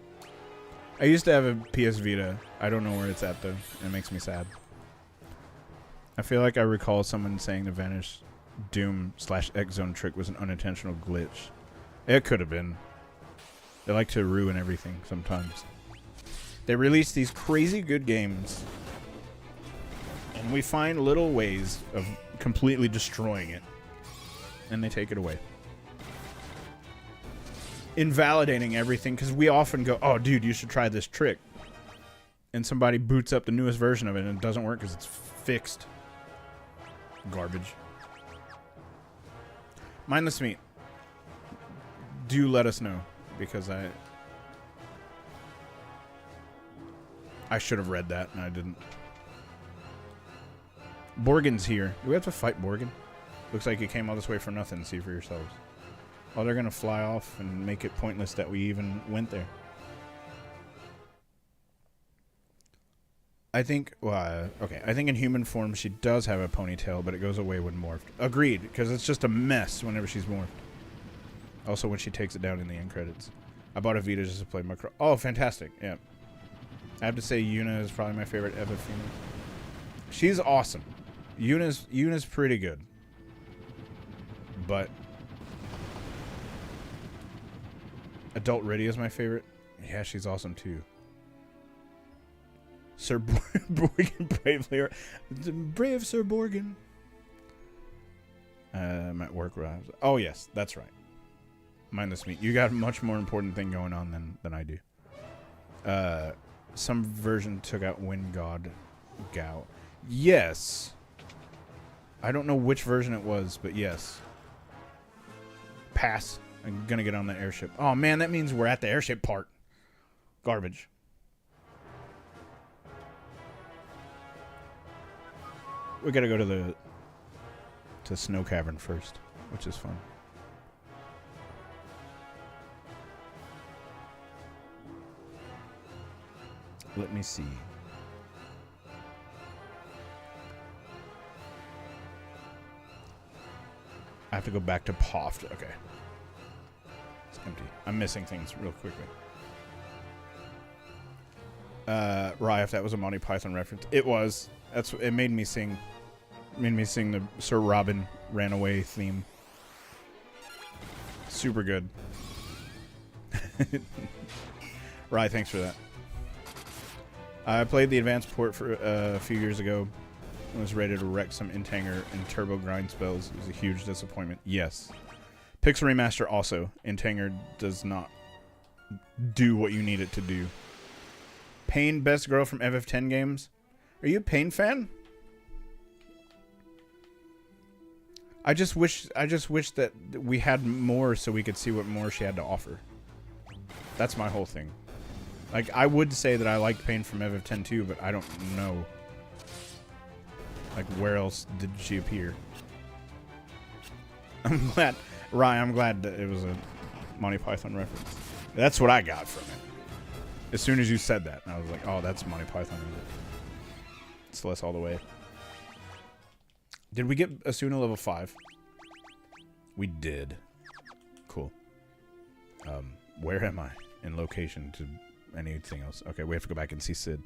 I used to have a PS Vita. I don't know where it's at, though. It makes me sad. I feel like I recall someone saying the Vanish Doom/X Zone trick was an unintentional glitch. It could have been. They like to ruin everything sometimes. They release these crazy good games, and we find little ways of completely destroying it, and they take it away. invalidating everything, because we often go, oh, dude, you should try this trick. And somebody boots up the newest version of it, and it doesn't work because it's fixed. Garbage. Mindless meat. Do let us know, because I should have read that, and I didn't. Borgan's here. Do we have to fight Borgan? Looks like you came all this way for nothing. See for yourselves. Oh, they're going to fly off and make it pointless that we even went there. I think, well, okay, I think in human form she does have a ponytail, but it goes away when morphed. Agreed, because it's just a mess whenever she's morphed. Also when she takes it down in the end credits. I bought a Vita just to play Macro. Oh, fantastic, yeah. I have to say Yuna is probably my favorite ever female. She's awesome. Yuna's pretty good. But Adult Riddy is my favorite. Yeah, she's awesome too. Sir Borgan bravely. Brave Sir Borgan. I'm at work. Oh, yes, that's right. Mindless meat. You got a much more important thing going on than I do. Some version took out Wind God Gao. Yes. I don't know which version it was, but yes. Pass. I'm gonna get on the airship. Oh, man, that means we're at the airship part. Garbage. We gotta go to Snow Cavern first, which is fun. Let me see. I have to go back to Poft. Okay. It's empty. I'm missing things real quickly. Rye, if that was a Monty Python reference. It was. It made me sing. Made me sing the Sir Robin Ran Away theme. Super good. Rye, thanks for that. I played the advanced port for a few years ago. I was ready to wreck some Intanger and turbo grind spells. It was a huge disappointment. Yes. Pixel Remaster also. Intanger does not do what you need it to do. Pain, best girl from FF10 games. Are you a Pain fan? I just wish that we had more so we could see what more she had to offer. That's my whole thing. Like, I would say that I liked Pain from FF10 too, but I don't know. Like, where else did she appear? I'm glad, Ryan, I'm glad that it was a Monty Python reference. That's what I got from it. As soon as you said that, I was like, oh, that's Monty Python. Celeste all the way. Did we get Asuna level 5? We did. Cool. Where am I in location to anything else? Okay, we have to go back and see Sid.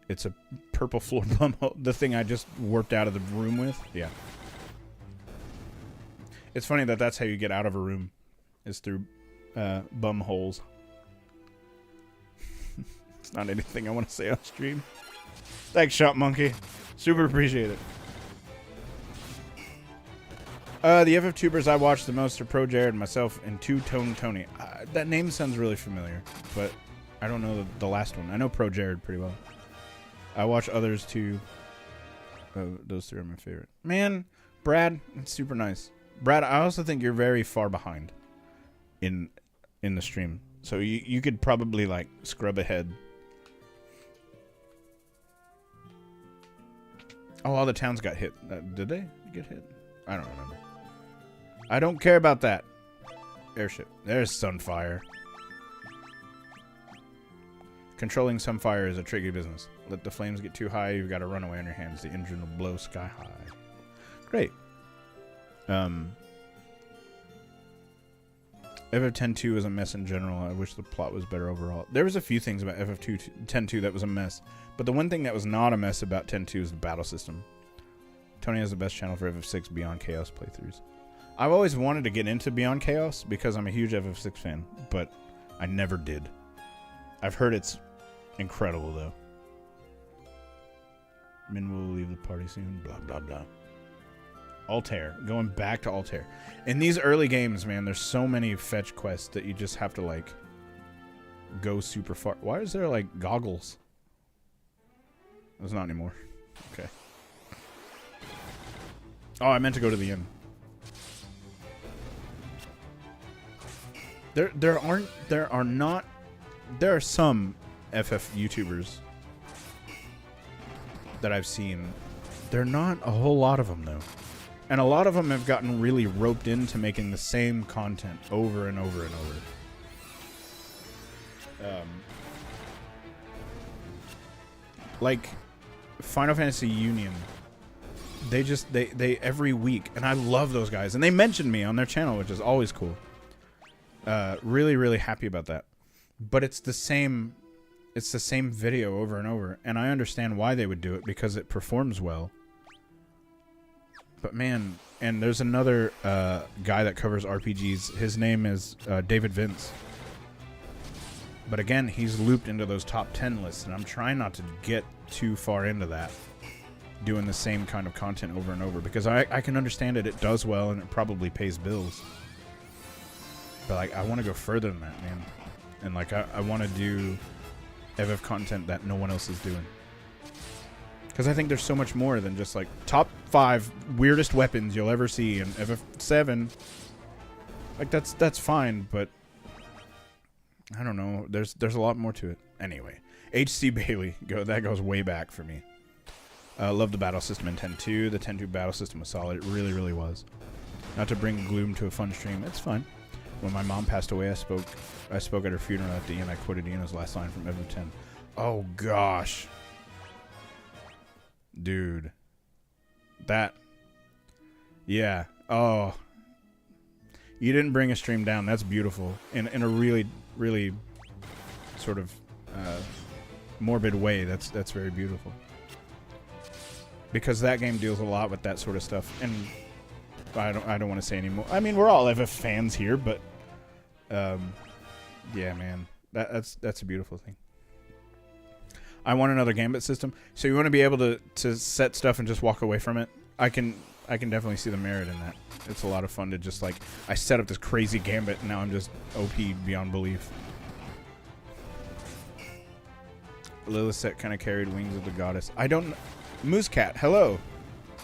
It's a purple floor bum hole. The thing I just warped out of the room with? Yeah. It's funny that that's how you get out of a room. Is through bum holes. It's not anything I want to say on stream. Thanks, Shot Monkey. Super appreciate it. The FF tubers I watch the most are Pro Jared, myself, and Two Tone Tony. That name sounds really familiar, but I don't know the last one. I know Pro Jared pretty well. I watch others too. Those three are my favorite. Man, Brad, it's super nice. Brad, I also think you're very far behind in the stream. So you could probably like scrub ahead. Oh, all the towns got hit. Did they get hit? I don't remember. I don't care about that. Airship. There's Sunfire. Controlling Sunfire is a tricky business. Let the flames get too high, you've got to run away on your hands. The engine will blow sky high. Great. FF10-2 is a mess in general. I wish the plot was better overall. There was a few things about FF10-2 that was a mess. But the one thing that was not a mess about 10-2 is the battle system. Tony has the best channel for FF6 Beyond Chaos playthroughs. I've always wanted to get into Beyond Chaos because I'm a huge FF6 fan, but I never did. I've heard it's incredible, though. Min will leave the party soon, blah, blah, blah. Altair. Going back to Altair. In these early games, man, there's so many fetch quests that you just have to, like, go super far. Why is there, like, goggles? There's not anymore. Okay. Oh, I meant to go to the inn. There are some FF YouTubers that I've seen. There are not a whole lot of them, though. And a lot of them have gotten really roped into making the same content over and over and over. Like Final Fantasy Union. They every week, and I love those guys. And they mentioned me on their channel, which is always cool. Really, really happy about that. But it's the same video over and over, and I understand why they would do it, because it performs well. But man, and there's another guy that covers RPGs. His name is David Vince. But again, he's looped into those top 10 lists, and I'm trying not to get too far into that, doing the same kind of content over and over, because I can understand it. It does well, and it probably pays bills. But like, I want to go further than that, man. And like, I want to do FF content that no one else is doing. Because I think there's so much more than just like top 5 weirdest weapons you'll ever see in FF7. Like that's fine, but I don't know. There's a lot more to it. Anyway, HC Bailey, that goes way back for me. Love the battle system in 10.2. The 10.2 battle system was solid. It really, really was. Not to bring gloom to a fun stream. It's fine. When my mom passed away, I spoke at her funeral at the end. I quoted Ian's last line from FF10. Oh gosh. Dude. That. Yeah. Oh. You didn't bring a stream down. That's beautiful. In a really, really sort of morbid way. That's very beautiful. Because that game deals a lot with that sort of stuff. And I don't want to say anymore. I mean, we're all FF fans here, but yeah, man. That's a beautiful thing. I want another gambit system. So you want to be able to set stuff and just walk away from it? I can definitely see the merit in that. It's a lot of fun to just like, I set up this crazy gambit and now I'm just OP beyond belief. Lilith kind of carried Wings of the Goddess. I don't... Moose Cat, hello.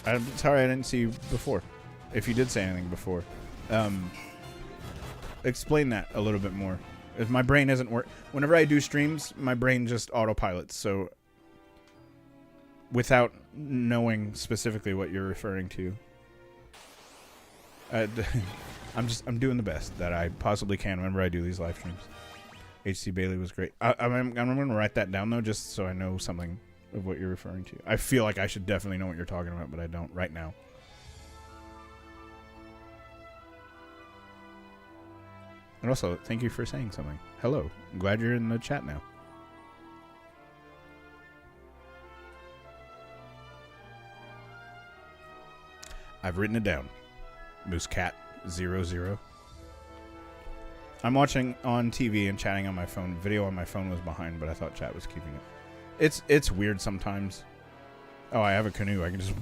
I'm sorry I didn't see you before. If you did say anything before. Explain that a little bit more. If my brain isn't whenever I do streams, my brain just autopilots. So without knowing specifically what you're referring to, I'm doing the best that I possibly can whenever I do these live streams. HC Bailey was great. I'm going to write that down though, just so I know something of what you're referring to. I feel like I should definitely know what you're talking about, but I don't right now. And also, thank you for saying something. Hello. I'm glad you're in the chat now. I've written it down. Moose Cat 00. I'm watching on TV and chatting on my phone. Video on my phone was behind, but I thought chat was keeping it. It's weird sometimes. Oh, I have a canoe. I can just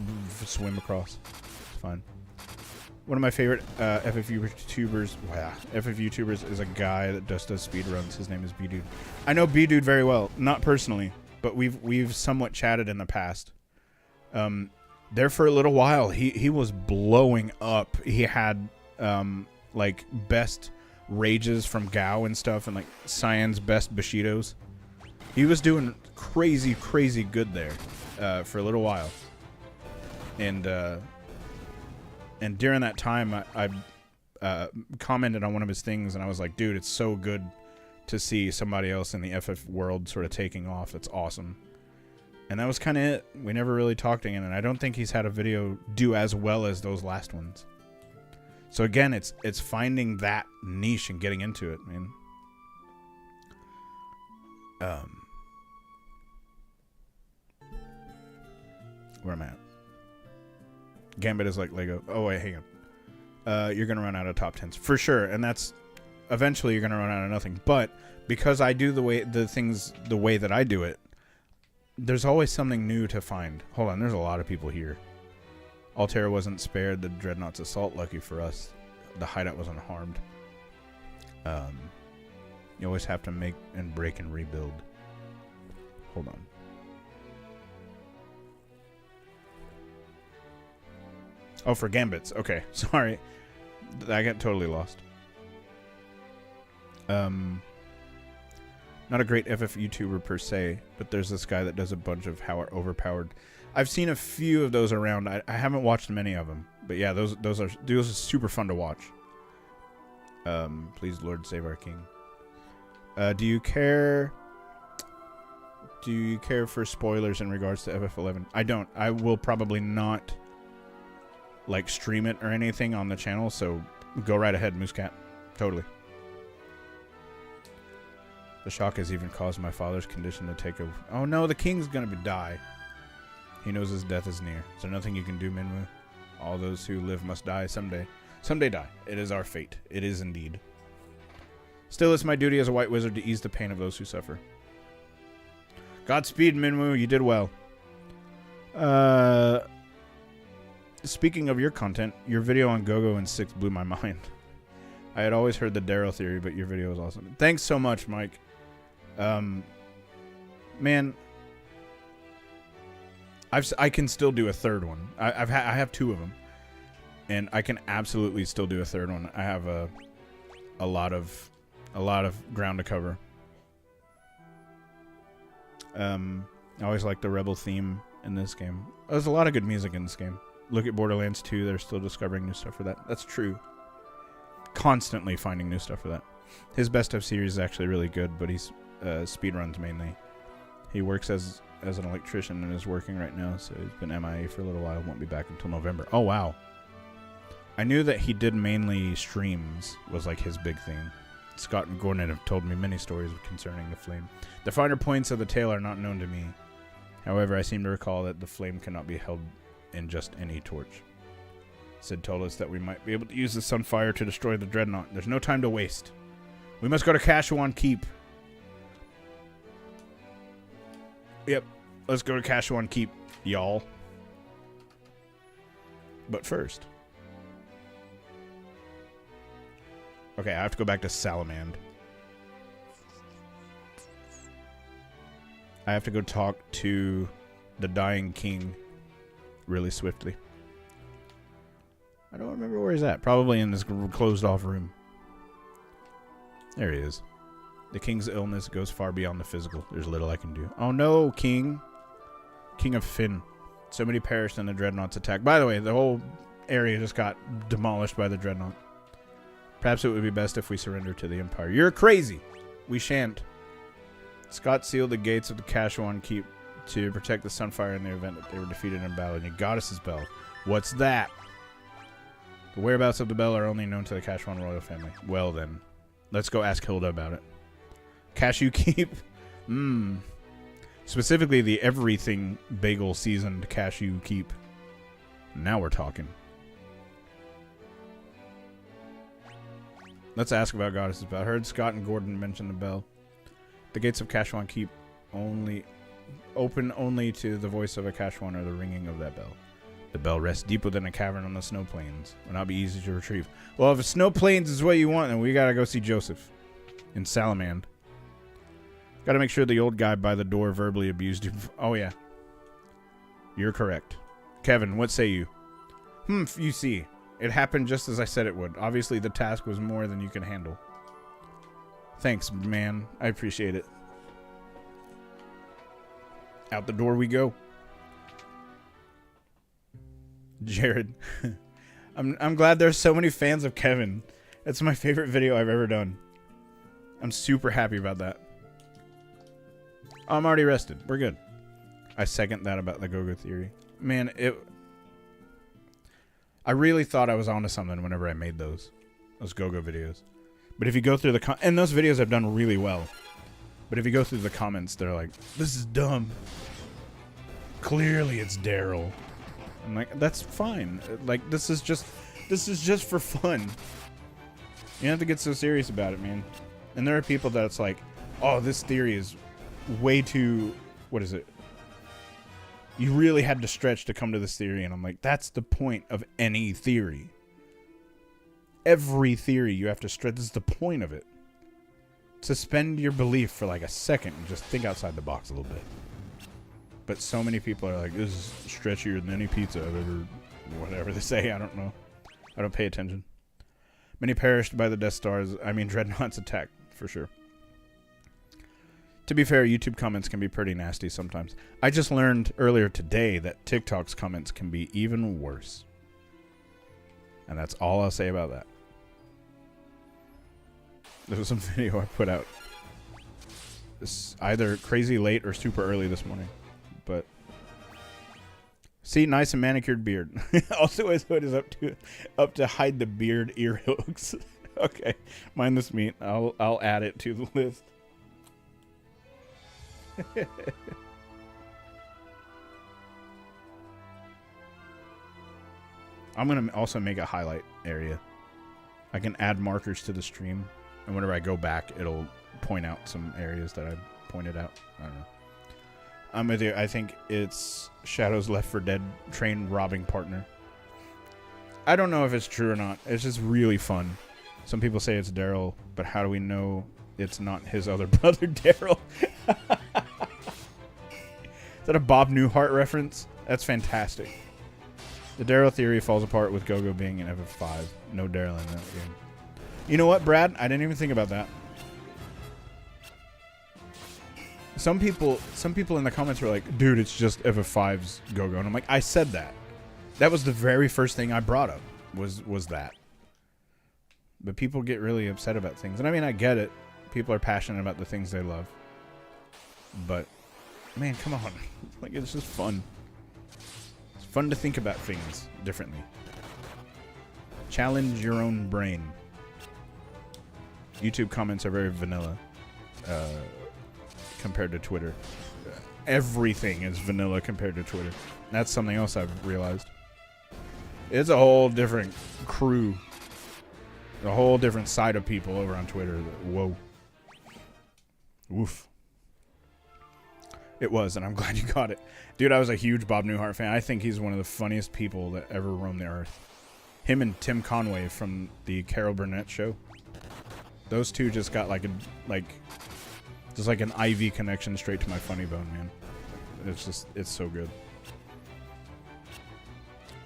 swim across. It's fine. One of my favorite FF YouTubers is a guy that just does speedruns. His name is B-Dude. I know B-Dude very well. Not personally, but we've somewhat chatted in the past. There for a little while, he was blowing up. He had like best rages from Gao and stuff, and like Cyan's best Bushidos. He was doing crazy good there for a little while. And during that time, I commented on one of his things, and I was like, dude, it's so good to see somebody else in the FF world sort of taking off. It's awesome. And that was kind of it. We never really talked again, and I don't think he's had a video do as well as those last ones. So again, it's finding that niche and getting into it, man. Where am I at? Gambit is like Lego. Oh wait, hang on. You're gonna run out of top 10s for sure, and that's eventually you're gonna run out of nothing. But because I do the way that I do it, there's always something new to find. Hold on, there's a lot of people here. Altair wasn't spared the Dreadnought's assault. Lucky for us, the Hideout was unharmed. You always have to make and break and rebuild. Hold on. Oh, for Gambits. Okay, sorry. I got totally lost. Not a great FF YouTuber per se, but there's this guy that does a bunch of how overpowered. I've seen a few of those around. I haven't watched many of them, but yeah, those are super fun to watch. Please, Lord, save our king. Do you care for spoilers in regards to FF11? I don't. I will probably not like stream it or anything on the channel, so go right ahead, Moosecat. Totally. The shock has even caused my father's condition to take over. Oh no, the king's gonna die. He knows his death is near. Is there nothing you can do, Minwu? All those who live must die someday. Someday die. It is our fate. It is indeed. Still, it's my duty as a white wizard to ease the pain of those who suffer. Godspeed, Minwu. You did well. Speaking of your content, your video on Gogo and 6 blew my mind. I had always heard the Daryl theory, but your video was awesome. Thanks so much, Mike. Man, I can still do a third one. I have 2 of them, and I can absolutely still do a third one. I have a lot of ground to cover. I always like the Rebel theme in this game. There's a lot of good music in this game. Look at Borderlands 2. They're still discovering new stuff for that. That's true. Constantly finding new stuff for that. His best of series is actually really good, but he's speedruns mainly. He works as an electrician and is working right now, so he's been MIA for a little while. Won't be back until November. Oh, wow. I knew that he did mainly streams was like his big thing. Scott and Gordon have told me many stories concerning the flame. The finer points of the tale are not known to me. However, I seem to recall that the flame cannot be held in just any torch. Sid told us that we might be able to use the Sunfire to destroy the Dreadnought. There's no time to waste. We must go to Kashuan Keep. Yep, let's go to Kashuan Keep, y'all. But first... Okay, I have to go back to Salamand. I have to go talk to the dying king really swiftly. I don't remember where he's at. Probably in this closed off room. There he is. The king's illness goes far beyond the physical. There's little I can do. Oh no, king. King of Finn. So many perished in the Dreadnought's attack. By the way, the whole area just got demolished by the Dreadnought. Perhaps it would be best if we surrender to the Empire. You're crazy. We shan't. Scott sealed the gates of the Kashuan Keep to protect the Sunfire in the event that they were defeated in battle. And you Goddess's Bell. What's that? The whereabouts of the bell are only known to the Kashuan royal family. Well then, let's go ask Hilda about it. Cashew Keep? Specifically the everything bagel seasoned Cashew Keep. Now we're talking. Let's ask about Goddess's Bell. I heard Scott and Gordon mention the bell. The gates of Kashuan Keep open only to the voice of a Kashuan or the ringing of that bell. The bell rests deep within a cavern on the snow plains. Will not be easy to retrieve. Well, if the snow plains is what you want, then we gotta go see Joseph in Salamand. Gotta make sure the old guy by the door verbally abused you. Oh yeah, you're correct, Kevin. What say you? You see. It happened just as I said it would. Obviously, the task was more than you can handle. Thanks, man. I appreciate it. Out the door we go. Jared. I'm glad there's so many fans of Kevin. It's my favorite video I've ever done. I'm super happy about that. I'm already rested. We're good. I second that about the Gogo theory. Man, I really thought I was onto something whenever I made those Gogo videos. But if you go through and those videos have done really well. But if you go through the comments, they're like, this is dumb. Clearly it's Daryl. I'm like, that's fine. Like, this is just for fun. You don't have to get so serious about it, man. And there are people that's like, oh, this theory is way too, what is it? You really had to stretch to come to this theory, and I'm like, that's the point of any theory. Every theory you have to stretch. This is the point of it. Suspend your belief for like a second and just think outside the box a little bit. But so many people are like, this is stretchier than any pizza I've ever... Whatever they say, I don't know. I don't pay attention. Many perished by the Death Stars. I mean, Dreadnought's attack, for sure. To be fair, YouTube comments can be pretty nasty sometimes. I just learned earlier today that TikTok's comments can be even worse. And that's all I'll say about that. There was some video I put out. It's either crazy late or super early this morning. But see, nice and manicured beard. Also, his hood is up to hide the beard ear hooks. Okay, mindless meat. I'll add it to the list. I'm gonna also make a highlight area. I can add markers to the stream, and whenever I go back, it'll point out some areas that I pointed out. I don't know. I'm with you. I think it's Shadow's Left 4 Dead train robbing partner. I don't know if it's true or not. It's just really fun. Some people say it's Daryl, but how do we know it's not his other brother, Daryl? Is that a Bob Newhart reference? That's fantastic. The Daryl theory falls apart with Gogo being in FF5. No Daryl in that game. You know what, Brad? I didn't even think about that. Some people in the comments were like, dude, it's just FF5's Gogo. And I'm like, I said that. That was the very first thing I brought up, was that. But people get really upset about things. And I mean, I get it. People are passionate about the things they love. But, man, come on. Like, it's just fun. It's fun to think about things differently. Challenge your own brain. YouTube comments are very vanilla. Compared to Twitter. Everything is vanilla compared to Twitter. That's something else I've realized. It's a whole different crew. A whole different side of people over on Twitter. Whoa. Woof. It was, and I'm glad you caught it. Dude, I was a huge Bob Newhart fan. I think he's one of the funniest people that ever roamed the earth. Him and Tim Conway from the Carol Burnett show. Those two just got like just like an IV connection straight to my funny bone, man. It's so good.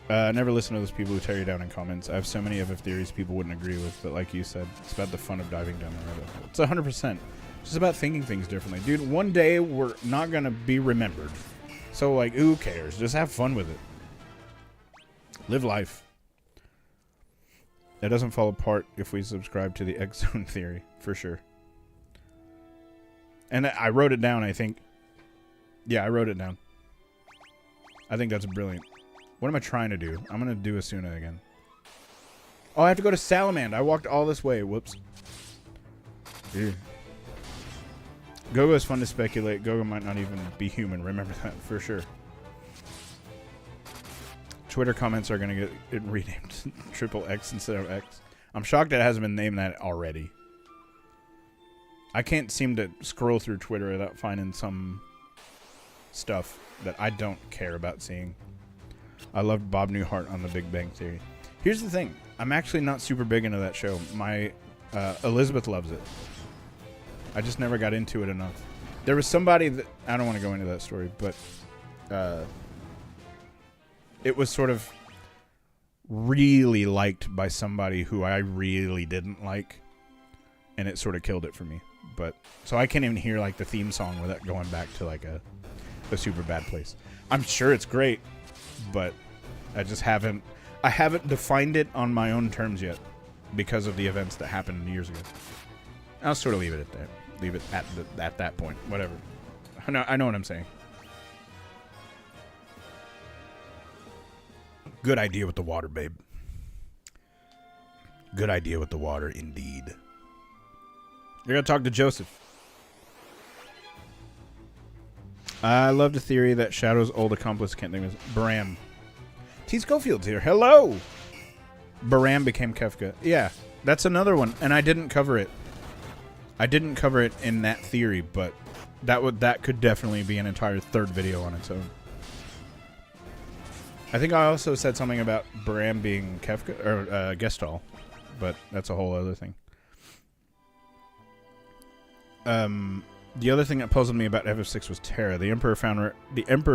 Never listen to those people who tear you down in comments. I have so many FF theories people wouldn't agree with, but like you said, it's about the fun of diving down the rabbit hole. It's 100%. It's just about thinking things differently. Dude, one day we're not going to be remembered. So, like, who cares? Just have fun with it. Live life. It doesn't fall apart if we subscribe to the X-Zone theory, for sure. And I wrote it down, I think. Yeah, I wrote it down. I think that's brilliant. What am I trying to do? I'm going to do Asuna again. Oh, I have to go to Salamand. I walked all this way. Whoops. Dude. Gogo is fun to speculate. Gogo might not even be human. Remember that for sure. Twitter comments are going to get it renamed Triple X instead of X. I'm shocked it hasn't been named that already. I can't seem to scroll through Twitter without finding some stuff that I don't care about seeing. I loved Bob Newhart on The Big Bang Theory. Here's the thing. I'm actually not super big into that show. My Elizabeth loves it. I just never got into it enough. There was somebody that... I don't want to go into that story, but... it was sort of really liked by somebody who I really didn't like. And it sort of killed it for me. But so I can't even hear like the theme song without going back to like a super bad place. I'm sure it's great, but I just haven't defined it on my own terms yet because of the events that happened years ago. I'll sort of leave it at that. Leave it at that point. Whatever. I know what I'm saying. Good idea with the water, babe. Good idea with the water, indeed. You're going to talk to Joseph. I love the theory that Shadow's old accomplice, can't think of his... Baram. T. Schofield's here. Hello! Baram became Kefka. Yeah, that's another one, and I didn't cover it. I didn't cover it in that theory, but that could definitely be an entire third video on its own. I think I also said something about Bram being Kefka or Gestalt, but that's a whole other thing. The other thing that puzzled me about FF6 was Terra. The Emperor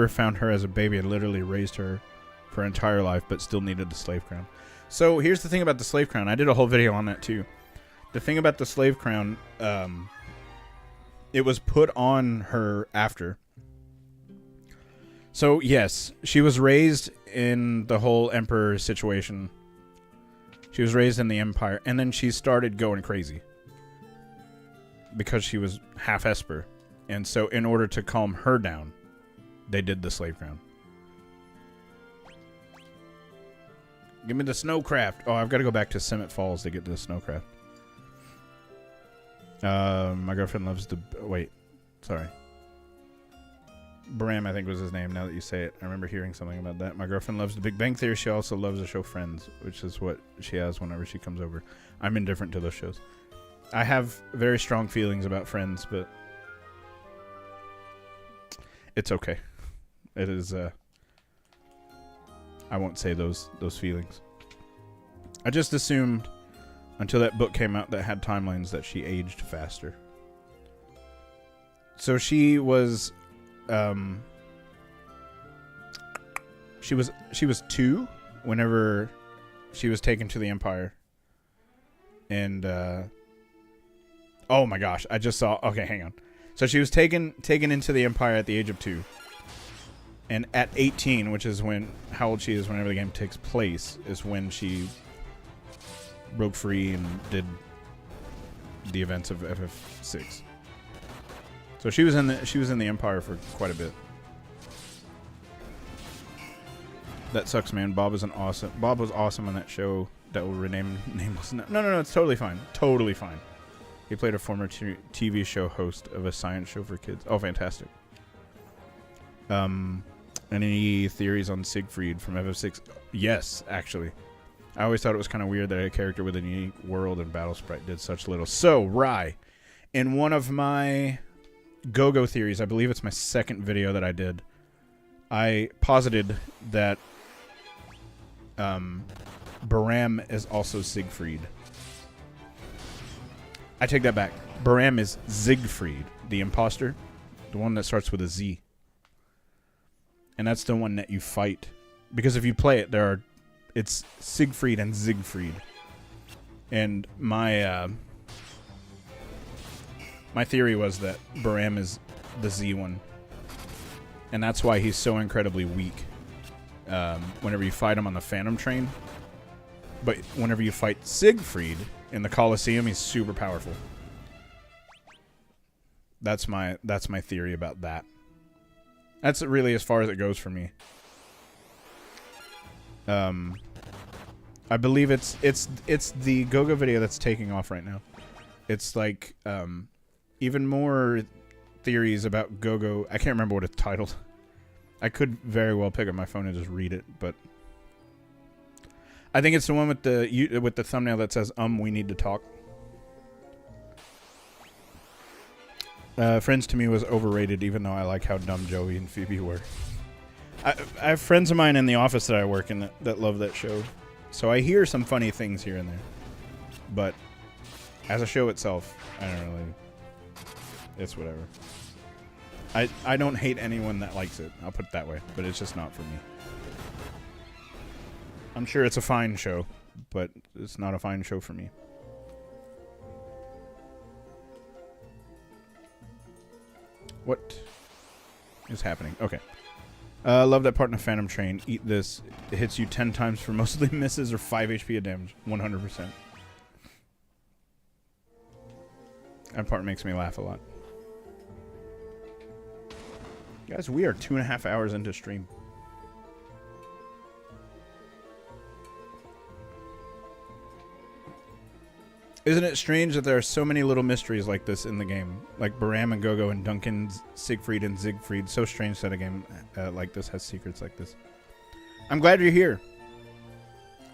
found her as a baby and literally raised her for her entire life, but still needed the slave crown. So here's the thing about the slave crown. I did a whole video on that too. The thing about the slave crown, it was put on her after. So yes, she was raised in the whole Emperor situation. She was raised in the Empire, and then she started going crazy. Because she was half Esper. And so in order to calm her down, they did the slave crown. Give me the snowcraft. Oh, I've got to go back to Summit Falls to get the snowcraft. My girlfriend loves the... Wait. Sorry. Bram, I think was his name, now that you say it. I remember hearing something about that. My girlfriend loves the Big Bang Theory. She also loves the show Friends, which is what she has whenever she comes over. I'm indifferent to those shows. I have very strong feelings about Friends, but it's okay. It is, I won't say those feelings. I just assumed until that book came out that had timelines that she aged faster. So she was, she was 2 whenever she was taken to the Empire. And, oh my gosh, I just saw... Okay, hang on. So she was taken into the Empire at the age of 2. And at 18, which is when... How old she is whenever the game takes place, is when she broke free and did the events of FF6. So she was in the Empire for quite a bit. That sucks, man. Bob was awesome on that show that will rename nameless. No, it's totally fine. Totally fine. He played a former TV show host of a science show for kids. Oh, fantastic. Any theories on Siegfried from FF6? Yes, actually. I always thought it was kind of weird that a character with a unique world and battle sprite did such little. So, Rye, in one of my go-go theories, I believe it's my second video that I did, I posited that Baram is also Siegfried. I take that back. Baram is Siegfried, the imposter. The one that starts with a Z. And that's the one that you fight. Because if you play it, it's Siegfried and Siegfried. And my theory was that Baram is the Z one. And that's why he's so incredibly weak. Whenever you fight him on the Phantom Train. But whenever you fight Siegfried in the Colosseum, he's super powerful. That's my theory about that. That's really as far as it goes for me. I believe it's the Go-Go video that's taking off right now. It's like even more theories about Go-Go. I can't remember what it's titled. I could very well pick up my phone and just read it, but I think it's the one with the thumbnail that says we need to talk. Friends to me was overrated, even though I like how dumb Joey and Phoebe were. I have friends of mine in the office that I work in that love that show, so I hear some funny things here and there. But as a show itself, I don't really. It's whatever. I don't hate anyone that likes it. I'll put it that way, but it's just not for me. I'm sure it's a fine show, but it's not a fine show for me. What is happening? Okay. Love that part in a Phantom Train. Eat this. It hits you 10 times for mostly misses or 5 HP of damage. 100%. That part makes me laugh a lot. Guys, we are 2.5 hours into stream. Isn't it strange that there are so many little mysteries like this in the game? Like Baram and Go-Go and Duncan, Siegfried and Siegfried. So strange that a game like this has secrets like this. I'm glad you're here.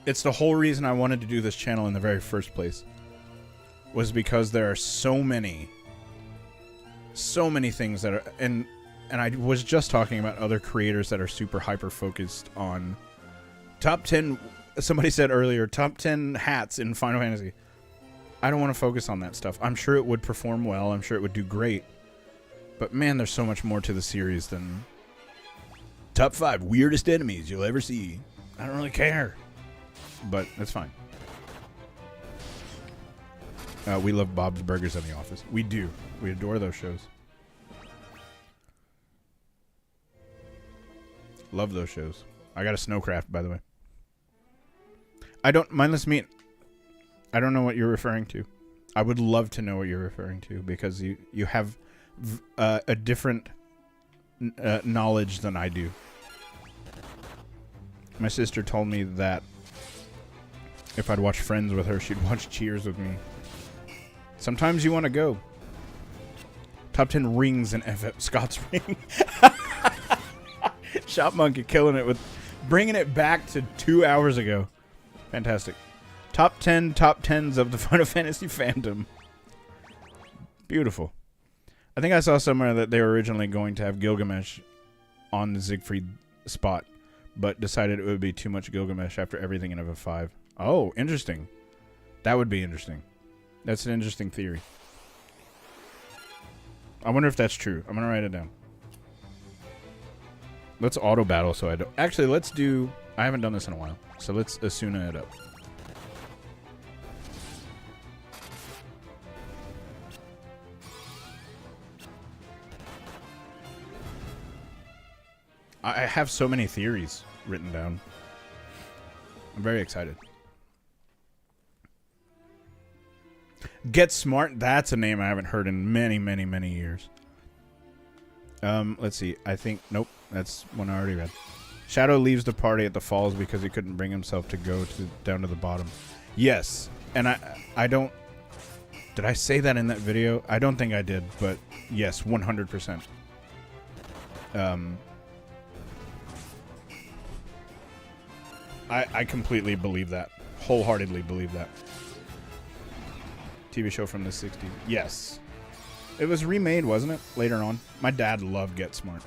It's the whole reason I wanted to do this channel in the very first place. Was because there are so many things that are... And I was just talking about other creators that are super hyper-focused on Top 10, somebody said earlier, top 10 hats in Final Fantasy. I don't want to focus on that stuff. I'm sure it would perform well. I'm sure it would do great. But man, there's so much more to the series than top 5 weirdest enemies you'll ever see. I don't really care. But that's fine. We love Bob's Burgers in the Office. We do. We adore those shows. Love those shows. I got a Snowcraft, by the way. I don't... Mindless Meat. I don't know what you're referring to. I would love to know what you're referring to, because you have a different knowledge than I do. My sister told me that if I'd watch Friends with her, she'd watch Cheers with me. Sometimes you want to go. Top 10 rings in FF. Scott's ring. Shop Monkey killing it with bringing it back to 2 hours ago. Fantastic. Top 10s of the Final Fantasy fandom. Beautiful. I think I saw somewhere that they were originally going to have Gilgamesh on the Siegfried spot, but decided it would be too much Gilgamesh after everything in FF5. Oh, interesting. That would be interesting. That's an interesting theory. I wonder if that's true. I'm going to write it down. Let's auto battle so I don't... Actually, let's do... I haven't done this in a while, so let's Asuna it up. I have so many theories written down. I'm very excited. Get Smart, that's a name I haven't heard in many, many, many years. Let's see. I think... Nope. That's one I already read. Shadow leaves the party at the falls because he couldn't bring himself to go down to the bottom. Yes. And I don't... Did I say that in that video? I don't think I did, but yes, 100%. I completely believe that. Wholeheartedly believe that. TV show from the 60s. Yes. It was remade, wasn't it? Later on. My dad loved Get Smart.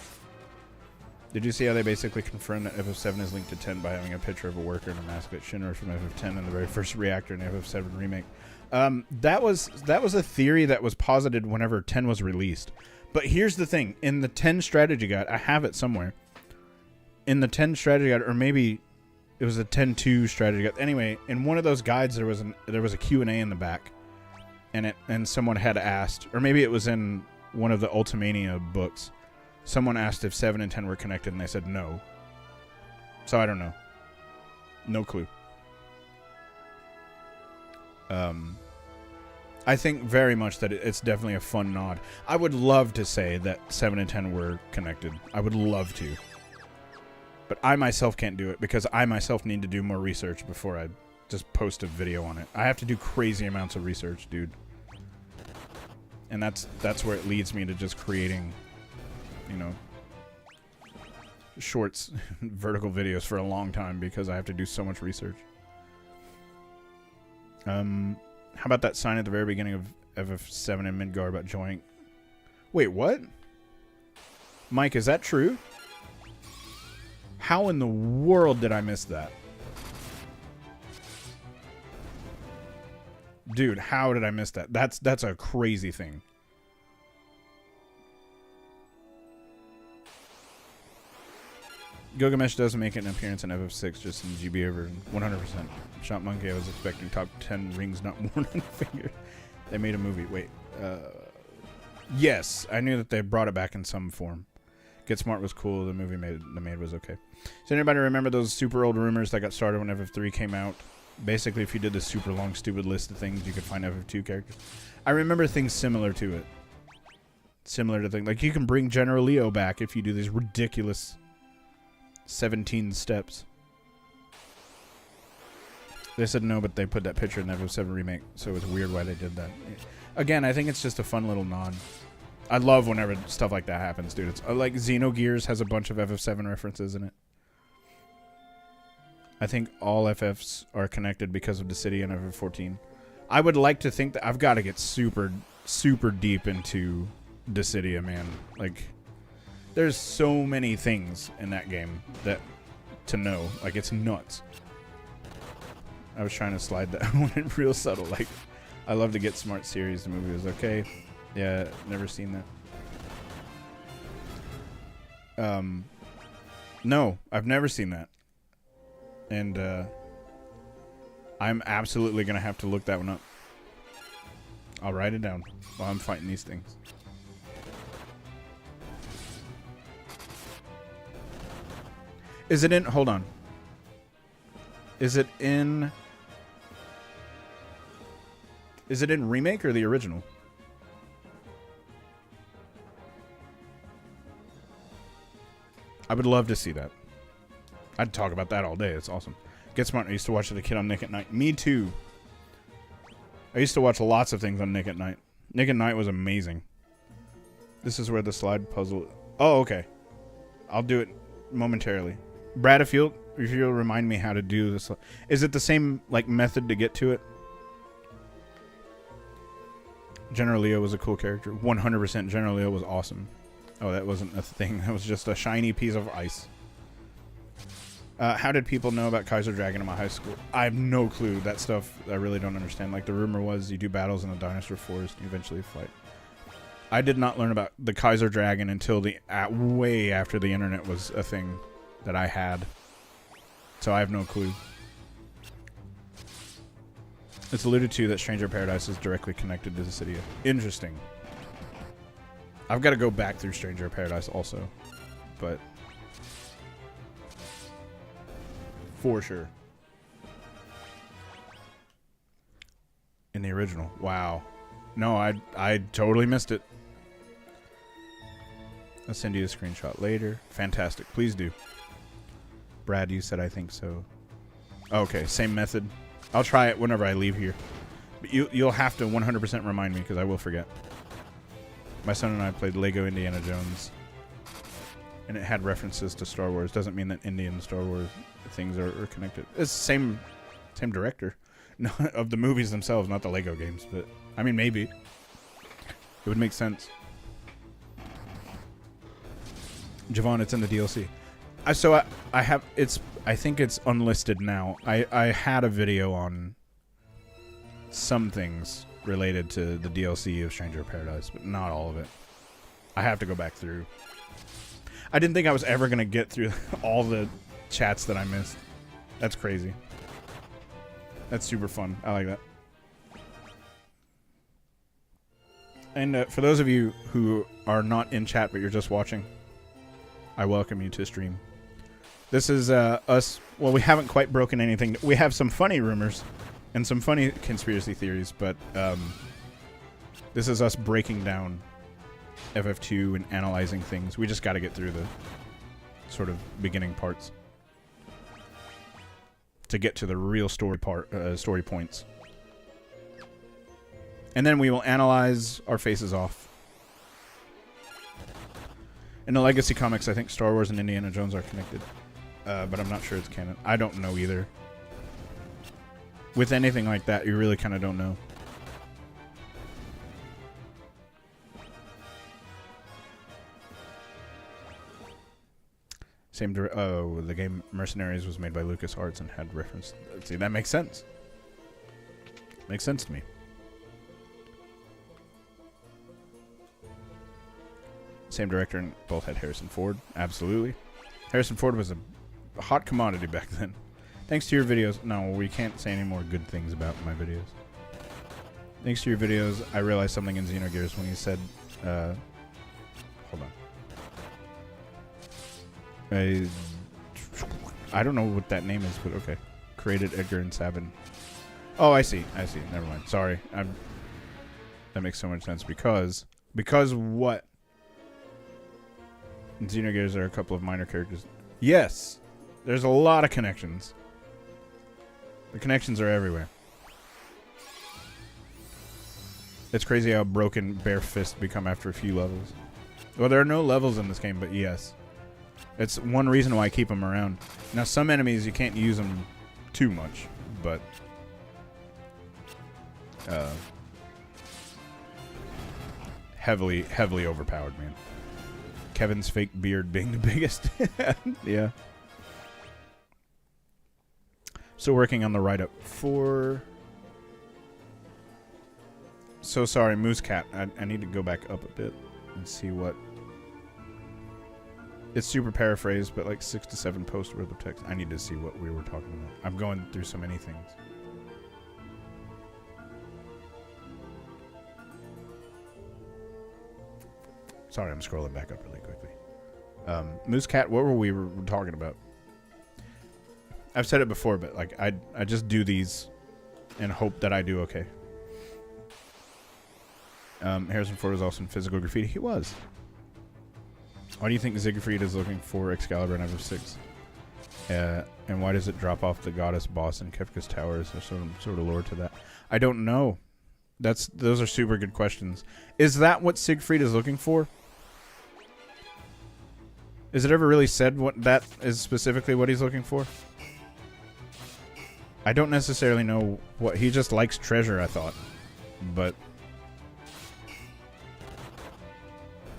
Did you see how they basically confirmed that FF7 is linked to 10 by having a picture of a worker in a mask at Shinra from FF10 and the very first reactor in FF7 remake? That was a theory that was posited whenever 10 was released. But here's the thing. In the 10 strategy guide, I have it somewhere. In the 10 strategy guide, or maybe it was a 10-2 strategy guide. Anyway, in one of those guides, there was a Q&A in the back. And someone had asked, or maybe it was in one of the Ultimania books, someone asked if 7 and 10 were connected, and they said no. So I don't know. No clue. I think very much that it's definitely a fun nod. I would love to say that 7 and 10 were connected. I would love to. But I myself can't do it because I myself need to do more research before I just post a video on it. I have to do crazy amounts of research, dude. And that's where it leads me to just creating, you know, shorts, vertical videos for a long time because I have to do so much research. How about that sign at the very beginning of FF7 in Midgar about joining? Wait, what? Mike, is that true? How in the world did I miss that? Dude, how did I miss that? That's a crazy thing. Gilgamesh does make an appearance in FF6 just in GBA version. 100%. Shop Monkey, I was expecting top 10 rings, not more than a finger. They made a movie. Wait. Yes, I knew that they brought it back in some form. Get Smart was cool. The movie made was okay. Does anybody remember those super old rumors that got started when FF3 came out? Basically, if you did this super long, stupid list of things, you could find FF2 characters. I remember things similar to it. Similar to things. Like, you can bring General Leo back if you do these ridiculous 17 steps. They said no, but they put that picture in the FF7 remake, so it's weird why they did that. Again, I think it's just a fun little nod. I love whenever stuff like that happens, dude. It's like Xenogears has a bunch of FF7 references in it. I think all FFs are connected because of Dissidia and FF14. I would like to think that I've got to get super, super deep into Dissidia, man. Like, there's so many things in that game that to know. Like, it's nuts. I was trying to slide that one real subtle. Like, I love to get smart series. The movie was okay. Yeah, never seen that. No, I've never seen that. And I'm absolutely going to have to look that one up. I'll write it down while I'm fighting these things. Is it in... Hold on. Is it in... Is it in remake or the original? I would love to see that. I'd talk about that all day. It's awesome. Get Smart. I used to watch it as a kid on Nick at Night. Me too. I used to watch lots of things on Nick at Night. Nick at Night was amazing. This is where the slide puzzle... Oh, okay. I'll do it momentarily. Brad, if you'll remind me how to do this. Is it the same like method to get to it? General Leo was a cool character. 100% General Leo was awesome. Oh, that wasn't a thing. That was just a shiny piece of ice. How did people know about Kaiser Dragon in my high school? I have no clue. That stuff I really don't understand. Like, the rumor was you do battles in the dinosaur forest and you eventually fight. I did not learn about the Kaiser Dragon until way after the internet was a thing that I had. So I have no clue. It's alluded to that Stranger Paradise is directly connected to the city. Interesting. I've got to go back through Stranger Paradise also. But... for sure. In the original. Wow. No, I totally missed it. I'll send you a screenshot later. Fantastic. Please do. Brad, you said I think so. Okay, same method. I'll try it whenever I leave here. But you'll have to 100% remind me because I will forget. My son and I played Lego Indiana Jones. And it had references to Star Wars. Doesn't mean that Indy and Star Wars things are connected. It's the same director of the movies themselves, not the Lego games. But, I mean, maybe. It would make sense. Javon, it's in the DLC. So I have... I think it's unlisted now. I had a video on some things related to the DLC of Stranger Paradise, but not all of it. I have to go back through. I didn't think I was ever going to get through all the chats that I missed. That's crazy. That's super fun. I like that. And for those of you who are not in chat but you're just watching, I welcome you to stream. This is us. Well, we haven't quite broken anything. We have some funny rumors and some funny conspiracy theories, but this is us breaking down FF2 and analyzing things. We just got to get through the sort of beginning parts to get to the real story points. And then we will analyze our faces off. In the Legacy comics, I think Star Wars and Indiana Jones are connected. But I'm not sure it's canon. I don't know either. With anything like that, you really kind of don't know. Oh, the game Mercenaries was made by LucasArts and had reference. See, that makes sense. Makes sense to me. Same director and both had Harrison Ford. Absolutely. Harrison Ford was a hot commodity back then. Thanks to your videos. No, we can't say any more good things about my videos. Thanks to your videos, I realized something in Xenogears when you said... hold on. I don't know what that name is, but okay. Created Edgar and Sabin. Oh, I see. I see. Never mind. Sorry. That makes so much sense because what? In Xenogears there are a couple of minor characters. Yes. There's a lot of connections. The connections are everywhere. It's crazy how broken bare fists become after a few levels. Well, there are no levels in this game, but yes. It's one reason why I keep them around. Now, some enemies, you can't use them too much, but... heavily overpowered, man. Kevin's fake beard being the biggest. Yeah. Still working on the write-up for... So sorry, Moose Cat. I need to go back up a bit and see what... It's super paraphrased, but like 6 to 7 posts worth of text. I need to see what we were talking about. I'm going through so many things. Sorry, I'm scrolling back up really quickly. Moose Cat, what were we talking about? I've said it before, but like I just do these and hope that I do okay. Harrison Ford was also in Physical Graffiti. He was. Why do you think Siegfried is looking for Excalibur in FF6? And why does it drop off the goddess boss in Kefka's Tower? Is there some sort of lore to that? I don't know. Those are super good questions. Is that what Siegfried is looking for? Is it ever really said what that is specifically what he's looking for? I don't necessarily know what he just likes treasure, I thought. But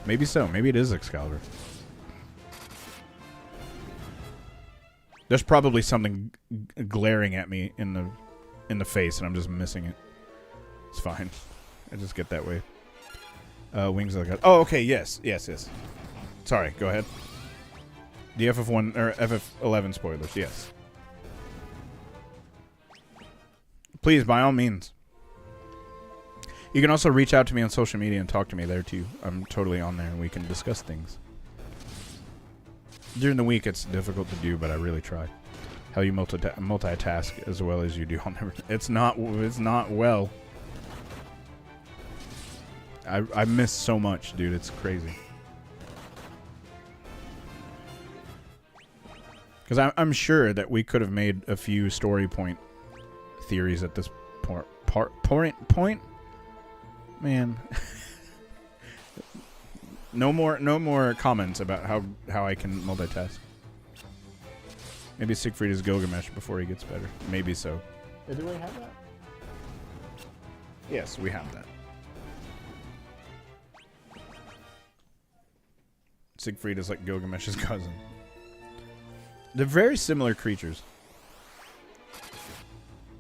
maybe so. Maybe it is Excalibur. There's probably something glaring at me in the face and I'm just missing it. It's fine. I just get that way. Wings of the God. Oh, okay. Yes. Sorry. Go ahead. The FF1 or FF11 spoilers. Yes. Please, by all means. You can also reach out to me on social media and talk to me there too. I'm totally on there and we can discuss things. During the week, it's difficult to do, but I really try. How you multitask as well as you do. It's not well. I miss so much, dude. It's crazy. Because I'm sure that we could have made a few story point theories at this point. Man. No more comments about how I can multitask. Maybe Siegfried is Gilgamesh before he gets better. Maybe so. Do we have that? Yes, we have that. Siegfried is like Gilgamesh's cousin. They're very similar creatures.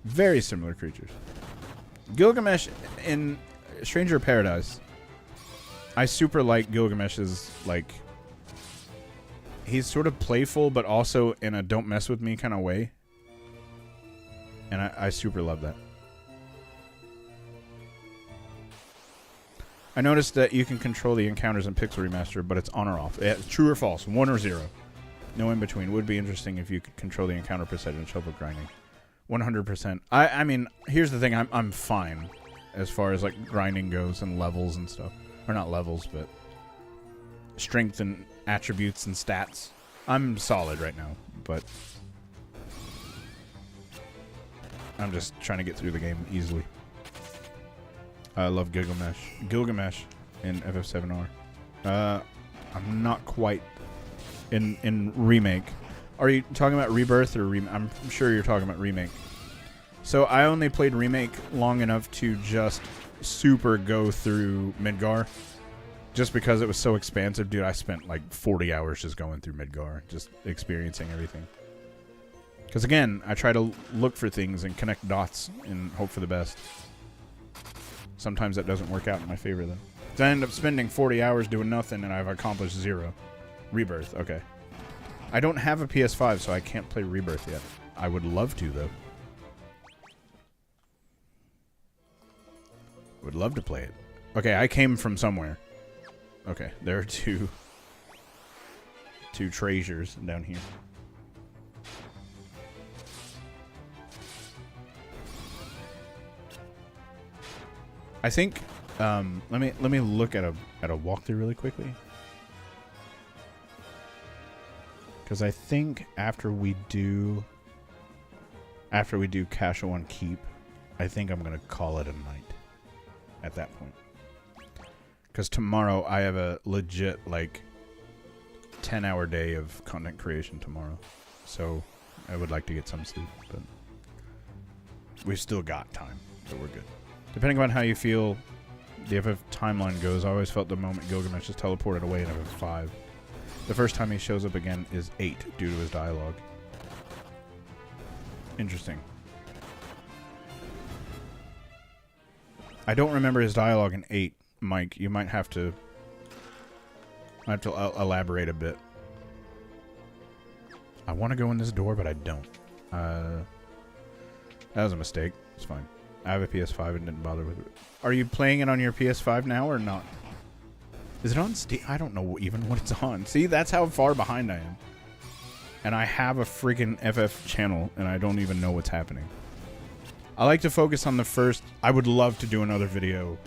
Very similar creatures. Gilgamesh in Stranger of Paradise. I super like Gilgamesh's, like... He's sort of playful, but also in a don't mess with me kind of way. And I super love that. I noticed that you can control the encounters in Pixel Remaster, but it's on or off. True or false, 1 or 0. No in between. Would be interesting if you could control the encounter percentage of grinding. 100%. I mean, here's the thing. I'm fine as far as like grinding goes and levels and stuff. Or not levels, but strength and attributes and stats. I'm solid right now, but I'm just trying to get through the game easily. I love Gilgamesh. Gilgamesh in FF7R. I'm not quite in remake. Are you talking about Rebirth or I'm sure you're talking about remake. So I only played remake long enough to just super go through Midgar. Just because it was so expansive, dude, I spent like 40 hours just going through Midgar, just experiencing everything. Because again, I try to look for things and connect dots and hope for the best. Sometimes that doesn't work out in my favor, though. So I end up spending 40 hours doing nothing, and I've accomplished 0. Rebirth, okay. I don't have a PS5, so I can't play Rebirth yet. I would love to, though. Would love to play it. Okay, I came from somewhere. Okay, there are two treasures down here. I think let me look at a walkthrough really quickly. Cuz I think after we do Casual on Keep, I think I'm going to call it a night at that point. Cuz tomorrow I have a legit like 10-hour day of content creation tomorrow. So I would like to get some sleep, but we've still got time, so we're good. Depending on how you feel the FF timeline goes, I always felt the moment Gilgamesh is teleported away in FF5. The first time he shows up again is 8 due to his dialogue. Interesting. I don't remember his dialogue in 8, Mike. You might have to... elaborate a bit. I want to go in this door, but I don't. That was a mistake. It's fine. I have a PS5 and didn't bother with it. Are you playing it on your PS5 now or not? Is it on Steam? I don't know even what it's on. See, that's how far behind I am. And I have a freaking FF channel, and I don't even know what's happening. I like to focus on the first... I would love to do another video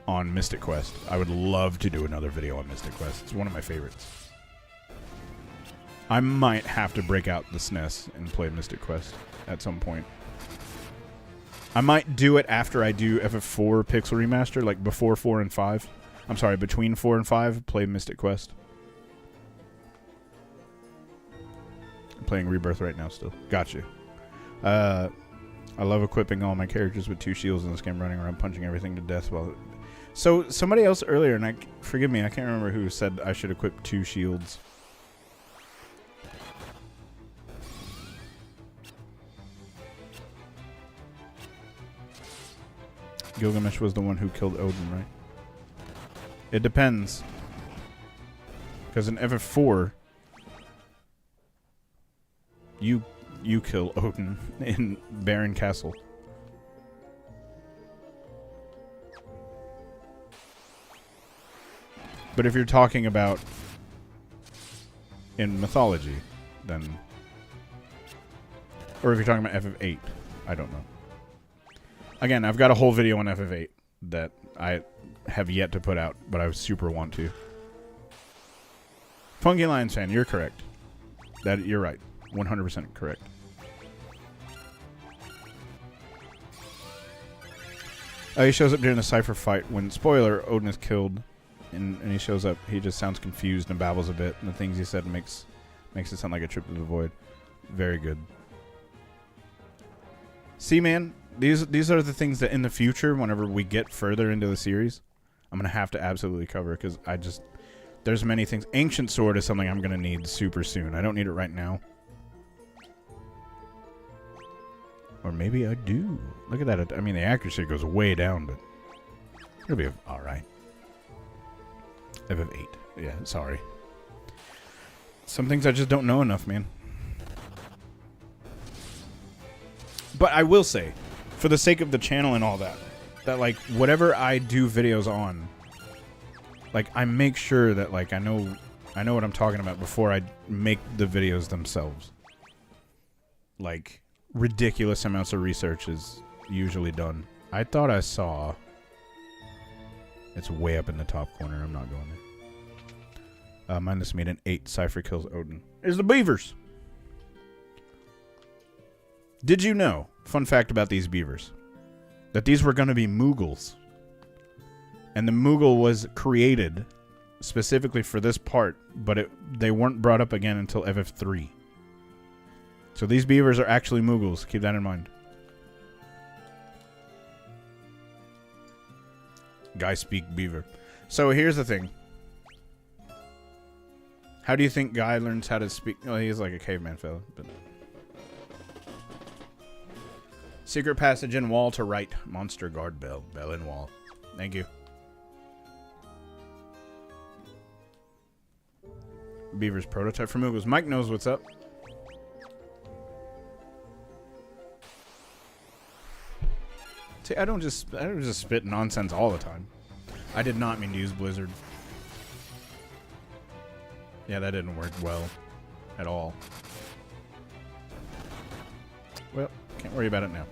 on Mystic Quest. I would love to do another video on Mystic Quest. It's one of my favorites. I might have to break out the SNES and play Mystic Quest at some point. I might do it after I do FF4 Pixel Remaster, like before 4 and 5. I'm sorry, between 4 and 5, play Mystic Quest. I'm playing Rebirth right now still. Got you. I love equipping all my characters with 2 shields in this game, running around punching everything to death while... So, somebody else earlier, and forgive me, I can't remember who said I should equip 2 shields. Gilgamesh was the one who killed Odin, right? It depends. Because in FF4, you kill Odin in Baron Castle. But if you're talking about in mythology, then... Or if you're talking about FF8, I don't know. Again, I've got a whole video on FF8 that I have yet to put out, but I super want to. Funky Lions fan, you're correct. You're right. 100% correct. He shows up during the Cypher fight when, spoiler, Odin is killed. And he shows up. He just sounds confused and babbles a bit. And the things he said makes it sound like a trip to the void. Very good. See, man, these are the things that in the future, whenever we get further into the series, I'm going to have to absolutely cover. Because there's many things. Ancient Sword is something I'm going to need super soon. I don't need it right now. Or maybe I do. Look at that. I mean, the accuracy goes way down, but it'll be alright. FF8. Yeah, sorry. Some things I just don't know enough, man. But I will say, for the sake of the channel and all that, like, whatever I do videos on, like, I make sure that, like, I know what I'm talking about before I make the videos themselves. Like, ridiculous amounts of research is usually done. I thought I saw... It's way up in the top corner. I'm not going there. Mindless Maiden 8. Cypher kills Odin. There's the beavers. Did you know, fun fact about these beavers, that these were going to be Moogles? And the Moogle was created specifically for this part, but they weren't brought up again until FF3. So these beavers are actually Moogles. Keep that in mind. Guy speak beaver. So here's the thing. How do you think Guy learns how to speak? Well, he's like a caveman fella. But secret passage in wall to right. Monster guard bell. Bell in wall. Thank you. Beaver's prototype for Moogles. Mike knows what's up. See, I don't just spit nonsense all the time. I did not mean to use Blizzard. Yeah, that didn't work well at all. Well, can't worry about it now.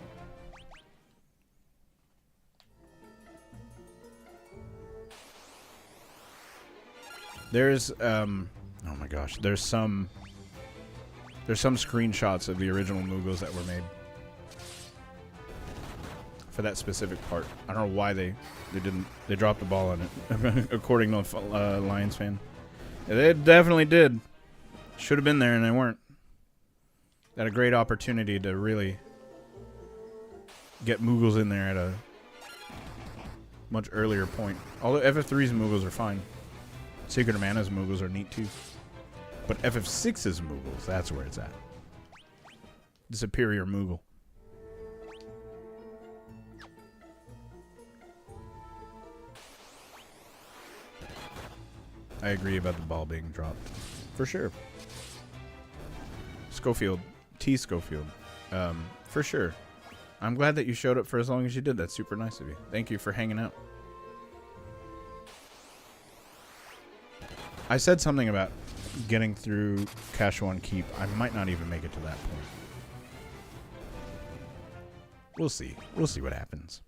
There's oh my gosh, there's some screenshots of the original Moogles that were made for that specific part. I don't know why they dropped the ball on it, according to Lions fan. Yeah, they definitely did. Should have been there and they weren't. Had a great opportunity to really get Moogles in there at a much earlier point. Although FF3's Moogles are fine. Secret of Mana's Moogles are neat too. But FF6's Moogles, that's where it's at. The superior Moogle. I agree about the ball being dropped. For sure. Schofield. T. Schofield. For sure. I'm glad that you showed up for as long as you did. That's super nice of you. Thank you for hanging out. I said something about getting through Kashuan Keep. I might not even make it to that point. We'll see. We'll see what happens.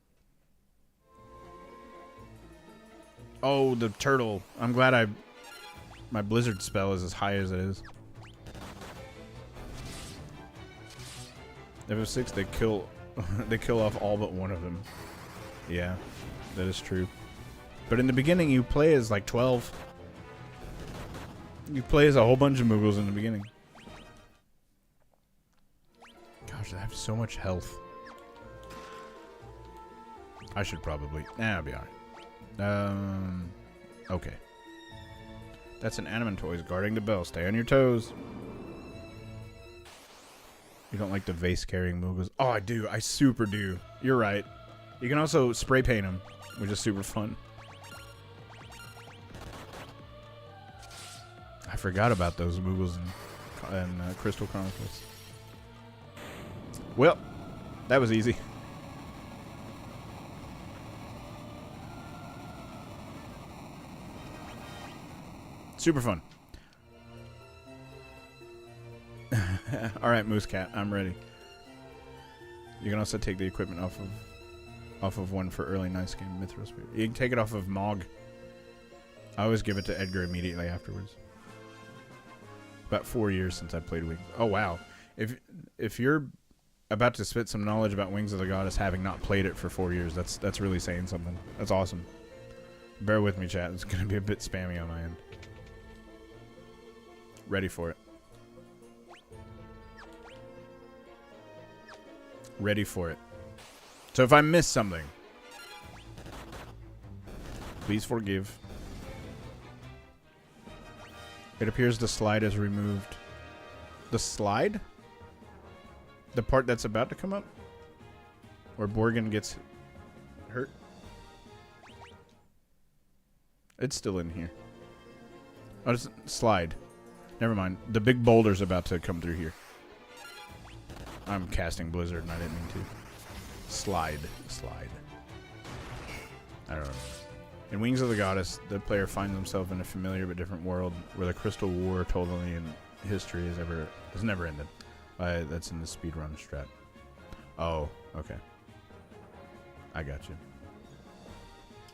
Oh, the turtle. I'm glad my blizzard spell is as high as it is. Level 6, they kill off all but one of them. Yeah, that is true. But in the beginning, you play as like 12. You play as a whole bunch of Moogles in the beginning. Gosh, I have so much health. I should probably... I'll be alright. Okay. That's an Animatoys guarding the bell. Stay on your toes. You don't like the vase-carrying Moogles? Oh, I do. I super do. You're right. You can also spray paint them, which is super fun. I forgot about those Moogles in Crystal Chronicles. Well, that was easy. Super fun. Alright, Moose Cat, I'm ready. You can also take the equipment off of one for early nice game, Mythril Spirit. You can take it off of Mog. I always give it to Edgar immediately afterwards. About 4 years since I played Wings. Oh wow. If you're about to spit some knowledge about Wings of the Goddess having not played it for 4 years, that's really saying something. That's awesome. Bear with me, chat. It's gonna be a bit spammy on my end. Ready for it. Ready for it. So if I miss something, please forgive. It appears the slide is removed. The slide? The part that's about to come up? Where Borgan gets hurt? It's still in here. Oh, it's slide. Never mind. The big boulder's about to come through here. I'm casting Blizzard and I didn't mean to. Slide. I don't know. In Wings of the Goddess, the player finds himself in a familiar but different world where the Crystal War Toltonian history has never ended. That's in the speedrun strat. Oh, okay. I got you.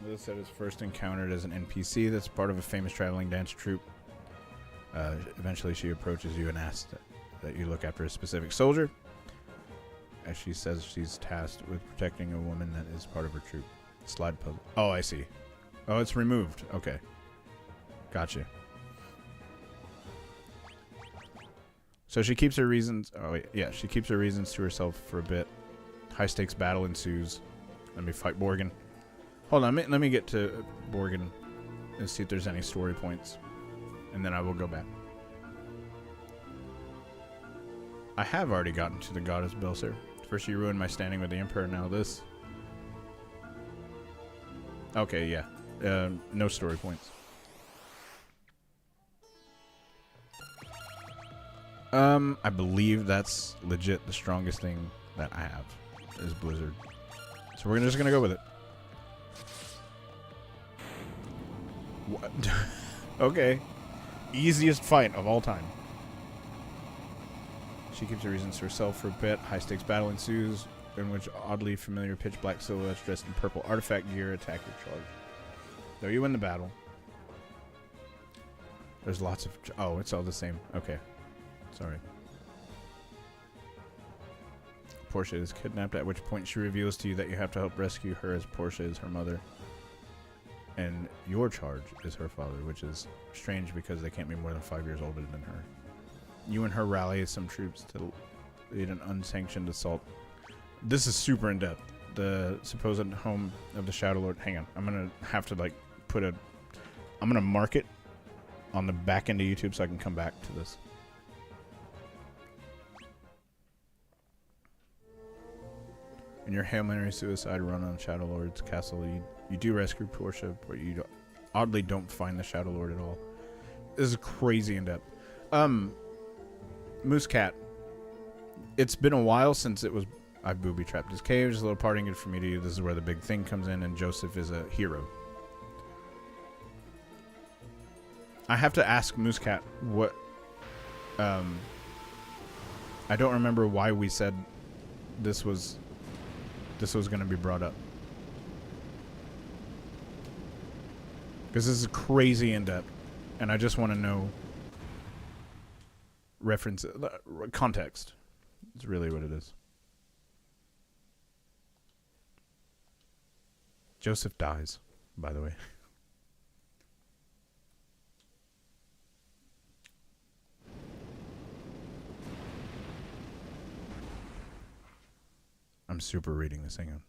This set is first encountered as an NPC that's part of a famous traveling dance troupe. Eventually she approaches you and asks that you look after a specific soldier. As she says she's tasked with protecting a woman that is part of her troop. Slide puzzle. Oh, I see. Oh, it's removed. Okay. Gotcha. So she keeps her reasons... Oh, wait. Yeah, she keeps her reasons to herself for a bit. High stakes battle ensues. Let me fight Borgan. Hold on. Let me get to Borgan and see if there's any story points. And then I will go back. I have already gotten to the Goddess Belser. First you ruined my standing with the Emperor, now this. Okay, yeah. No story points. I believe that's legit the strongest thing that I have is Blizzard. So we're just gonna go with it. What? Okay. Easiest fight of all time. She keeps her reasons to herself for a bit. High stakes battle ensues, in which oddly familiar pitch black silhouettes dressed in purple artifact gear attack your charge. Though you win the battle. There's lots of... Oh, it's all the same. Okay. Sorry. Portia is kidnapped, at which point she reveals to you that you have to help rescue her as Portia is her mother. And your charge is her father, which is strange because they can't be more than 5 years older than her. You and her rally some troops to lead an unsanctioned assault. This is super in-depth. The supposed home of the Shadow Lord. Hang on. I'm going to have to, like, I'm going to mark it on the back end of YouTube so I can come back to this. In your Hail Mary suicide run on Shadow Lord's castle, you do rescue Portia, but you oddly don't find the Shadow Lord at all. This is crazy in depth. Moose Cat. It's been a while since it was... I booby-trapped his cave. There's a little parting good for me to you. This is where the big thing comes in, and Joseph is a hero. I have to ask Moose Cat what... I don't remember why we said this was going to be brought up. Because this is crazy in-depth, and I just want to know reference... context. It's really what it is. Joseph dies, by the way. I'm super reading this. Hang on.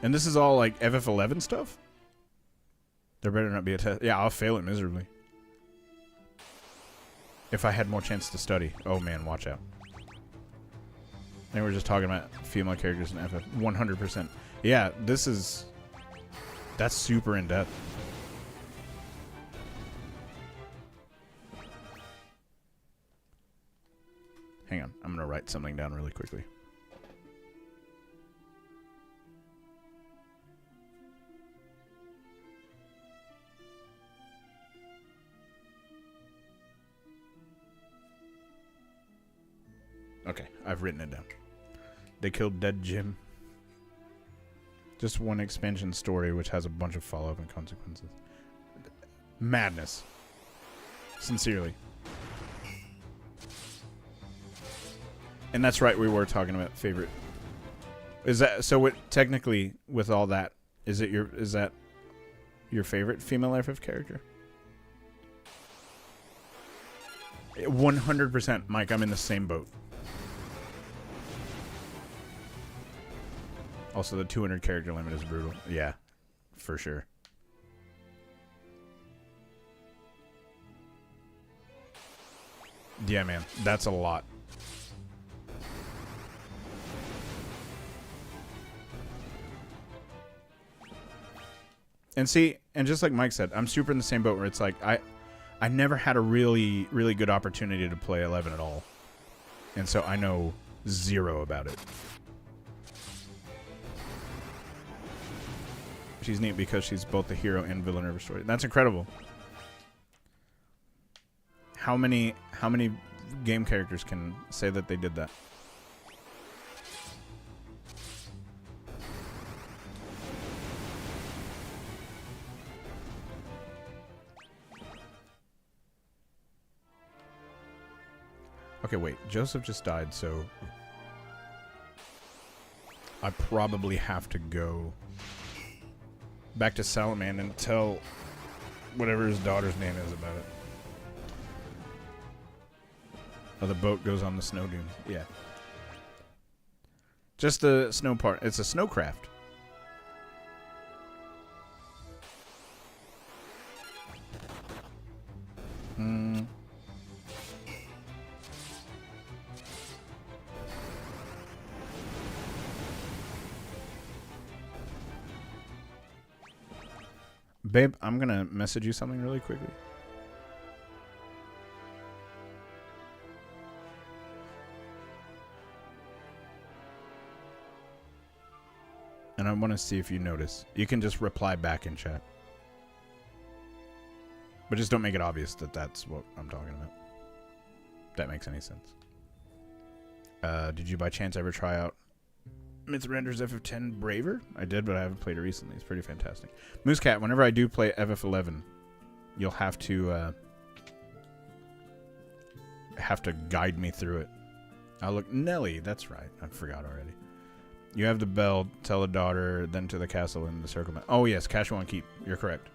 And this is all like FF11 stuff? There better not be a test. Yeah, I'll fail it miserably. If I had more chance to study. Oh man, watch out. I think we're just talking about female characters in FF. 100%. Yeah, this is... That's super in-depth. Hang on, I'm gonna write something down really quickly. Okay, I've written it down. They killed Dead Jim. Just one expansion story, which has a bunch of follow-up and consequences. Madness. Sincerely. And that's right, we were talking about favorite. Is that so? What technically, with all that, is that your favorite female FF character? 100%, Mike. I'm in the same boat. Also, the 200 character limit is brutal. Yeah, for sure. Yeah, man, that's a lot. And see, and just like Mike said, I'm super in the same boat where it's like I never had a really good opportunity to play 11 at all. And so I know zero about it. She's neat because she's both the hero and villain of her story. That's incredible. How many game characters can say that they did that? Okay, wait. Joseph just died, so I probably have to go back to Salamand and tell whatever his daughter's name is about it. Oh, the boat goes on the snow dunes. Yeah. Just the snow part. It's a snowcraft. Babe, I'm going to message you something really quickly. And I want to see if you notice. You can just reply back in chat. But just don't make it obvious that that's what I'm talking about. If that makes any sense. Did you by chance ever try out Mythrender's FF10 Braver? I did, but I haven't played it recently. It's pretty fantastic. Moose Cat, whenever I do play FF11, you'll have to guide me through it. I'll look... Nelly, that's right. I forgot already. You have the bell, tell the daughter, then to the castle and the circle. Oh, yes, Cashwan Keep. You're correct.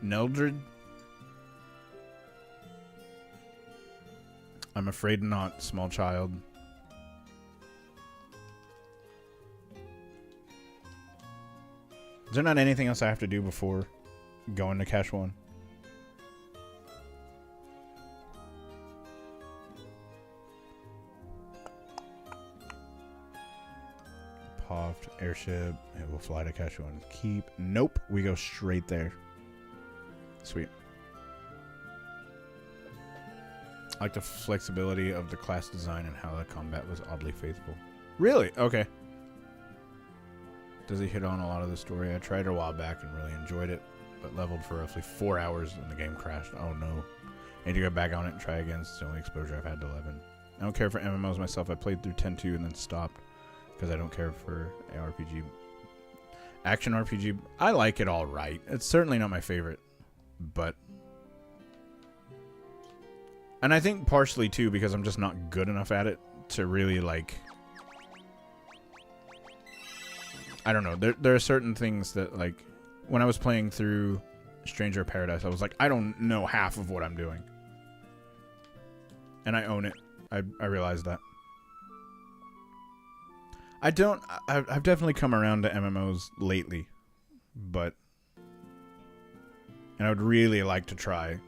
Neldred? I'm afraid not, small child. Is there not anything else I have to do before going to Cache 1? Poft, airship. It will fly to Cache 1. Keep. Nope. We go straight there. Sweet. I like the flexibility of the class design and how the combat was oddly faithful. Really? Okay. Does he hit on a lot of the story? I tried it a while back and really enjoyed it, but leveled for roughly 4 hours and the game crashed. Oh no. I need to go back on it and try again. It's the only exposure I've had to 11. I don't care for MMOs myself. I played through 10-2 and then stopped because I don't care for ARPG. Action RPG, I like it all right. It's certainly not my favorite, but... And I think partially too because I'm just not good enough at it to really like... I don't know. There are certain things that, like, when I was playing through Stranger of Paradise, I was like, I don't know half of what I'm doing. And I own it. I realized that. I've definitely come around to MMOs lately, but... And I would really like to try.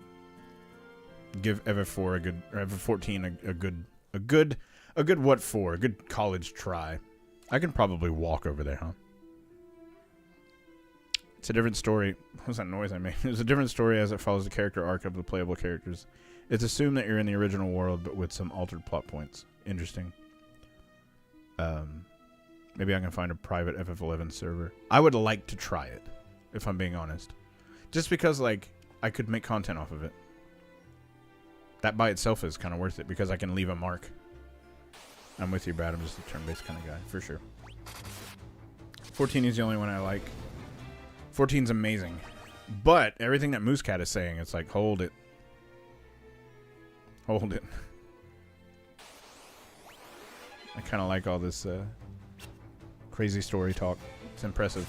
Give EVA4 a good, or EVA14 a good what for? A good college try. I can probably walk over there, huh? It's a different story. What was that noise I made? It's a different story as it follows the character arc of the playable characters. It's assumed that you're in the original world, but with some altered plot points. Interesting. Maybe I can find a private FF11 server. I would like to try it, if I'm being honest. Just because, like, I could make content off of it. That by itself is kind of worth it, because I can leave a mark. I'm with you, Brad. I'm just a turn-based kind of guy, for sure. 14 is the only one I like. 14's amazing. But everything that Moose Cat is saying, it's like, hold it. Hold it. I kind of like all this crazy story talk. It's impressive.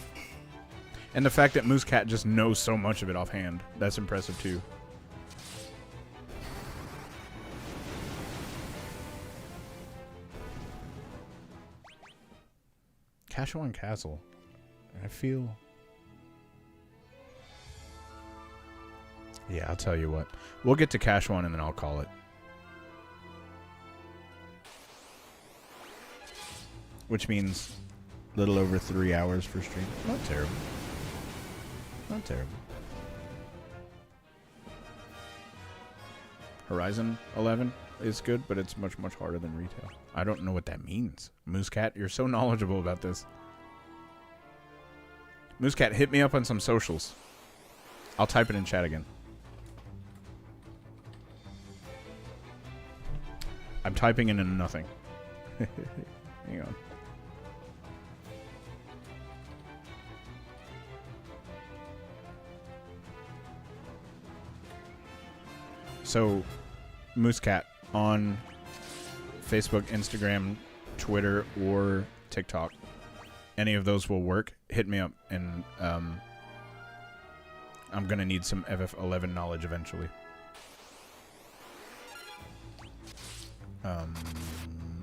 And the fact that Moose Cat just knows so much of it offhand, that's impressive too. Cache 1 Castle. I feel... Yeah, I'll tell you what. We'll get to Cache 1 and then I'll call it. Which means a little over 3 hours for stream. Not terrible. Not terrible. Horizon 11 is good, but it's much, much harder than retail. I don't know what that means. Moose Cat, you're so knowledgeable about this. Moose Cat, hit me up on some socials. I'll type it in chat again. I'm typing in nothing. Hang on. So, Moose Cat on Facebook, Instagram, Twitter, or TikTok. Any of those will work. Hit me up, and I'm gonna need some FF11 knowledge eventually.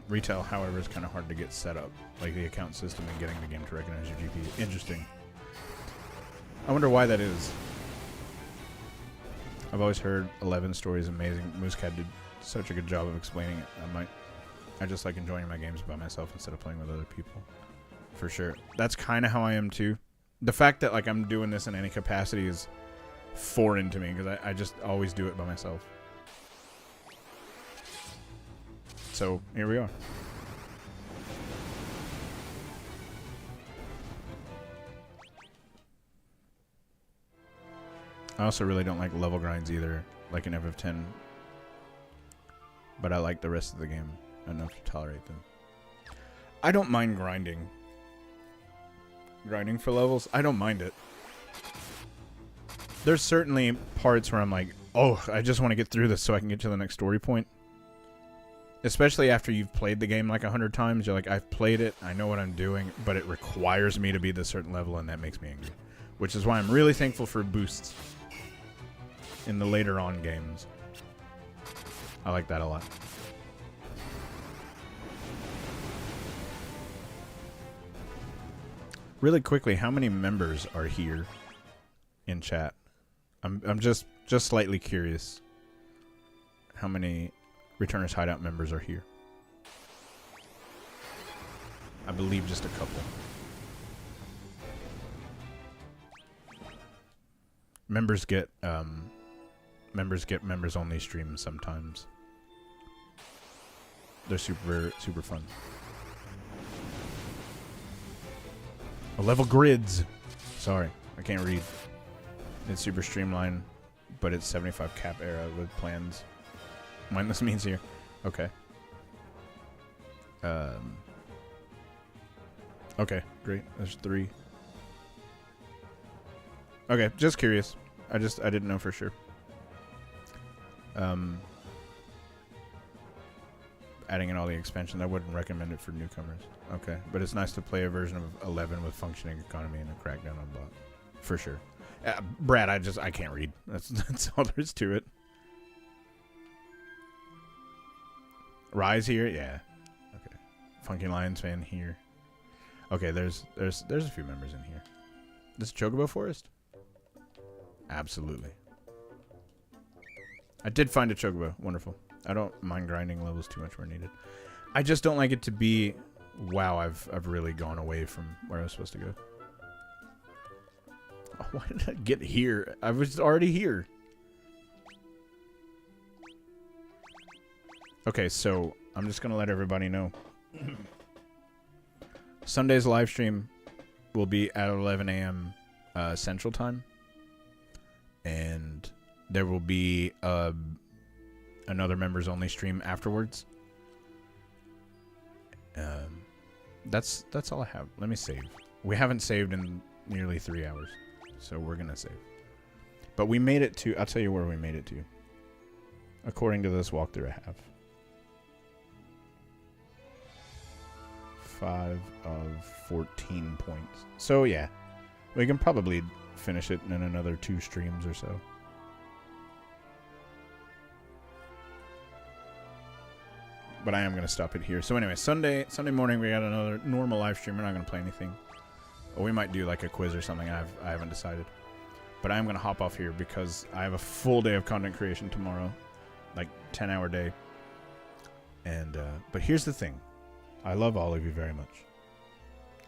Retail, however, is kind of hard to get set up, like the account system and getting the game to recognize your GP. Interesting. I wonder why that is. I've always heard 11 story is amazing. Moose Cat did such a good job of explaining it. I just like enjoying my games by myself instead of playing with other people. For sure. That's kind of how I am too. The fact that like I'm doing this in any capacity is foreign to me because I just always do it by myself. So here we are. I also really don't like level grinds either, like in FF10. But I like the rest of the game enough to tolerate them. I don't mind grinding. Grinding for levels, I don't mind it. There's certainly parts where I'm like, oh, I just want to get through this so I can get to the next story point. Especially after you've played the game like 100 times. You're like, I've played it, I know what I'm doing, but it requires me to be this certain level, and that makes me angry. Which is why I'm really thankful for boosts in the later on games. I like that a lot. Really quickly, how many members are here in chat? I'm just slightly curious. How many Returners Hideout members are here? I believe just a couple. Members get members only streams sometimes. They're super fun. Oh, level grids. Sorry, I can't read. It's super streamlined, but it's 75 cap era with plans. Mindless means here. Okay. Okay, great. There's 3. Okay, just curious. I didn't know for sure. Adding in all the expansions, I wouldn't recommend it for newcomers. Okay, but it's nice to play a version of 11 with functioning economy and a crackdown on bot. For sure. Brad, I can't read. That's all there is to it. Rise here? Yeah. Okay. Funky Lions fan here. Okay, there's a few members in here. This Chocobo Forest? Absolutely. I did find a Chocobo. Wonderful. I don't mind grinding levels too much where needed. I just don't like it to be, wow, I've really gone away from where I was supposed to go. Oh, why did I get here? I was already here. Okay, so I'm just going to let everybody know. Sunday's live stream will be at 11 a.m. Central Time. And there will be another members only stream afterwards. That's all I have. Let me save. We haven't saved in nearly 3 hours, so we're gonna save. But we made it to. I'll tell you where we made it to. According to this walkthrough, I have 5 of 14 points. So yeah, we can probably finish it in another 2 streams or so. But I am going to stop it here. So anyway, Sunday morning we got another normal live stream. We're not going to play anything. Or we might do like a quiz or something. I haven't decided. But I am going to hop off here because I have a full day of content creation tomorrow. Like 10-hour day. And but here's the thing. I love all of you very much.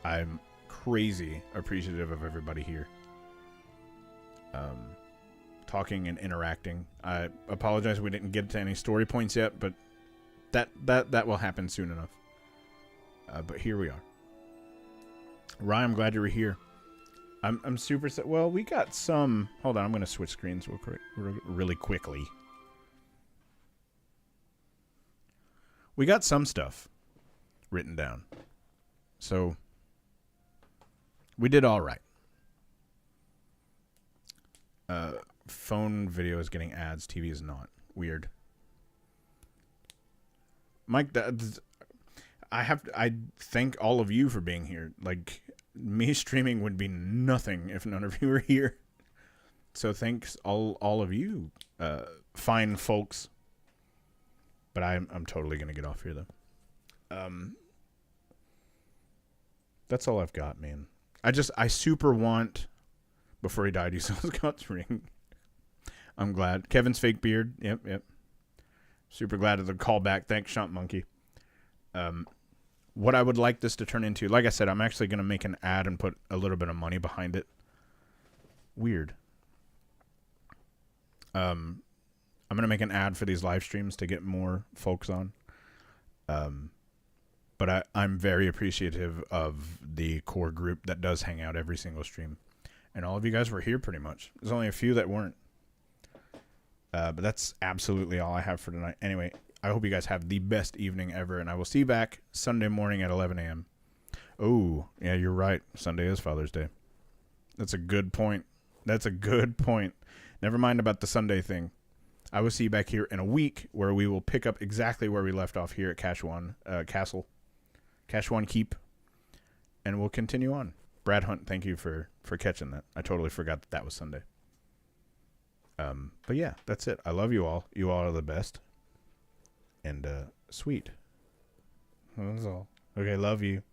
I'm crazy appreciative of everybody here. Talking and interacting. I apologize we didn't get to any story points yet, but that will happen soon enough. But here we are. Ryan, I'm glad you were here. I'm super well, we got some. Hold on, I'm going to switch screens really quickly. We got some stuff written down. So we did all right. Phone video is getting ads, TV is not. Weird. Mike, I thank all of you for being here. Like, me streaming would be nothing if none of you were here. So thanks all of you, fine folks. But I'm totally gonna get off here though. That's all I've got, man. I super want, before he died, he saw Scott's ring. I'm glad. Kevin's fake beard. Yep. Super glad of the callback. Thanks, Shant Monkey. What I would like this to turn into, like I said, I'm actually going to make an ad and put a little bit of money behind it. Weird. I'm going to make an ad for these live streams to get more folks on. But I'm very appreciative of the core group that does hang out every single stream. And all of you guys were here pretty much. There's only a few that weren't. But that's absolutely all I have for tonight. Anyway, I hope you guys have the best evening ever, and I will see you back Sunday morning at 11 a.m. Oh, yeah, you're right. Sunday is Father's Day. That's a good point. Never mind about the Sunday thing. I will see you back here in a week where we will pick up exactly where we left off here at Cashwan Keep, and we'll continue on. Brad Hunt, thank you for catching that. I totally forgot that was Sunday. But yeah, that's it. I love you all. You all are the best. And sweet. That's all. Okay, love you.